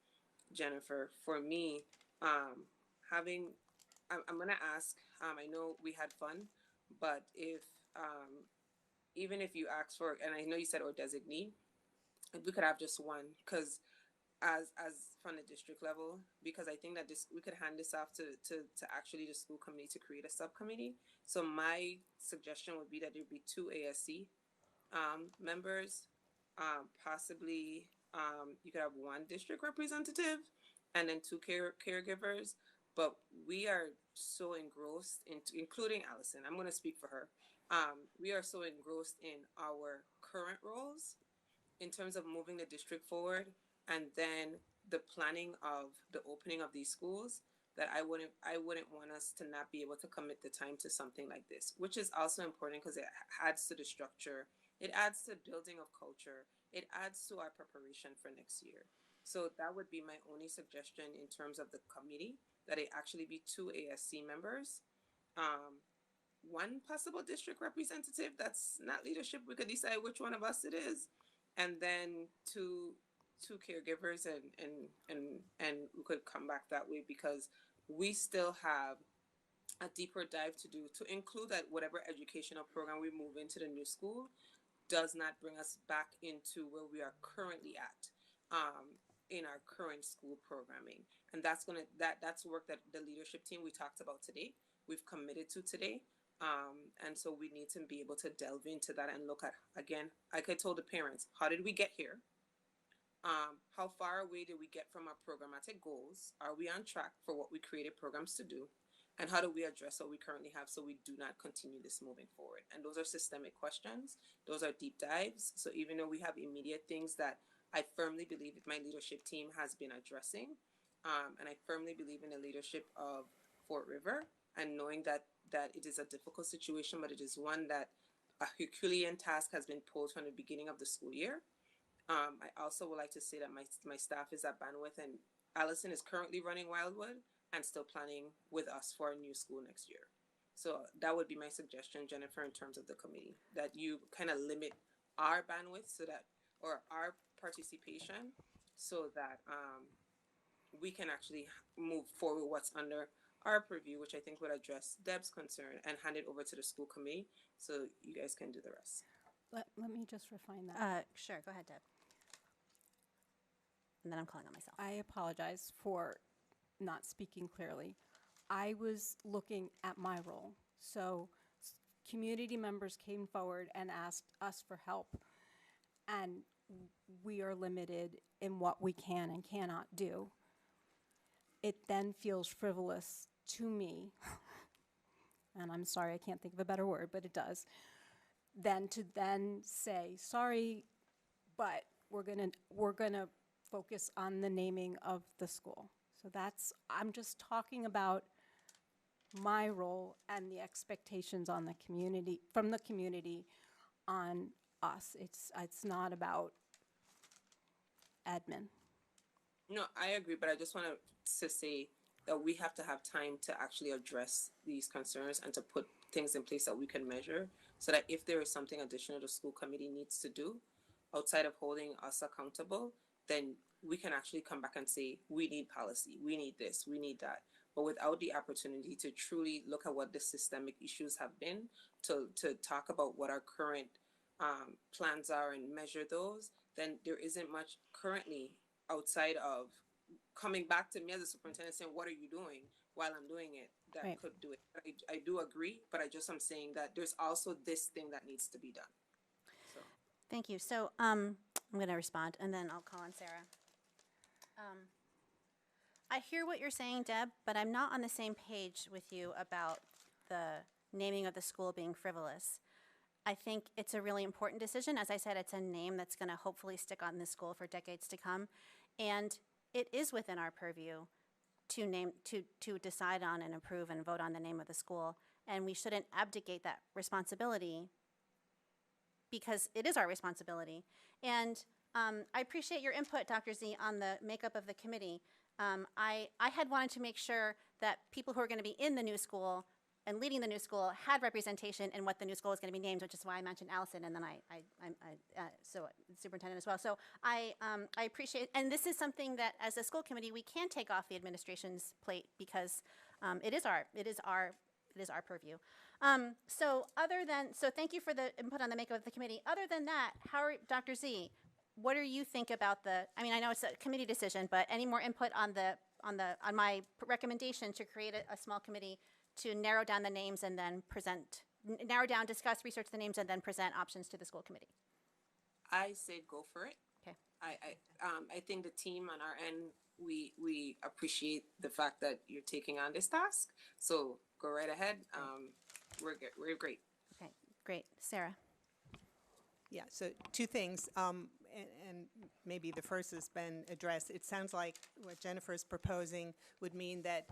Jennifer, for me, I'm going to ask, I know we had fun, but if, even if you ask for, and I know you said or designee, if we could have just one, because as from the district level, because I think that we could hand this off to actually the school committee to create a subcommittee. So my suggestion would be that there be 2 ASC members, possibly you could have 1 district representative and then 2 caregivers. But we are so engrossed into, including Allison, I'm going to speak for her. We are so engrossed in our current roles in terms of moving the district forward and then the planning of the opening of these schools that I wouldn't want us to not be able to commit the time to something like this, which is also important because it adds to the structure. It adds to building of culture. It adds to our preparation for next year. So that would be my only suggestion in terms of the committee, that it actually be 2 ASC members, 1 possible district representative that's not leadership. We could decide which one of us it is, and then two caregivers, and we could come back that way, because we still have a deeper dive to do to include that whatever educational program we move into the new school does not bring us back into where we are currently at in our current school programming. And that's work that the leadership team we talked about today. we've committed to today. And so we need to be able to delve into that and look at, again, like I told the parents, how did we get here? How far away did we get from our programmatic goals? Are we on track for what we created programs to do? And how do we address what we currently have so we do not continue this moving forward? And those are systemic questions. Those are deep dives. So even though we have immediate things that I firmly believe that my leadership team has been addressing, and I firmly believe in the leadership of Fort River, and knowing that it is a difficult situation, but it is one that a Herculean task has been posed from the beginning of the school year. I also would like to say that my staff is at bandwidth, and Allison is currently running Wildwood and still planning with us for a new school next year. So that would be my suggestion, Jennifer, in terms of the committee, that you kind of limit our bandwidth so that, or our participation, so that we can actually move forward what's under our purview, which I think would address Deb's concern, and hand it over to the school committee so you guys can do the rest.
Let me just refine that.
Sure, go ahead, Deb. And then I'm calling on myself.
I apologize for not speaking clearly. I was looking at my role. So community members came forward and asked us for help, and we are limited in what we can and cannot do. It then feels frivolous to me, and I'm sorry, I can't think of a better word, but it does, than to then say, sorry, but we're gonna focus on the naming of the school. So I'm just talking about my role and the expectations on the community, from the community on us. It's not about admin.
No, I agree, but I just want to say that we have to have time to actually address these concerns and to put things in place that we can measure, so that if there is something additional the school committee needs to do outside of holding us accountable, then we can actually come back and say, we need policy, we need this, we need that. But without the opportunity to truly look at what the systemic issues have been, to talk about what our current plans are and measure those, then there isn't much currently outside of coming back to me as a superintendent saying, what are you doing while I'm doing it, that
Right.
could do it. I do agree, but I'm saying that there's also this thing that needs to be done. So.
Thank you. So I'm going to respond, and then I'll call on Sarah. I hear what you're saying, Deb, but I'm not on the same page with you about the naming of the school being frivolous. I think it's a really important decision. As I said, it's a name that's going to hopefully stick on this school for decades to come. And it is within our purview to decide on and approve and vote on the name of the school. And we shouldn't abdicate that responsibility, because it is our responsibility. And I appreciate your input, Dr. Z, on the makeup of the committee. I had wanted to make sure that people who are going to be in the new school and leading the new school had representation in what the new school is going to be named, which is why I mentioned Allison, and then so the superintendent as well. So I appreciate, and this is something that as a school committee we can take off the administration's plate, because it is our purview. So thank you for the input on the makeup of the committee. Other than that, Dr. Z, what do you think about I mean, I know it's a committee decision, but any more input on my recommendation to create a small committee to narrow down the names and then discuss, research the names, and then present options to the school committee?
I say go for it.
Okay.
I think the team on our end, we appreciate the fact that you're taking on this task. So go right ahead. We're good. We're great.
Okay, great. Sarah?
Yeah, so two things, and maybe the first has been addressed. It sounds like what Jennifer is proposing would mean that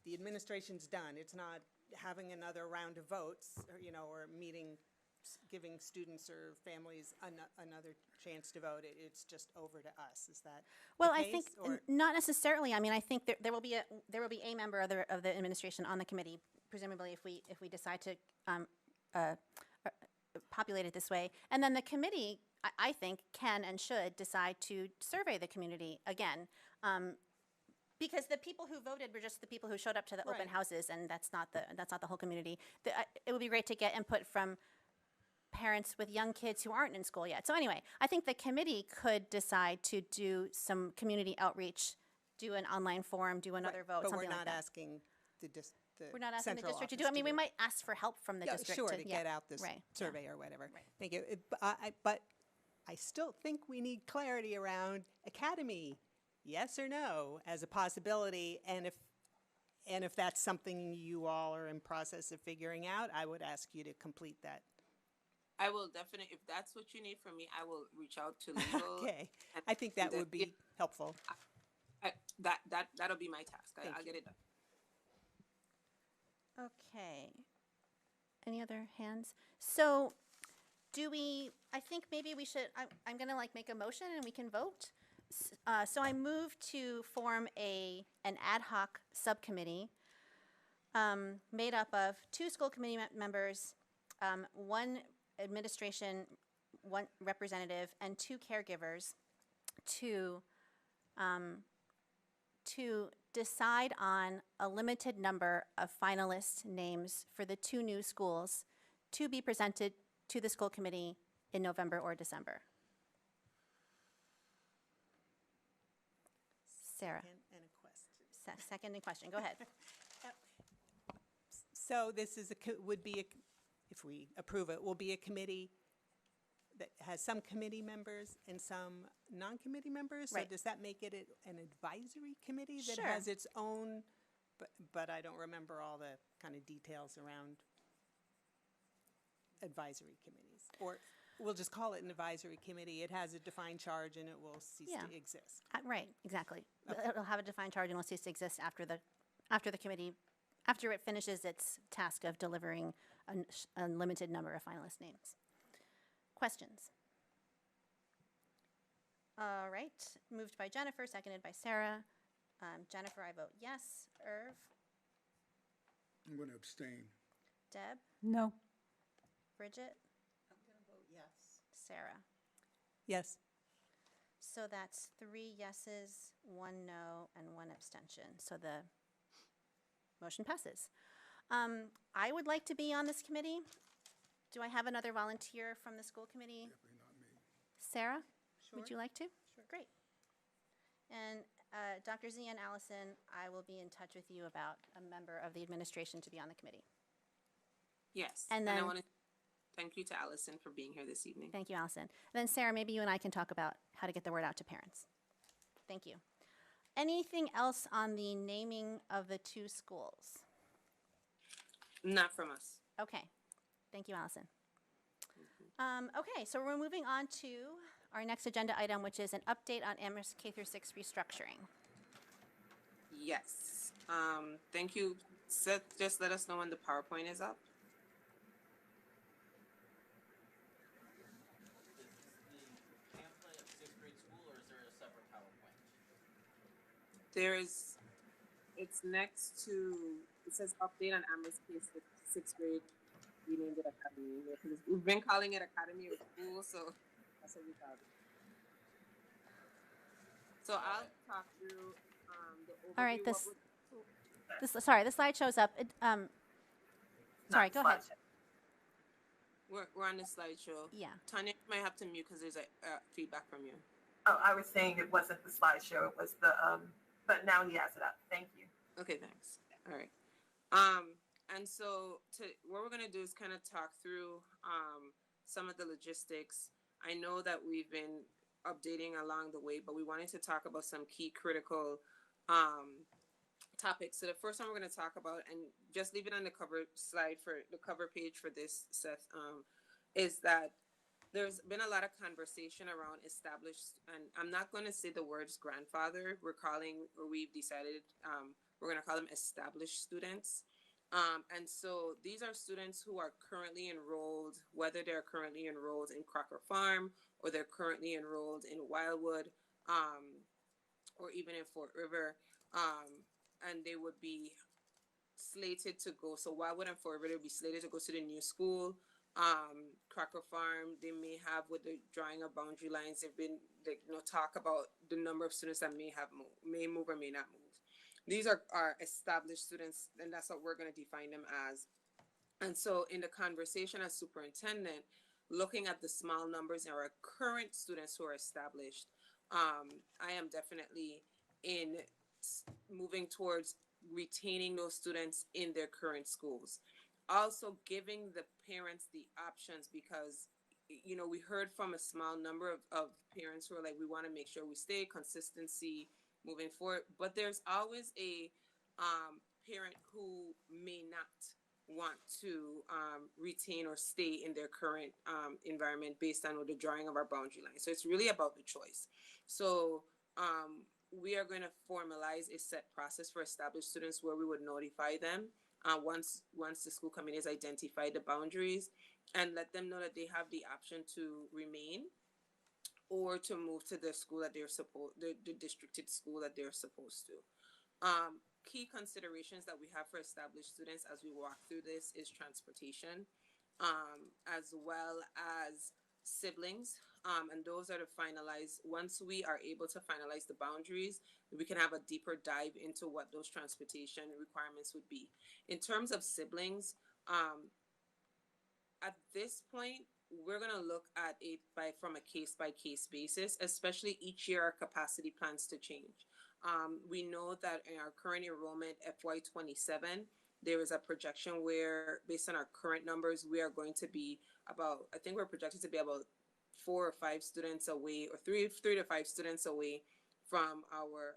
the administration's done. It's not having another round of votes, or meeting, giving students or families another chance to vote. It's just over to us. Is that
Well,
the
I
case,
think
or?
not necessarily. I mean, I think there will be a member of the administration on the committee, presumably if we decide to populate it this way, and then the committee, I think, can and should decide to survey the community again. Because the people who voted were just the people who showed up to the open houses, and that's not the whole community. It would be great to get input from parents with young kids who aren't in school yet. So anyway, I think the committee could decide to do some community outreach, do an online forum, do another vote,
But
something
we're
like
not
that.
asking the the
We're not asking the
central
district to do
office
it. I mean, we might ask for help from the
Yeah,
district.
sure, to
yeah,
get out this
right, yeah.
survey or whatever. Thank you. But I still think we need clarity around academy, yes or no, as a possibility. And if that's something you all are in process of figuring out, I would ask you to complete that.
I will definitely, if that's what you need from me, I will reach out to legal.
Okay,
and-
I think that
and then-
would be helpful.
That'll be my task. I'll get it done.
Okay. Any other hands? So I think maybe we should, I'm going to make a motion and we can vote. So I move to form an ad hoc subcommittee made up of 2 school committee members, 1 administration, 1 representative, and 2 caregivers to decide on a limited number of finalist names for the 2 new schools to be presented to the school committee in November or December. Sarah.
And a question.
Second and question. Go ahead.
So this is would be, if we approve it, will be a committee that has some committee members and some non-committee members?
Right.
So does that make it an advisory committee that
Sure.
has its own, but I don't remember all the kind of details around advisory committees? Or we'll just call it an advisory committee. It has a defined charge and it will cease
Yeah.
to exist.
Right, exactly. It'll have a defined charge and will cease to exist after the committee, after it finishes its task of delivering a limited number of finalist names. Questions? All right, moved by Jennifer, seconded by Sarah. Jennifer, I vote yes. Irv?
I'm going to abstain.
Deb?
No.
Bridget?
I'm going to vote yes.
Sarah?
Yes.
So that's 3 yeses, 1 no, and 1 abstention. So the motion passes. I would like to be on this committee. Do I have another volunteer from the school committee?
Definitely not me.
Sarah? Would
Sure.
you like to? Sure. Great. And Dr. Z and Allison, I will be in touch with you about a member of the administration to be on the committee.
Yes.
And
I
then-
want to thank you to Allison for being here this evening.
Thank you, Allison. Then Sarah, maybe you and I can talk about how to get the word out to parents. Thank you. Anything else on the naming of the 2 schools?
Not from us.
Okay. Thank you, Allison. Okay, so we're moving on to our next agenda item, which is an update on Amherst K-6 restructuring.
Yes. Thank you. Seth, just let us know when the PowerPoint is up. It's next to, it says update on Amherst K 6th grade. We named it Academy. We've been calling it Academy or school, so that's what we call it. So I'll talk through the overview.
All right,
what
the slide shows up. Sorry, go ahead.
we're on the slideshow.
Yeah.
Tanya, you might have to mute because there's a feedback from you.
Oh, I was saying it wasn't the slideshow, it was the, but now he has it up. Thank you.
Okay, thanks. All right. And so what we're going to do is kind of talk through some of the logistics. I know that we've been updating along the way, but we wanted to talk about some key critical topics. So the first one we're going to talk about, and just leave it on the cover slide for the cover page for this, Seth, is that there's been a lot of conversation around established, and I'm not going to say the words grandfather. We've decided we're going to call them established students. And so these are students who are currently enrolled, whether they're currently enrolled in Crocker Farm or they're currently enrolled in Wildwood or even in Fort River, and they would be slated to go. So Wildwood and Fort River would be slated to go to the new school. Crocker Farm, they may have, with the drawing of boundary lines, they've been, talk about the number of students that may move or may not move. These are our established students, and that's what we're going to define them as. And so in the conversation as superintendent, looking at the small numbers in our current students who are established, I am definitely in moving towards retaining those students in their current schools. Also giving the parents the options, because we heard from a small number of parents who are like, we want to make sure we stay consistency moving forward, but there's always a parent who may not want to retain or stay in their current environment based on the drawing of our boundary line. So it's really about the choice. So we are going to formalize a set process for established students where we would notify them once the school committee has identified the boundaries, and let them know that they have the option to remain or to move to the school that the districted school that they're supposed to. Key considerations that we have for established students as we walk through this is transportation, as well as siblings, and those are to finalize. Once we are able to finalize the boundaries, we can have a deeper dive into what those transportation requirements would be. In terms of siblings, at this point, we're going to look at it from a case-by-case basis, especially each year our capacity plans to change. We know that in our current enrollment, FY27, there is a projection where, based on our current numbers, we are going to be I think we're projected to be about 4 or 5 students away, or three to 5 students away from our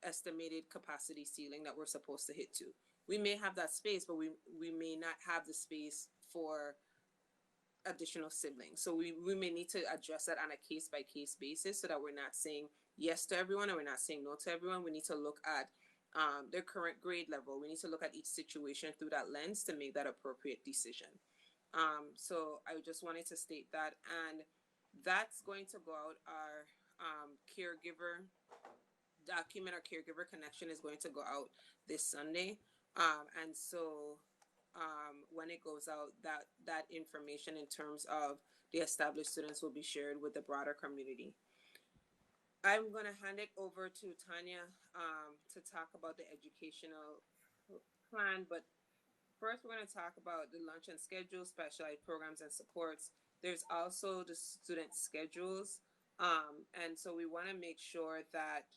estimated capacity ceiling that we're supposed to hit to. We may have that space, but we may not have the space for additional siblings. So we may need to address that on a case-by-case basis so that we're not saying yes to everyone and we're not saying no to everyone. We need to look at their current grade level. We need to look at each situation through that lens to make that appropriate decision. So I just wanted to state that, and that's going to go out. Our caregiver document, our caregiver connection, is going to go out this Sunday. And so when it goes out, that information in terms of the established students will be shared with the broader community. I'm going to hand it over to Tanya to talk about the educational plan, but first we're going to talk about the lunch and schedule, specialized programs and supports. There's also the student schedules, and so we want to make sure that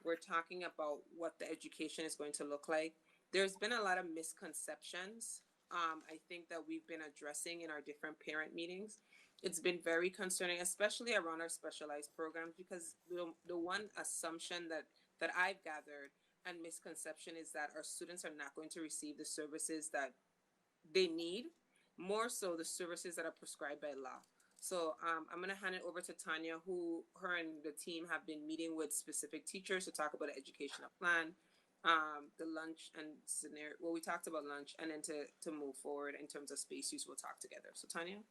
we're talking about what the education is going to look like. There's been a lot of misconceptions, I think, that we've been addressing in our different parent meetings. It's been very concerning, especially around our specialized programs, because the one assumption that I've gathered and misconception is that our students are not going to receive the services that they need, more so the services that are prescribed by law. So I'm going to hand it over to Tanya, her and the team have been meeting with specific teachers to talk about the educational plan, the lunch and scenario. Well, we talked about lunch, and then to move forward in terms of space use, we'll talk together. So Tanya?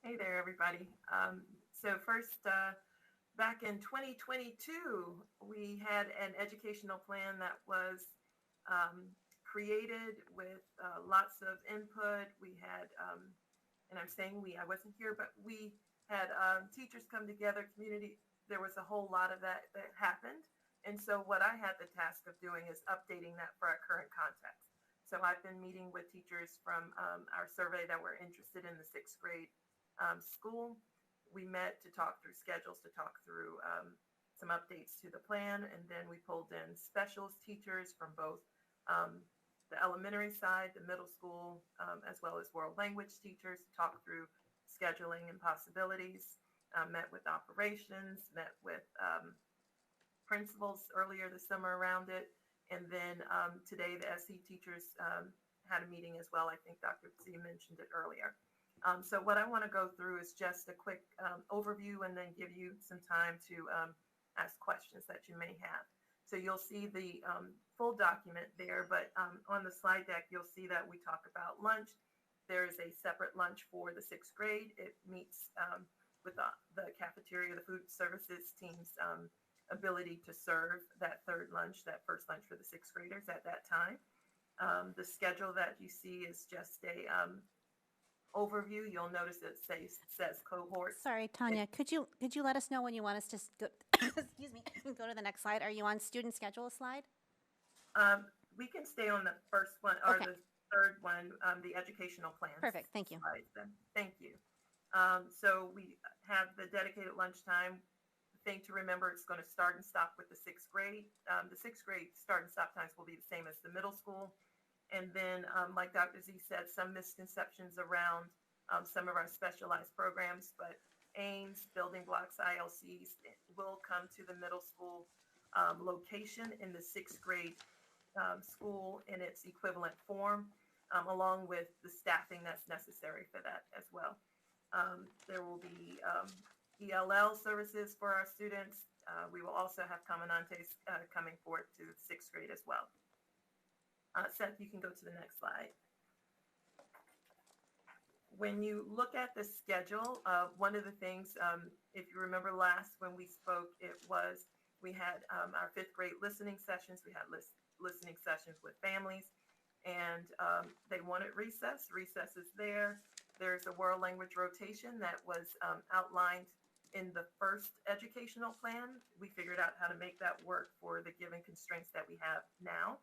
Hey there, everybody. So first, back in 2022, we had an educational plan that was created with lots of input. We had, and I'm saying we, I wasn't here, but we had teachers come together, community. There was a whole lot of that happened. And so what I had the task of doing is updating that for our current context. So I've been meeting with teachers from our survey that were interested in the 6th grade school. We met to talk through schedules, to talk through some updates to the plan, and then we pulled in specialist teachers from both the elementary side, the middle school, as well as world language teachers to talk through scheduling and possibilities. Met with operations, met with principals earlier this summer around it, and then today the SE teachers had a meeting as well. I think Dr. Z mentioned it earlier. So what I want to go through is just a quick overview and then give you some time to ask questions that you may have. So you'll see the full document there, but on the slide deck, you'll see that we talk about lunch. There is a separate lunch for the 6th grade. It meets with the cafeteria, the food services team's ability to serve that third lunch, that first lunch for the 6th graders at that time. The schedule that you see is just a overview. You'll notice it says cohorts.
Sorry, Tanya, could you let us know when you want us to go, excuse me, go to the next slide? Are you on student schedule slide?
We can stay on the first one or
Okay.
the third one, the educational plans.
Perfect, thank you.
Slides then. Thank you. So we have the dedicated lunchtime. thing to remember, it's going to start and stop with the sixth grade. The sixth grade start and stop times will be the same as the middle school. And then, like Dr. Z said, some misconceptions around some of our specialized programs, but AIMS, Building Blocks, ILCs will come to the middle school location in the sixth grade school in its equivalent form, along with the staffing that's necessary for that as well. There will be ELL services for our students. We will also have Comandantes coming forward to sixth grade as well. Seth, you can go to the next slide. When you look at the schedule, one of the things, if you remember last when we spoke, it was we had our fifth grade listening sessions. We had listening sessions with families, and they wanted recess. Recess is there. There's a world language rotation that was outlined in the first educational plan. We figured out how to make that work for the given constraints that we have now.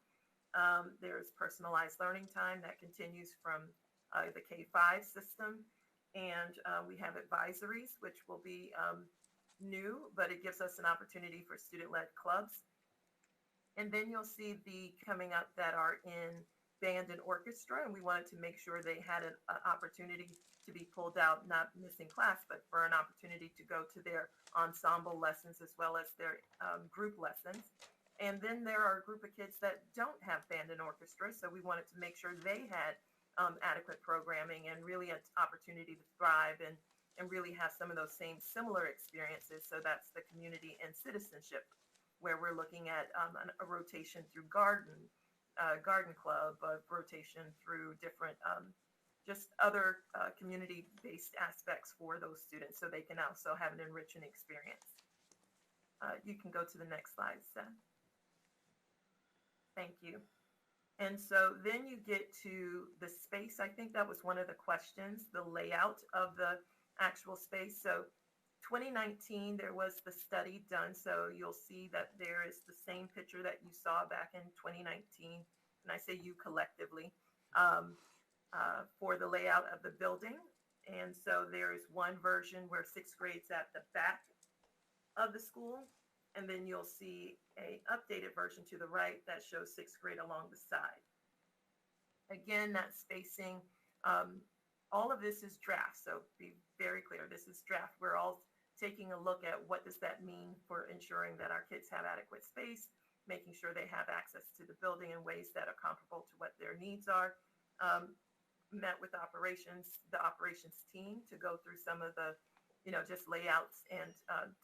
There's personalized learning time that continues from the K-5 system. And we have advisories, which will be new, but it gives us an opportunity for student-led clubs. And then you'll see the coming up that are in band and orchestra. And we wanted to make sure they had an opportunity to be pulled out, not missing class, but for an opportunity to go to their ensemble lessons as well as their group lessons. And then there are a group of kids that don't have band and orchestra, so we wanted to make sure they had adequate programming and really an opportunity to thrive and really have some of those same similar experiences. So that's the community and citizenship, where we're looking at a rotation through garden club, a rotation through different just other community-based aspects for those students so they can also have an enriching experience. You can go to the next slide, Seth. Thank you. And so then you get to the space. I think that was one of the questions, the layout of the actual space. So 2019, there was the study done. So you'll see that there is the same picture that you saw back in 2019. And I say you collectively for the layout of the building. And so there is one version where sixth grade's at the back of the school. And then you'll see an updated version to the right that shows sixth grade along the side. Again, that spacing, all of this is draft, so be very clear, this is draft. We're all taking a look at what does that mean for ensuring that our kids have adequate space, making sure they have access to the building in ways that are comparable to what their needs are. Met with the operations team to go through some of the just layouts and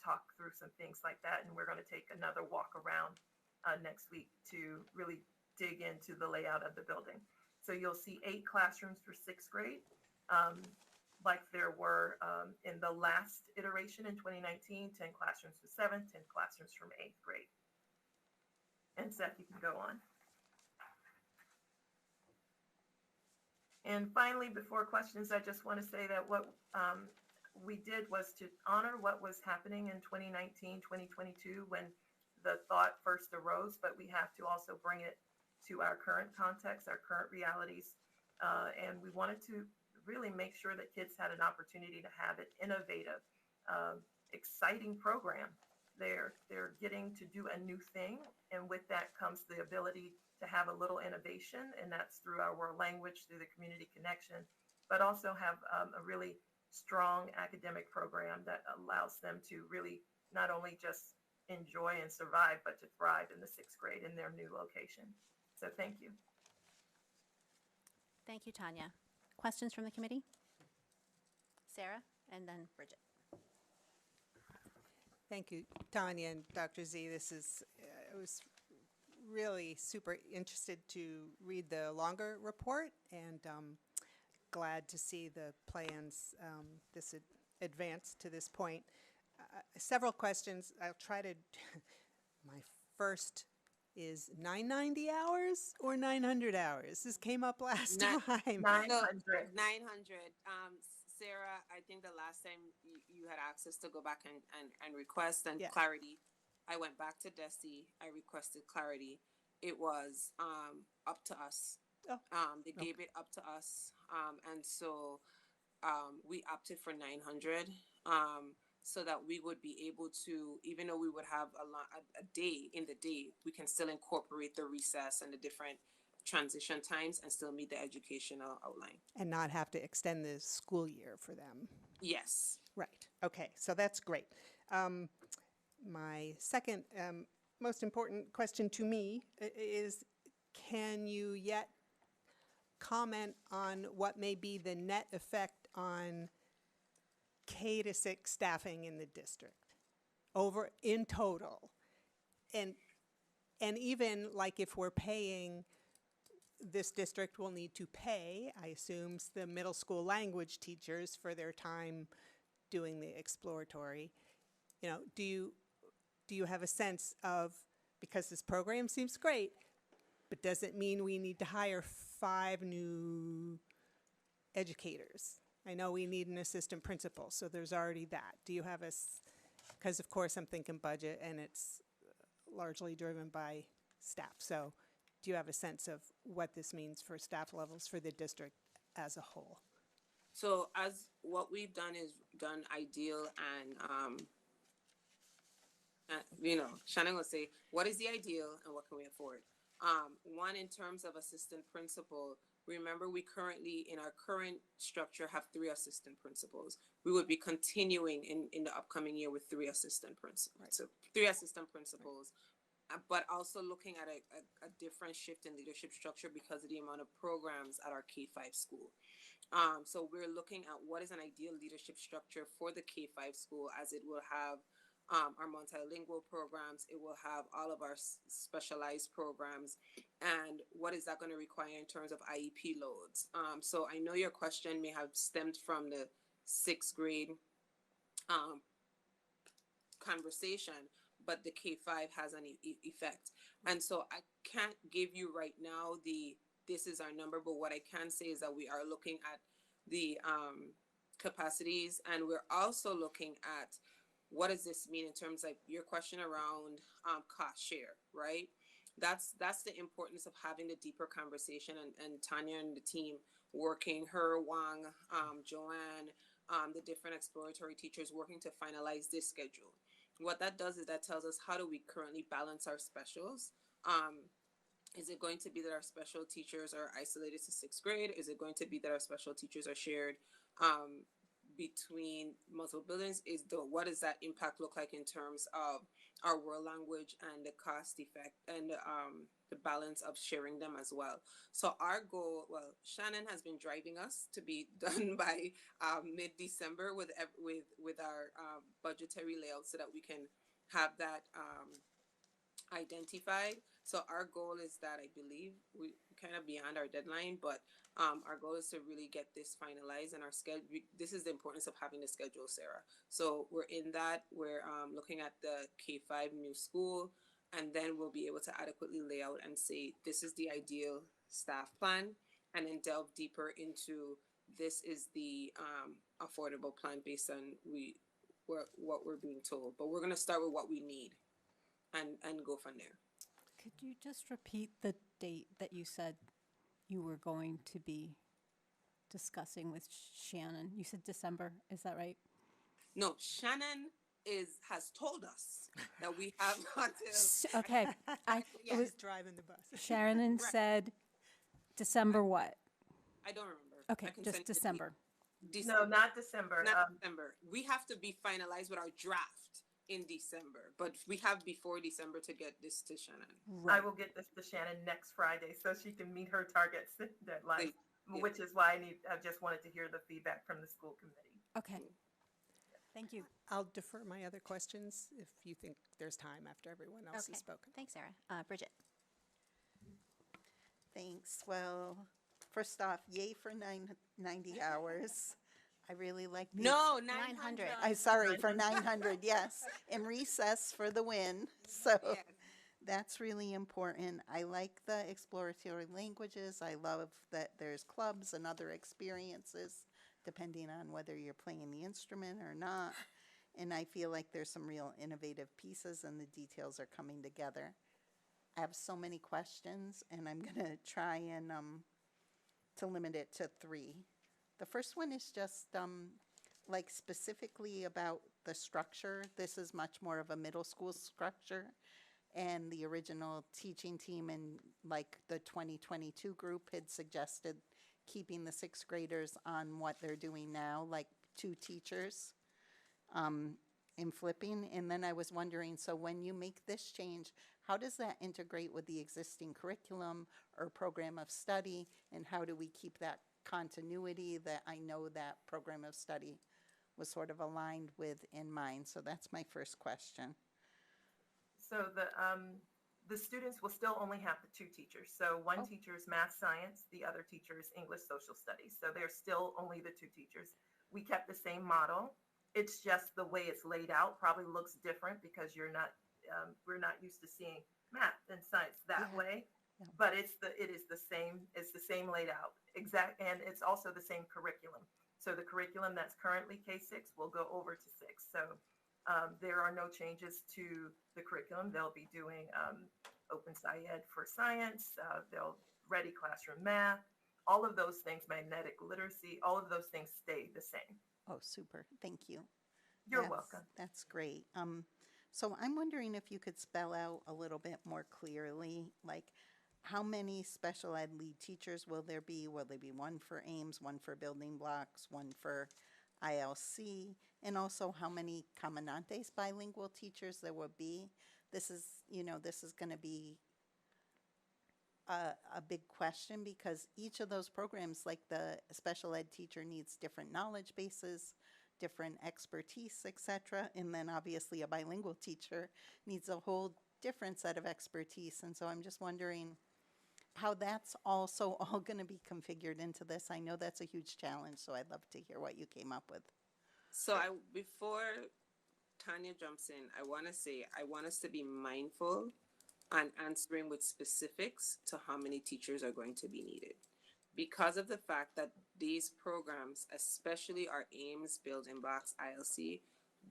talk through some things like that. And we're going to take another walk around next week to really dig into the layout of the building. So you'll see 8 classrooms for sixth grade, like there were in the last iteration in 2019, 10 classrooms for 7th, 10 classrooms from 8th grade. And Seth, you can go on. And finally, before questions, I just want to say that what we did was to honor what was happening in 2019, 2022 when the thought first arose, but we have to also bring it to our current context, our current realities. And we wanted to really make sure that kids had an opportunity to have an innovative, exciting program. They're getting to do a new thing. And with that comes the ability to have a little innovation. And that's through our world language, through the community connection, but also have a really strong academic program that allows them to really not only just enjoy and survive, but to thrive in the sixth grade in their new location. So thank you.
Thank you, Tanya. Questions from the committee? Sarah, and then Bridget.
Thank you, Tanya and Dr. Z. This is, I was really super interested to read the longer report and glad to see the plans this advance to this point. Several questions. I'll try to, my first is 990 hours or 900 hours? This came up last time.
900.
900. Sarah, I think the last time you had access to go back and request and clarity, I went back to DESI. I requested clarity. It was up to us. They gave it up to us. And so we opted for 900. so that we would be able to, even though we would have a day in the day, we can still incorporate the recess and the different transition times and still meet the educational outline.
And not have to extend the school year for them.
Yes.
Right. Okay. So that's great. My second most important question to me is, can you yet comment on what may be the net effect on K-6 staffing in the district over in total? And even like if we're paying, this district will need to pay, I assume, the middle school language teachers for their time doing the exploratory. You know, do you have a sense of, because this program seems great, but does it mean we need to hire 5 new educators? I know we need an assistant principal, so there's already that. Do you have because of course I'm thinking budget and it's largely driven by staff. So do you have a sense of what this means for staff levels for the district as a whole?
So as what we've done is done ideal and, you know, Shannon will say, what is the ideal and what can we afford? One, in terms of assistant principal, remember we currently, in our current structure, have 3 assistant principals. We would be continuing in the upcoming year with 3 assistant principals. Right. So 3 assistant principals, right. But also looking at a different shift in leadership structure because of the amount of programs at our K-5 school. So we're looking at what is an ideal leadership structure for the K-5 school, as it will have our multilingual programs, it will have all of our specialized programs, and what is that going to require in terms of IEP loads. So I know your question may have stemmed from the 6th grade conversation, but the K-5 has an effect. And so I can't give you right now this is our number, but what I can say is that we are looking at the capacities, and we're also looking at what does this mean in terms of your question around cost share, right? That's the importance of having the deeper conversation, and Tanya and the team working, Wang, Joanne, the different exploratory teachers working to finalize this schedule. What that does is that tells us how do we currently balance our specials. Is it going to be that our special teachers are isolated to 6th grade? Is it going to be that our special teachers are shared between multiple buildings? What does that impact look like in terms of our world language and the cost effect and the balance of sharing them as well? So our goal, well, Shannon has been driving us to be done by mid-December with our budgetary layout so that we can have that identified. So our goal is that, I believe, we kind of beyond our deadline, but our goal is to really get this finalized, and our schedule. This is the importance of having the schedule, Sarah. So we're in that. We're looking at the K-5 new school, and then we'll be able to adequately lay out and say this is the ideal staff plan, and then delve deeper into this is the affordable plan based on what we're being told. But we're going to start with what we need, and go from there.
Could you just repeat the date that you said you were going to be discussing with Shannon? You said December, is that right?
No, Shannon has told us that we have until.
Okay,
Yeah.
was driving the bus.
Shannon said December what?
I don't remember.
Okay,
I can
just
send you the
December.
No, not December.
Not December. We have to be finalized with our draft in December, but we have before December to get this to Shannon.
I will get this to Shannon next Friday so she can meet her target deadline,
Yeah.
which is why I just wanted to hear the feedback from the school committee.
Okay. Thank you.
I'll defer my other questions if you think there's time after everyone else
Okay.
has spoken.
Thanks, Sarah. Bridget.
Thanks. Well, first off, yay for 90 hours. I really like these.
No, 900.
I'm sorry, for 900, yes. And recess for the win. So
Yes.
that's really important. I like the exploratory languages. I love that there's clubs and other experiences, depending on whether you're playing the instrument or not. And I feel like there's some real innovative pieces and the details are coming together. I have so many questions, and I'm going to try and to limit it to 3. The first one is just like specifically about the structure, this is much more of a middle school structure. And the original teaching team in like the 2022 group had suggested keeping the sixth graders on what they're doing now, like 2 teachers in flipping. And then I was wondering, so when you make this change, how does that integrate with the existing curriculum or program of study? And how do we keep that continuity that I know that program of study was sort of aligned with in mind? So that's my first question.
So the students will still only have the 2 teachers. So one teacher is math science, the other teacher is English social studies. So they're still only the 2 teachers. We kept the same model. It's just the way it's laid out probably looks different because we're not used to seeing math and science that way.
Yeah.
But it is the same laid out. And it's also the same curriculum. So the curriculum that's currently K-6 will go over to 6. So there are no changes to the curriculum. They'll be doing Open SciEd for science. They'll ready classroom math. All of those things, magnetic literacy, all of those things stay the same.
Oh, super. Thank you.
You're welcome.
That's great. So I'm wondering if you could spell out a little bit more clearly, like how many special ed lead teachers will there be? Will there be 1 for Ames, 1 for building blocks, 1 for ILC? And also how many Cominantes bilingual teachers there will be? This is going to be a big question because each of those programs, like the special ed teacher needs different knowledge bases, different expertise, etc. And then obviously a bilingual teacher needs a whole different set of expertise. And so I'm just wondering how that's also all going to be configured into this. I know that's a huge challenge, so I'd love to hear what you came up with.
So before Tanya jumps in, I want to say I want us to be mindful on answering with specifics to how many teachers are going to be needed. Because of the fact that these programs, especially our Ames, Building Blocks, ILC,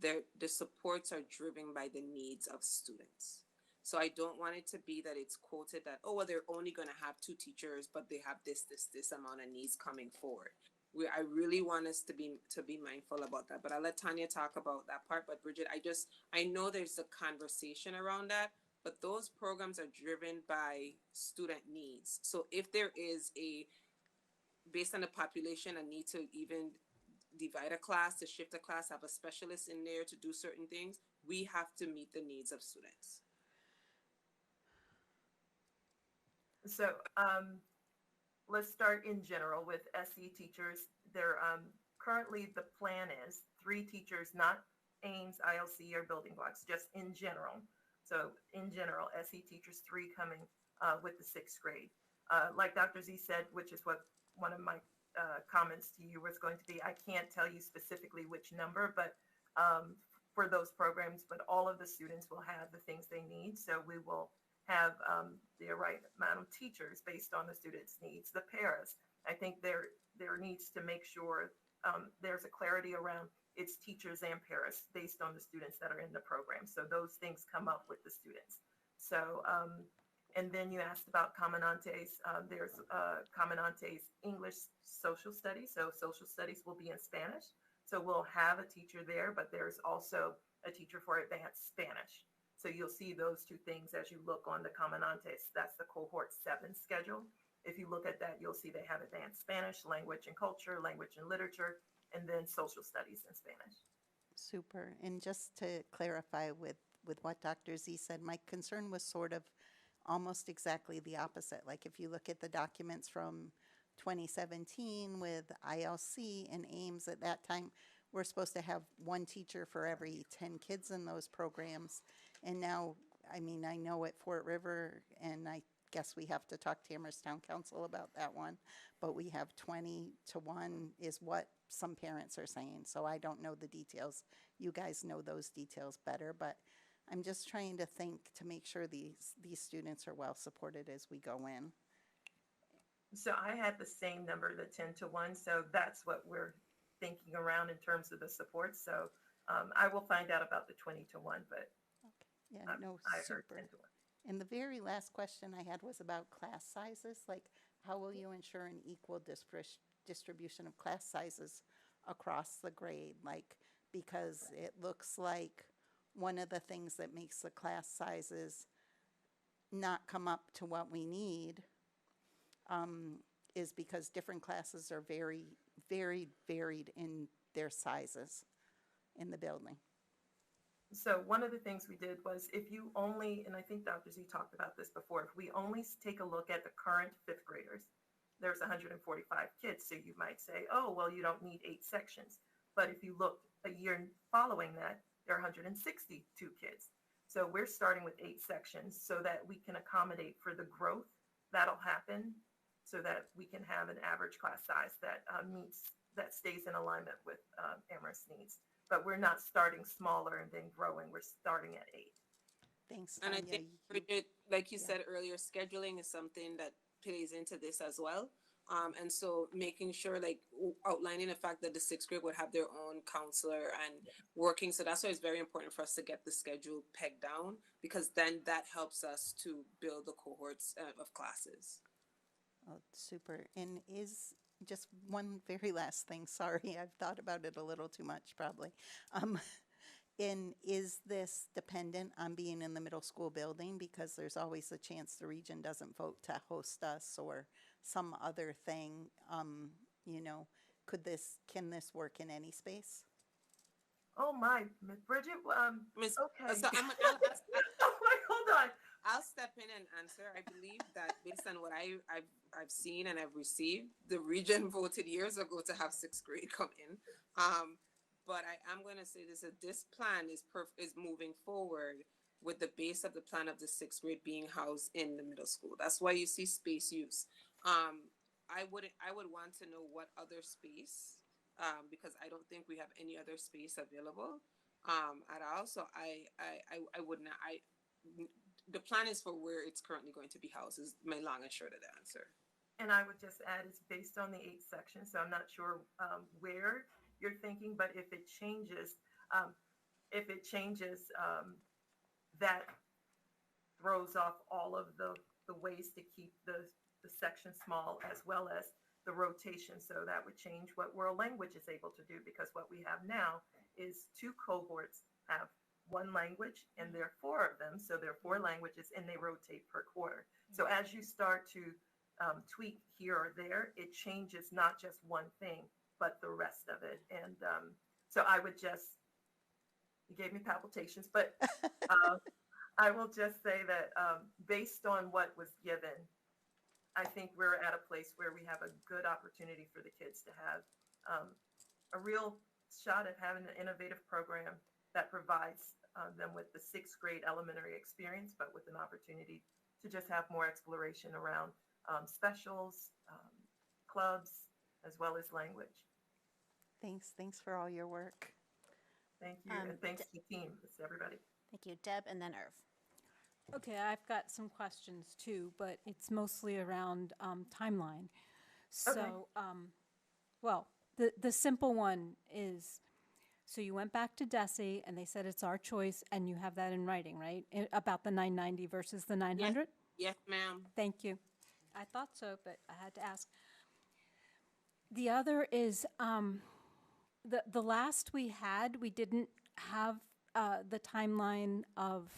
the supports are driven by the needs of students. So I don't want it to be that it's quoted that, oh, well, they're only going to have 2 teachers, but they have this amount of needs coming forward. I really want us to be mindful about that. But I'll let Tanya talk about that part. But Bridget, I know there's a conversation around that, but those programs are driven by student needs. So if there is based on the population, a need to even divide a class, to shift a class, have a specialist in there to do certain things, we have to meet the needs of students.
So let's start in general with SE teachers. Currently the plan is 3 teachers, not Ames, ILC, or building blocks, just in general. So in general, SE teachers 3 coming with the 6th grade. Like Dr. Z said, which is what one of my comments to you was going to be, I can't tell you specifically which number, but for those programs, but all of the students will have the things they need. So we will have the right amount of teachers based on the students' needs. The paras, I think there needs to make sure there's a clarity around it's teachers and paras based on the students that are in the program. So those things come up with the students. So, and then you asked about Cominantes. There's Cominantes English social studies. So social studies will be in Spanish. So we'll have a teacher there, but there's also a teacher for advanced Spanish. So you'll see those 2 things as you look on the Cominantes. That's the cohort 7 schedule. If you look at that, you'll see they have advanced Spanish, language and culture, language and literature, and then social studies in Spanish.
Super. And just to clarify with what Dr. Z said, my concern was sort of almost exactly the opposite. Like if you look at the documents from 2017 with ILC and Ames at that time, we're supposed to have 1 teacher for every 10 kids in those programs. And now, I mean, I know at Fort River, and I guess we have to talk to Amherst Town Council about that one, but we have 20 to 1 is what some parents are saying. So I don't know the details. You guys know those details better, but I'm just trying to think to make sure these students are well supported as we go in.
So I had the same number, the 10 to 1. So that's what we're thinking around in terms of the support. So I will find out about the 20 to 1, but
Yeah,
I heard 10 to 1.
And the very last question I had was about class sizes. Like, how will you ensure an equal distribution of class sizes across the grade, like, because it looks like one of the things that makes the class sizes not come up to what we need is because different classes are very, very varied in their sizes in the building.
So one of the things we did was if you only, and I think Dr. Z talked about this before, if we only take a look at the current fifth graders, there's 145 kids. So you might say, oh, well, you don't need 8 sections. But if you look a year following that, there are 162 kids. So we're starting with 8 sections so that we can accommodate for the growth that'll happen so that we can have an average class size that that stays in alignment with Amherst needs. But we're not starting smaller and then growing. We're starting at 8.
Thanks,
And
Tanya.
I think, Bridget, like you said earlier, scheduling is something that plays into this as well. And so making sure, like outlining the fact that the 6th grade would have their own counselor and working. So that's why it's very important for us to get the schedule pegged down, because then that helps us to build the cohorts of classes.
Oh, super. And is just one very last thing. Sorry, I've thought about it a little too much probably. And is this dependent on being in the middle school building? Because there's always a chance the region doesn't vote to host us or some other thing. You know, can this work in any space?
Oh my, Miss Bridget, okay.
So
oh my, hold on.
I'll step in and answer. I believe that based on what I've seen and I've received, the region voted years ago to have 6th grade come in. But I am going to say this, that this plan is moving forward with the base of the plan of the 6th grade being housed in the middle school. That's why you see space use. I would want to know what other space, because I don't think we have any other space available at all. So I would not. The plan is for where it's currently going to be housed is my long and short of the answer.
And I would just add, it's based on the 8 sections, so I'm not sure where you're thinking, but if it changes, that throws off all of the ways to keep the section small as well as the rotation. So that would change what world language is able to do, because what we have now is 2 cohorts have 1 language, and there are 4 of them. So there are 4 languages, and they rotate per quarter. So as you start to tweak here or there, it changes not just one thing, but the rest of it. And so I would just, you gave me palpitations, but I will just say that based on what was given, I think we're at a place where we have a good opportunity for the kids to have a real shot at having an innovative program that provides them with the 6th grade elementary experience, but with an opportunity to just have more exploration around specials, clubs, as well as language.
Thanks for all your work.
Thank you, and thanks to the team, it's everybody.
Thank you, Deb, and then Irv.
Okay, I've got some questions too, but it's mostly around timeline. So, well, the simple one is, so you went back to DESE and they said it's our choice, and you have that in writing, right? About the 990 versus the 900?
Yes, ma'am.
Thank you. I thought so, but I had to ask. The other is, the last we had, we didn't have the timeline of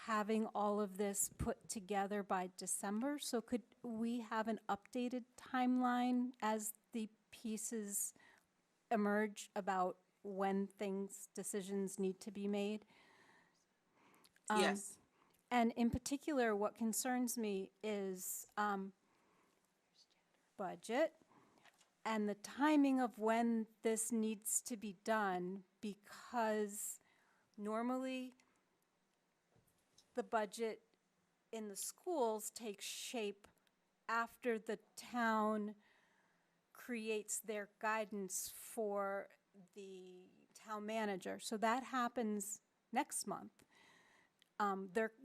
having all of this put together by December. So could we have an updated timeline as the pieces emerge about when decisions need to be made?
Yes.
And in particular, what concerns me is budget and the timing of when this needs to be done, because normally the budget in the schools takes shape after the town creates their guidance for the town manager. So that happens next month.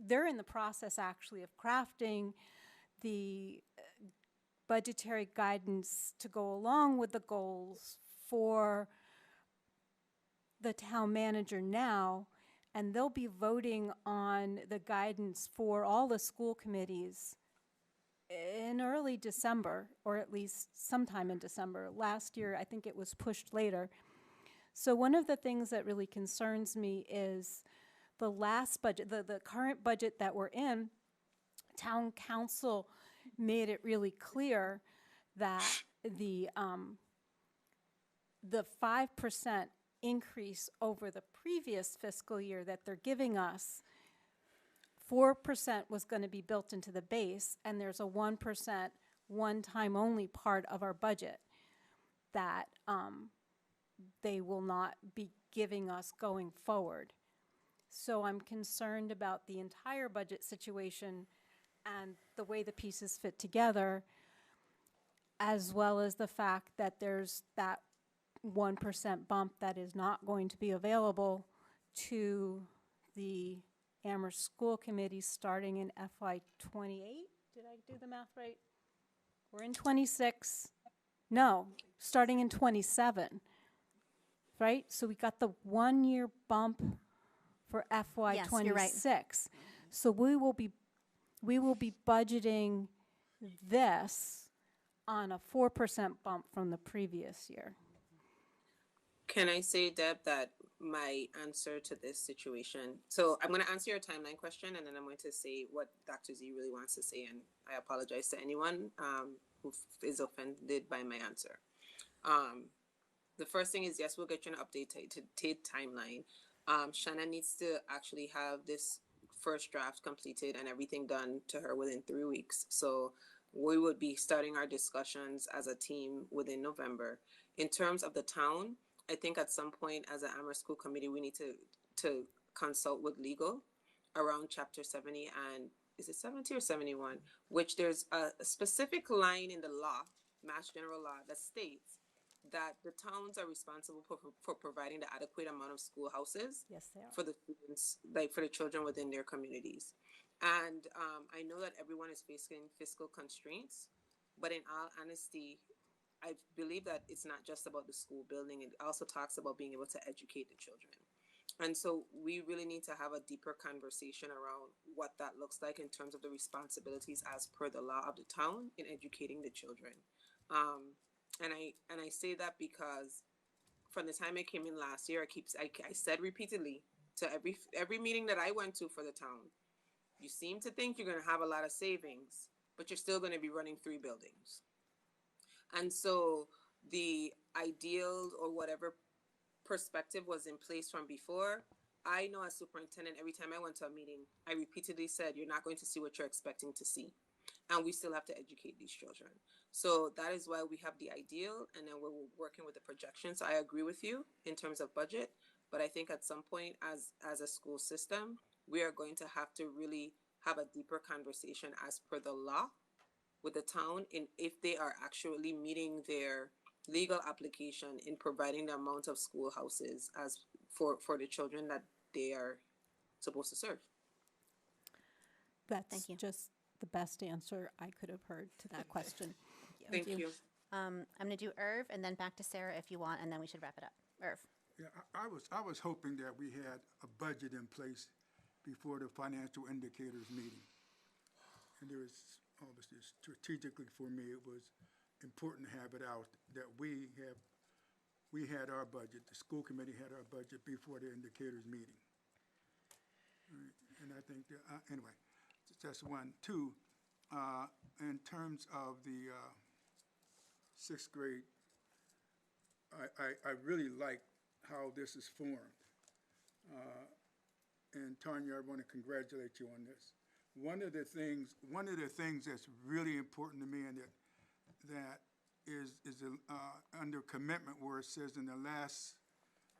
They're in the process actually of crafting the budgetary guidance to go along with the goals for the town manager now, and they'll be voting on the guidance for all the school committees in early December, or at least sometime in December. Last year, I think it was pushed later. So one of the things that really concerns me is the last budget, the current budget that we're in. Town council made it really clear that the 5% increase over the previous fiscal year that they're giving us, 4% was going to be built into the base, and there's a 1% one-time only part of our budget that they will not be giving us going forward. So I'm concerned about the entire budget situation and the way the pieces fit together, as well as the fact that there's that 1% bump that is not going to be available to the Amherst School Committee starting in FY '28. Did I do the math right? We're in 26. No, starting in 27. Right? So we got the 1 year bump for FY
Yes, you're right.
26. So we will be budgeting this on a 4% bump from the previous year.
Can I say, Deb, that my answer to this situation, so I'm going to answer your timeline question, and then I'm going to say what Dr. Z really wants to say, and I apologize to anyone who is offended by my answer. The first thing is, yes, we'll get you an updated timeline. Shanna needs to actually have this first draft completed and everything done to her within 3 weeks. So we would be starting our discussions as a team within November. In terms of the town, I think at some point as an Amherst School Committee, we need to consult with legal around Chapter 70 and, is it 70 or 71? Which there's a specific line in the law, Mass General Law, that states that the towns are responsible for providing the adequate amount of schoolhouses
Yes, they are.
for the students, like for the children within their communities. And I know that everyone is facing fiscal constraints, but in all honesty, I believe that it's not just about the school building. It also talks about being able to educate the children. And so we really need to have a deeper conversation around what that looks like in terms of the responsibilities as per the law of the town in educating the children. And I say that because from the time I came in last year, I said repeatedly to every meeting that I went to for the town, you seem to think you're going to have a lot of savings, but you're still going to be running 3 buildings. And so the ideal or whatever perspective was in place from before, I know as superintendent, every time I went to a meeting, I repeatedly said, you're not going to see what you're expecting to see. And we still have to educate these children. So that is why we have the ideal, and then we're working with the projections. So I agree with you in terms of budget, but I think at some point as a school system, we are going to have to really have a deeper conversation as per the law with the town in if they are actually meeting their legal application in providing the amount of schoolhouses as for the children that they are supposed to serve.
That's
Thank you.
just the best answer I could have heard to that question.
Thank you.
I'm going to do Irv and then back to Sarah if you want, and then we should wrap it up. Irv.
Yeah, I was hoping that we had a budget in place before the financial indicators meeting. And there was, obviously, strategically for me, it was important to have it out that we had our budget, the school committee had our budget before the indicators meeting. Right. And I think that, anyway, that's one. 2, in terms of the 6th grade, I really like how this is formed. And Tanya, I want to congratulate you on this. One of the things that's really important to me, and that is under commitment, where it says in the last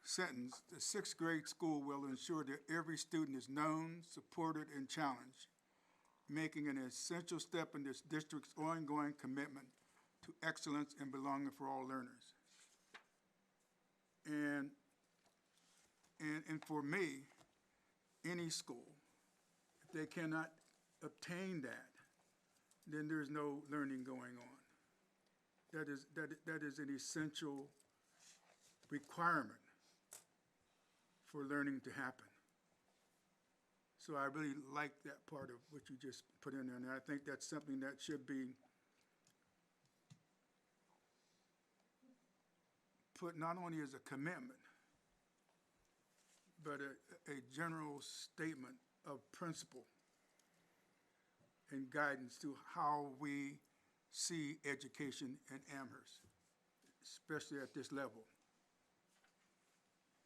sentence, the 6th grade school will ensure that every student is known, supported, and challenged, making an essential step in this district's ongoing commitment to excellence and belonging for all learners. And for me, any school, if they cannot obtain that, then there's no learning going on. That is an essential requirement for learning to happen. So I really like that part of what you just put in there, and I think that's something that should be put not only as a commitment, but a general statement of principle and guidance to how we see education in Amherst, especially at this level.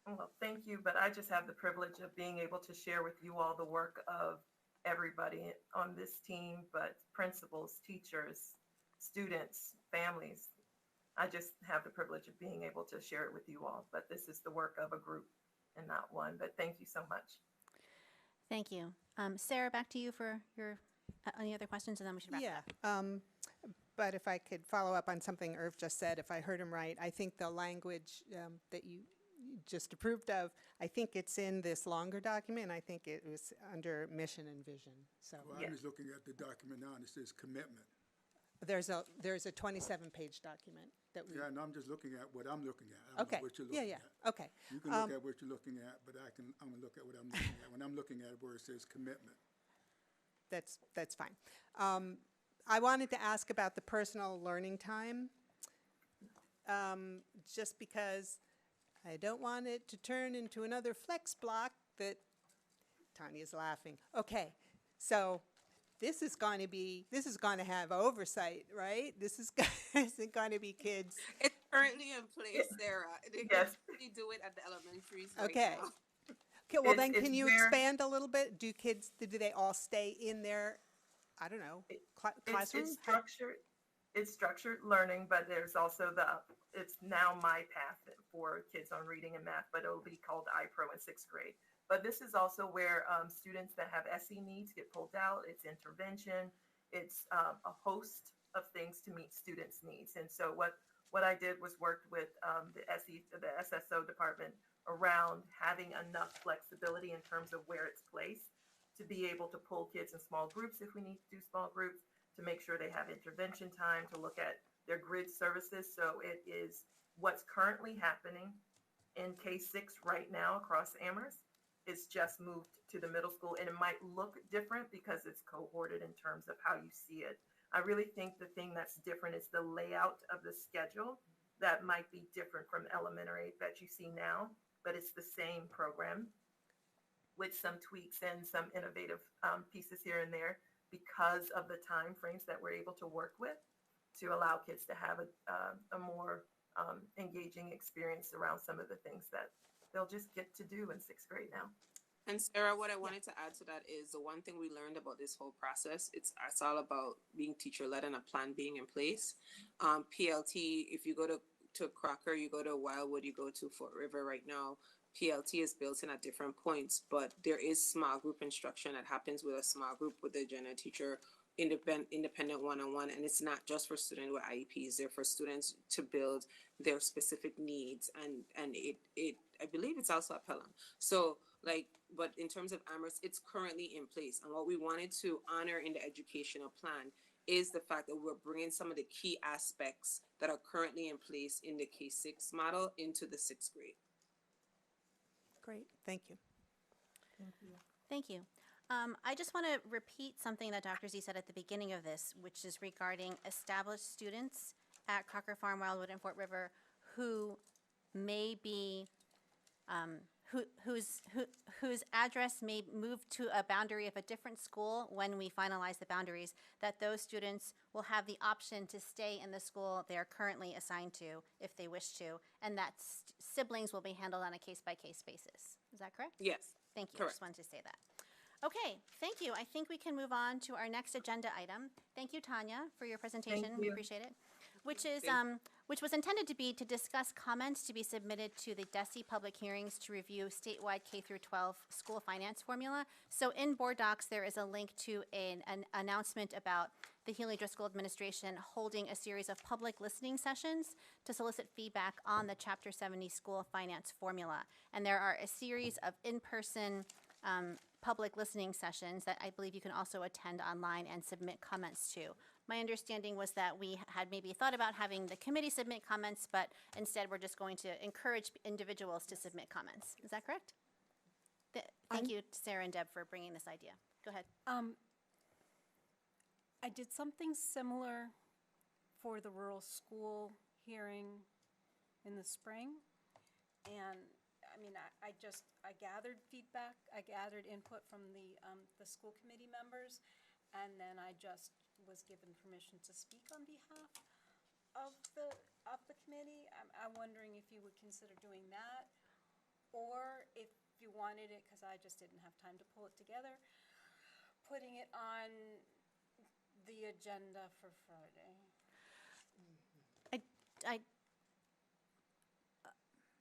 Well, thank you, but I just have the privilege of being able to share with you all the work of everybody on this team, but principals, teachers, students, families. I just have the privilege of being able to share it with you all, but this is the work of a group and not one, but thank you so much.
Thank you. Sarah, back to you for your, any other questions, and then we should wrap it up.
But if I could follow up on something Irv just said, if I heard him right, I think the language that you just approved of, I think it's in this longer document. I think it was under mission and vision. So
Well, I'm just looking at the document now, and it says commitment.
there's a 27-page document that we.
Yeah, and I'm just looking at what I'm looking at. I don't
Okay.
know what you're looking
Yeah.
at.
Okay.
You can look at what you're looking at, but I'm gonna look at what I'm looking at. When I'm looking at where it says commitment.
That's fine. I wanted to ask about the personal learning time, just because I don't want it to turn into another flex block that Tanya's laughing. Okay, so this is going to have oversight, right? This is isn't going to be kids.
It's currently in place, Sarah. They
Yes.
currently do it at the elementaries right
Okay.
now.
Okay, well
It's-
then,
it's
can you
where-
expand a little bit? Do they all stay in their, I don't know, classroom?
It's structured learning, but there's also it's now my path for kids on reading and math, but it'll be called iPro in 6th grade. But this is also where students that have SE needs get pulled out. It's intervention. It's a host of things to meet students' needs. And so what I did was worked with the SSO department around having enough flexibility in terms of where it's placed to be able to pull kids in small groups if we need to do small groups, to make sure they have intervention time, to look at their grid services. So it is what's currently happening in K-6 right now across Amherst. It's just moved to the middle school, and it might look different because it's cohorted in terms of how you see it. I really think the thing that's different is the layout of the schedule that might be different from elementary that you see now, but it's the same program with some tweaks and some innovative pieces here and there because of the time frames that we're able to work with to allow kids to have a more engaging experience around some of the things that they'll just get to do in 6th grade now.
And Sarah, what I wanted to add to that is the one thing we learned about this whole process, it's all about being teacher-led and a plan being in place. PLT, if you go to Crocker, you go to Wildwood, you go to Fort River right now, PLT is built in at different points, but there is small group instruction that happens with a small group with the general teacher, independent one-on-one, and it's not just for students with IEPs, they're for students to build their specific needs, and it I believe it's also at Pelham. So but in terms of Amherst, it's currently in place, and what we wanted to honor in the educational plan is the fact that we're bringing some of the key aspects that are currently in place in the K-6 model into the 6th grade.
Great, thank you.
Thank you. I just want to repeat something that Dr. Z said at the beginning of this, which is regarding established students at Crocker Farm, Wildwood, and Fort River who may be, whose address may move to a boundary of a different school when we finalize the boundaries, that those students will have the option to stay in the school they are currently assigned to if they wish to, and that siblings will be handled on a case-by-case basis. Is that correct?
Yes.
Thank you. I
Correct.
just wanted to say that. Okay, thank you. I think we can move on to our next agenda item. Thank you, Tanya, for your presentation. We
you.
appreciate it. Which was intended to be to discuss comments to be submitted to the DESE public hearings to review statewide K through 12 school finance formula. So in board docs, there is a link to an announcement about the Healy Driscoll administration holding a series of public listening sessions to solicit feedback on the Chapter 70 school finance formula. And there are a series of in-person public listening sessions that I believe you can also attend online and submit comments to. My understanding was that we had maybe thought about having the committee submit comments, but instead we're just going to encourage individuals to submit comments. Is that correct? Thank you, Sarah and Deb, for bringing this idea. Go ahead.
I did something similar for the rural school hearing in the spring. And I mean, I gathered feedback, I gathered input from the school committee members, and then I just was given permission to speak on behalf of the committee. I'm wondering if you would consider doing that, or if you wanted it, because I just didn't have time to pull it together, putting it on the agenda for Friday.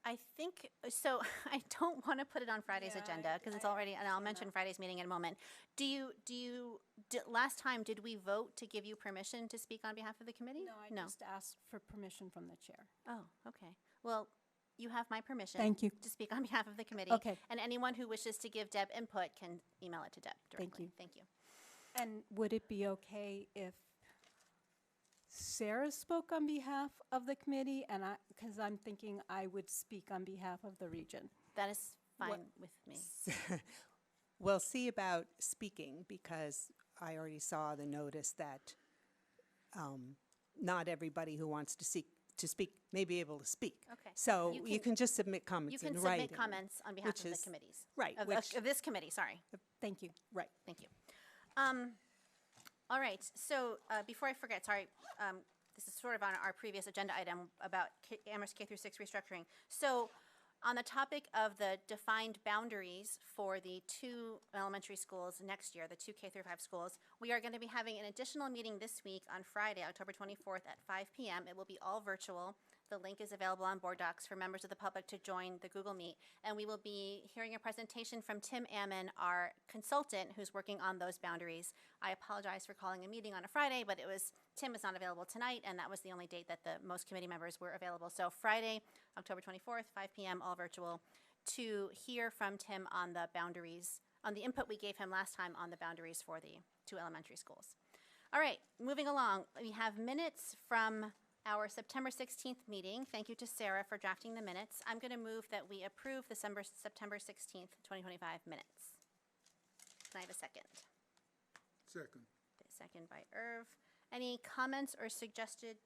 I think, so I don't want to put it on Friday's agenda because it's already, and I'll mention Friday's meeting in a moment. Last time, did we vote to give you permission to speak on behalf of the committee?
No, I just asked for permission from the chair.
Oh, okay. Well, you have my permission.
Thank you.
To speak on behalf of the committee.
Okay.
And anyone who wishes to give Deb input can email it to Deb directly. Thank you.
And would it be okay if Sarah spoke on behalf of the committee, and because I'm thinking I would speak on behalf of the region?
That is fine with me.
We'll see about speaking, because I already saw the notice that not everybody who wants to speak may be able to speak.
Okay.
So you can just submit comments in writing.
You can submit comments on behalf of the committees.
Right.
Of this committee, sorry.
Thank you. Right.
Thank you. All right, so before I forget, sorry, this is sort of on our previous agenda item about Amherst K through 6 restructuring. So on the topic of the defined boundaries for the 2 elementary schools next year, the 2 K through 5 schools, we are going to be having an additional meeting this week on Friday, October 24th at 5 p.m. It will be all virtual. The link is available on board docs for members of the public to join the Google Meet. And we will be hearing a presentation from Tim Ammon, our consultant who's working on those boundaries. I apologize for calling a meeting on a Friday, but Tim is not available tonight, and that was the only date that most committee members were available. So Friday, October 24th, 5 p.m., all virtual, to hear from Tim on the boundaries, on the input we gave him last time on the boundaries for the 2 elementary schools. All right, moving along, we have minutes from our September 16th meeting. Thank you to Sarah for drafting the minutes. I'm going to move that we approve the September 16th, 2025 minutes. Can I have a second?
Second.
Second by Irv. Any comments or suggested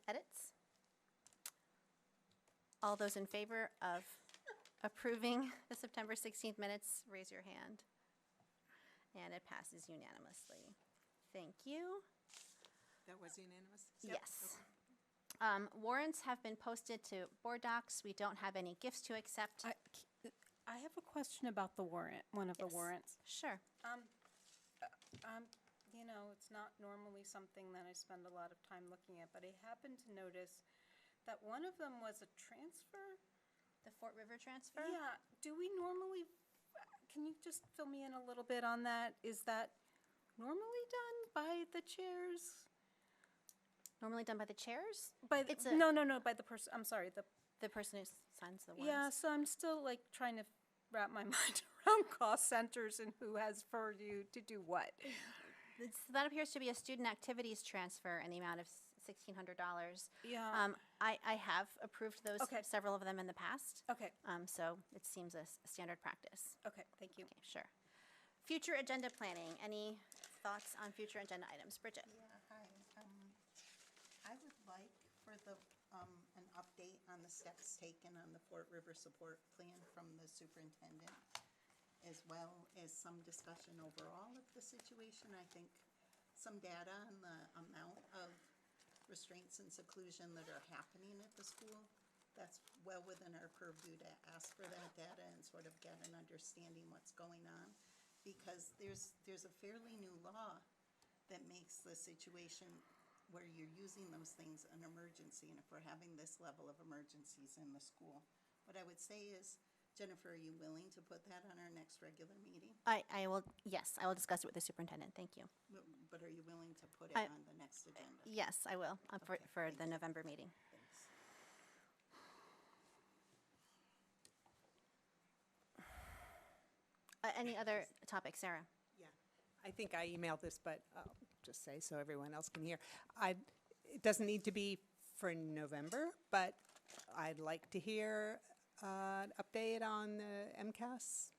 edits? All those in favor of approving the September 16th minutes, raise your hand. And it passes unanimously. Thank you.
That was unanimous?
Yes. Warrants have been posted to board docs. We don't have any gifts to accept.
I have a question about the warrant, one of the warrants.
Sure.
You know, it's not normally something that I spend a lot of time looking at, but I happened to notice that one of them was a transfer.
The Fort River transfer?
Yeah. Do we normally, can you just fill me in a little bit on that? Is that normally done by the chairs?
Normally done by the chairs?
By by the person, I'm sorry,
the person who signs the warrants.
Yeah, so I'm still like trying to wrap my mind around cost centers and who has for you to do what.
That appears to be a student activities transfer in the amount of $1,600.
Yeah.
I have approved those, several of them in the past.
Okay.
So it seems a standard practice.
Okay, thank you.
Okay, sure. Future agenda planning. Any thoughts on future agenda items? Bridget?
Yeah, hi. I would like for an update on the steps taken on the Fort River support plan from the superintendent, as well as some discussion overall of the situation. I think some data on the amount of restraints and seclusion that are happening at the school. That's well within our purview to ask for that data and sort of get an understanding what's going on, because there's a fairly new law that makes the situation where you're using those things an emergency, and if we're having this level of emergencies in the school. What I would say is, Jennifer, are you willing to put that on our next regular meeting?
I will, yes, I will discuss it with the superintendent. Thank you.
But are you willing to put it on the next agenda?
Yes, I will, for the November meeting.
Thanks.
Any other topics, Sarah?
Yeah, I think I emailed this, but I'll just say so everyone else can hear. It doesn't need to be for November, but I'd like to hear update on the MCAS.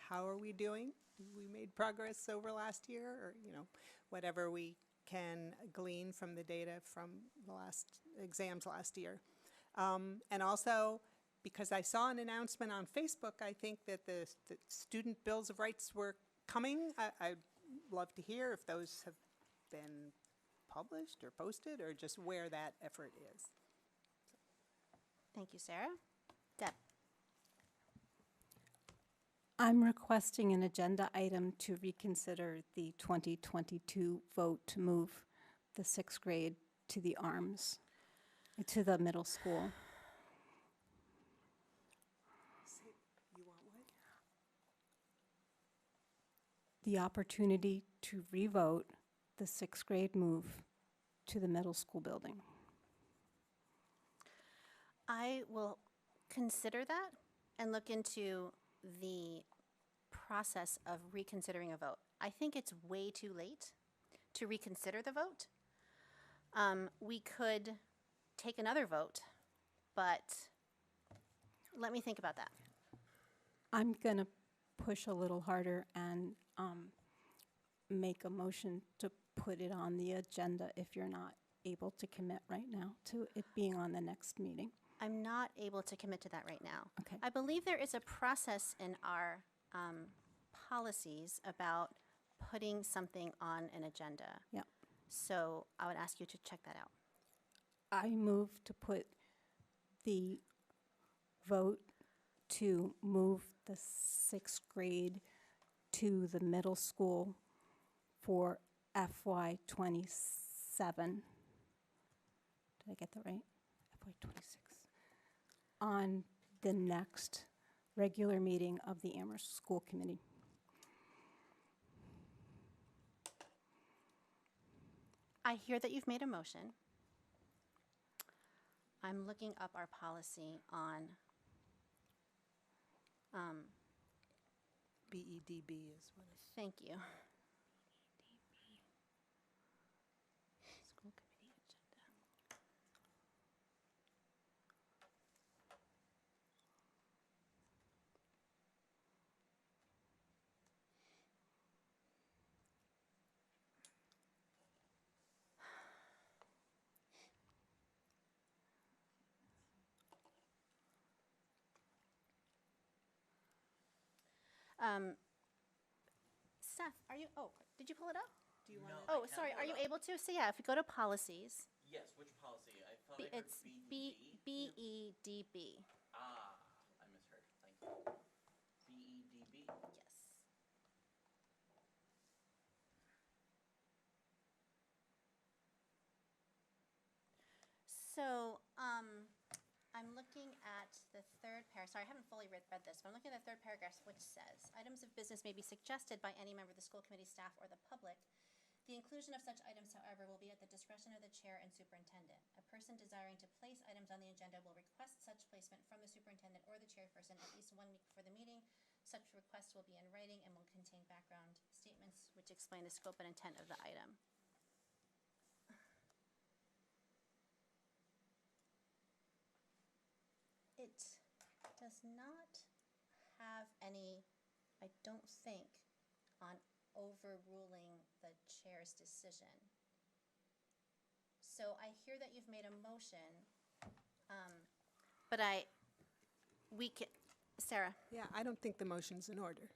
How are we doing? We made progress over last year, or, whatever we can glean from the data from the last exams last year. And also, because I saw an announcement on Facebook, I think that the student bills of rights were coming. I'd love to hear if those have been published or posted, or just where that effort is.
Thank you, Sarah. Deb.
I'm requesting an agenda item to reconsider the 2022 vote to move the 6th grade to the ARMS, to the middle school.
You want what?
The opportunity to revote the 6th grade move to the middle school building.
I will consider that and look into the process of reconsidering a vote. I think it's way too late to reconsider the vote. We could take another vote, but let me think about that.
I'm going to push a little harder and make a motion to put it on the agenda if you're not able to commit right now to it being on the next meeting.
I'm not able to commit to that right now.
Okay.
I believe there is a process in our policies about putting something on an agenda.
Yep.
So I would ask you to check that out.
I move to put the vote to move the 6th grade to the middle school for FY '27. Did I get that right? FY '26. On the next regular meeting of the Amherst School Committee.
I hear that you've made a motion. I'm looking up our policy on
BEDB is what it is.
thank you. School committee agenda. Seth, did you pull it up?
Do you want to?
Oh, sorry, are you able to? So yeah, if we go to policies,
Yes, which policy? I thought I heard
it's BEDB.
Ah, I misheard. Thank you. BEDB.
Yes. So, I'm looking at the third paragraph. Sorry, I haven't fully read this, but I'm looking at the third paragraph, which says, items of business may be suggested by any member of the school committee, staff, or the public. The inclusion of such items, however, will be at the discretion of the chair and superintendent. A person desiring to place items on the agenda will request such placement from the superintendent or the chairperson at least 1 week before the meeting. Such request will be in writing and will contain background statements which explain the scope and intent of the item. It does not have any, I don't think, on overruling the chair's decision. So I hear that you've made a motion, but Sarah?
Yeah, I don't think the motion's in order.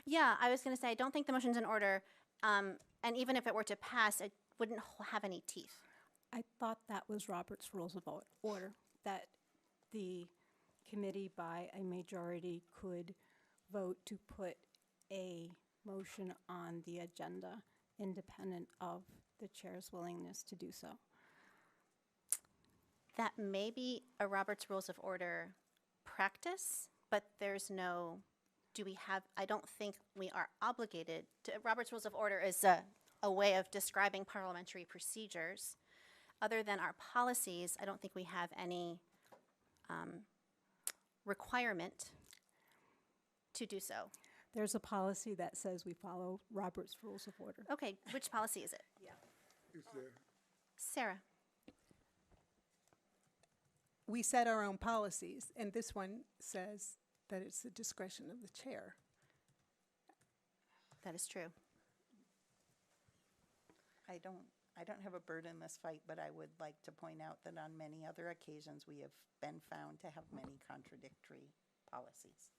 Yeah, I was going to say, I don't think the motion's in order, and even if it were to pass, it wouldn't have any teeth.
I thought that was Robert's Rules of Order, that the committee by a majority could vote to put a motion on the agenda independent of the chair's willingness to do so.
That may be a Robert's Rules of Order practice, but there's no, I don't think we are obligated to. Robert's Rules of Order is a way of describing parliamentary procedures. Other than our policies, I don't think we have any requirement to do so.
There's a policy that says we follow Robert's Rules of Order.
Okay, which policy is it?
Is there?
Sarah?
we set our own policies, and this one says that it's the discretion of the chair.
That is true.
I don't have a bird in this fight, but I would like to point out that on many other occasions, we have been found to have many contradictory policies.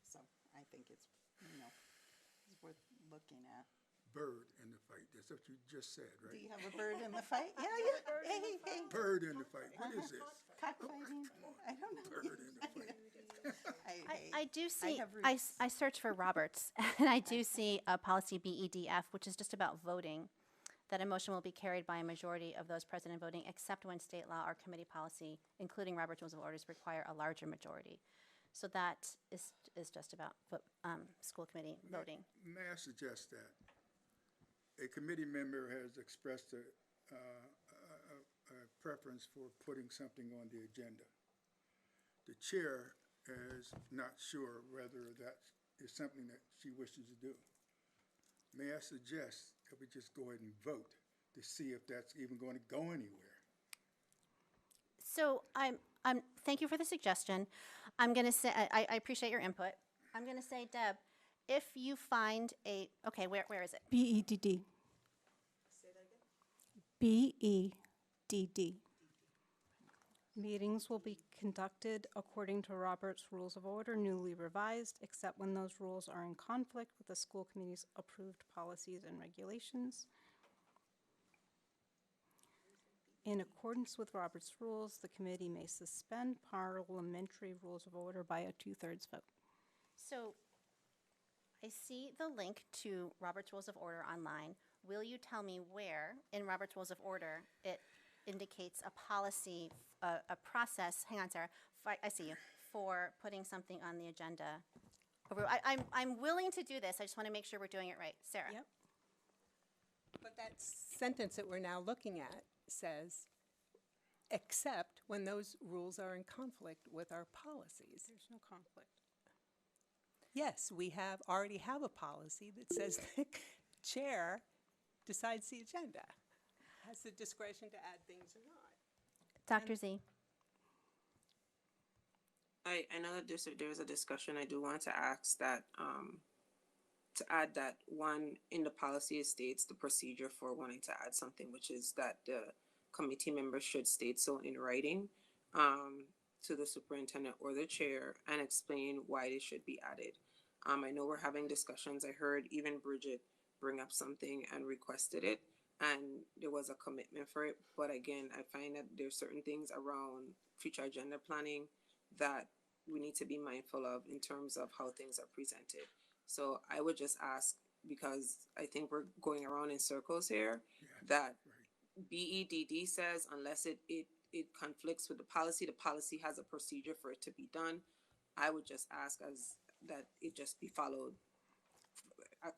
So I think it's, it's worth looking at.
Bird in the fight, that's what you just said, right?
Do you have a bird in the fight? Yeah, yeah. Hey.
Bird in the fight, what is this?
Cockfighting? I don't know.
Bird in the fight.
I do see,
have
I search for Roberts, and I do see a policy BEDF, which is just about voting, that a motion will be carried by a majority of those present and voting, except when state law or committee policy, including Robert's Rules of Orders, require a larger majority. So that is just about school committee voting.
May I suggest that a committee member has expressed a preference for putting something on the agenda. The chair is not sure whether that is something that she wishes to do. May I suggest that we just go ahead and vote to see if that's even going to go anywhere?
So thank you for the suggestion. I'm going to say, I appreciate your input. I'm going to say, Deb, if you find okay, where is it?
BEDD.
Say that again?
BEDD. Meetings will be conducted according to Robert's Rules of Order, newly revised, except when those rules are in conflict with the school committee's approved policies and regulations. In accordance with Robert's rules, the committee may suspend parliamentary rules of order by a 2/3 vote.
So I see the link to Robert's Rules of Order online. Will you tell me where in Robert's Rules of Order it indicates a policy, a process, hang on, Sarah, I see you, for putting something on the agenda? I'm willing to do this. I just want to make sure we're doing it right. Sarah?
Yep. But that sentence that we're now looking at says, except when those rules are in conflict with our policies.
There's no conflict.
Yes, we already have a policy that says the chair decides the agenda, has the discretion to add things or not.
Dr. Z?
I know that there's a discussion. I do want to ask that, to add that one, in the policy it states the procedure for wanting to add something, which is that the committee members should state so in writing to the superintendent or the chair and explain why it should be added. I know we're having discussions. I heard even Bridget bring up something and requested it, and there was a commitment for it. But again, I find that there's certain things around future agenda planning that we need to be mindful of in terms of how things are presented. So I would just ask, because I think we're going around in circles here, that BEDD says unless it conflicts with the policy has a procedure for it to be done. I would just ask that it just be followed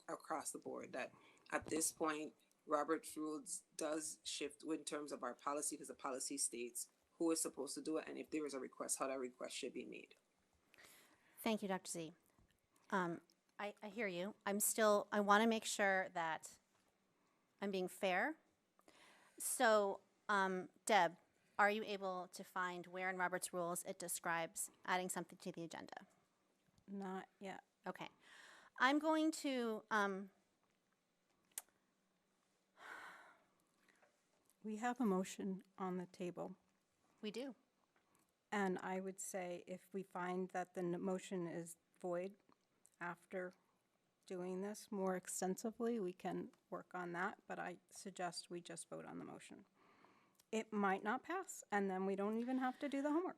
across the board, that at this point, Robert's rules does shift in terms of our policy, because the policy states who is supposed to do it, and if there is a request, how that request should be made.
Thank you, Dr. Z. I hear you. I want to make sure that I'm being fair. So, Deb, are you able to find where in Robert's rules it describes adding something to the agenda?
Not yet.
Okay. I'm going to,
We have a motion on the table.
we do.
And I would say if we find that the motion is void after doing this more extensively, we can work on that, but I suggest we just vote on the motion. It might not pass, and then we don't even have to do the homework.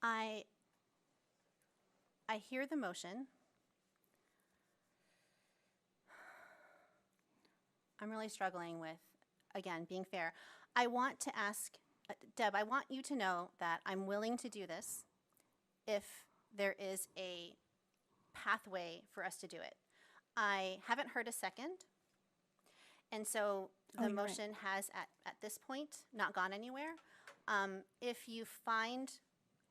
I hear the motion. I'm really struggling with, again, being fair. I want to ask, Deb, I want you to know that I'm willing to do this if there is a pathway for us to do it. I haven't heard a second, and so the
you're right.
motion has, at this point, not gone anywhere. If you find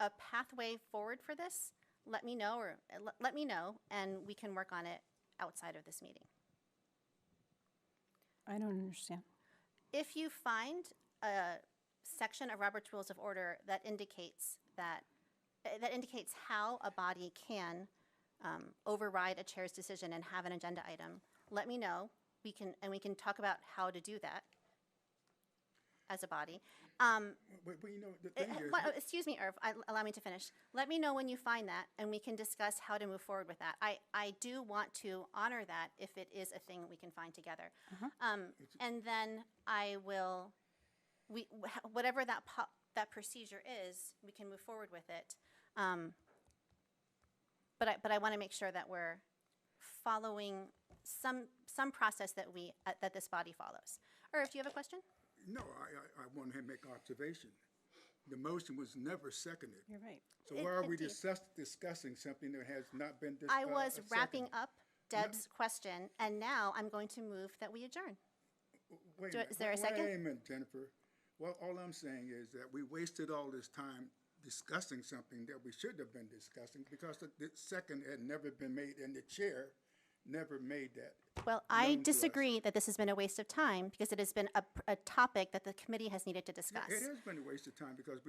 a pathway forward for this, let me know, and we can work on it outside of this meeting.
I don't understand.
If you find a section of Robert's Rules of Order that indicates how a body can override a chair's decision and have an agenda item, let me know. We can talk about how to do that as a body.
But you know, the thing is,
Excuse me, Irv, allow me to finish. Let me know when you find that, and we can discuss how to move forward with that. I do want to honor that if it is a thing we can find together. And then I will, whatever that procedure is, we can move forward with it. But I want to make sure that we're following some process that this body follows. Irv, do you have a question?
no, I want to make observation. The motion was never seconded.
You're right.
So why are we discussing something that has not been discussed?
I was wrapping up Deb's question, and now I'm going to move that we adjourn.
Wait a minute.
Is there a second?
Wait a minute, Jennifer. Well, all I'm saying is that we wasted all this time discussing something that we should have been discussing because the second had never been made and the chair never made that.
Well, I
known to us.
disagree that this has been a waste of time because it has been a topic that the committee has needed to discuss.
It has been a waste of time because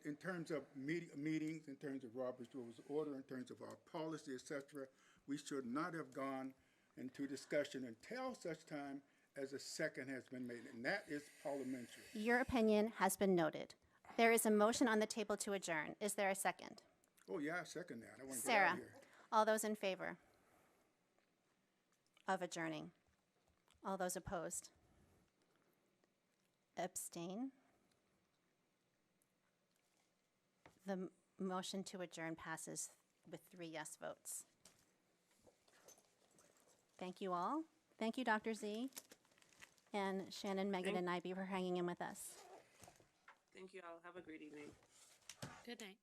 in terms of meetings, in terms of Robert's Rules of Order, in terms of our policy, etc., we should not have gone into discussion until such time as a second has been made, and that is parliamentary.
Your opinion has been noted. There is a motion on the table to adjourn. Is there a second?
Oh, yeah, I second that. I want to get out
Sarah,
of here.
all those in favor of adjourning? All those opposed? Abstain? The motion to adjourn passes with 3 yes votes. Thank you all. Thank you, Dr. Z, and Shannon, Megan, and Ivy for hanging in with us.
Thank you all. Have a great evening.
Good night.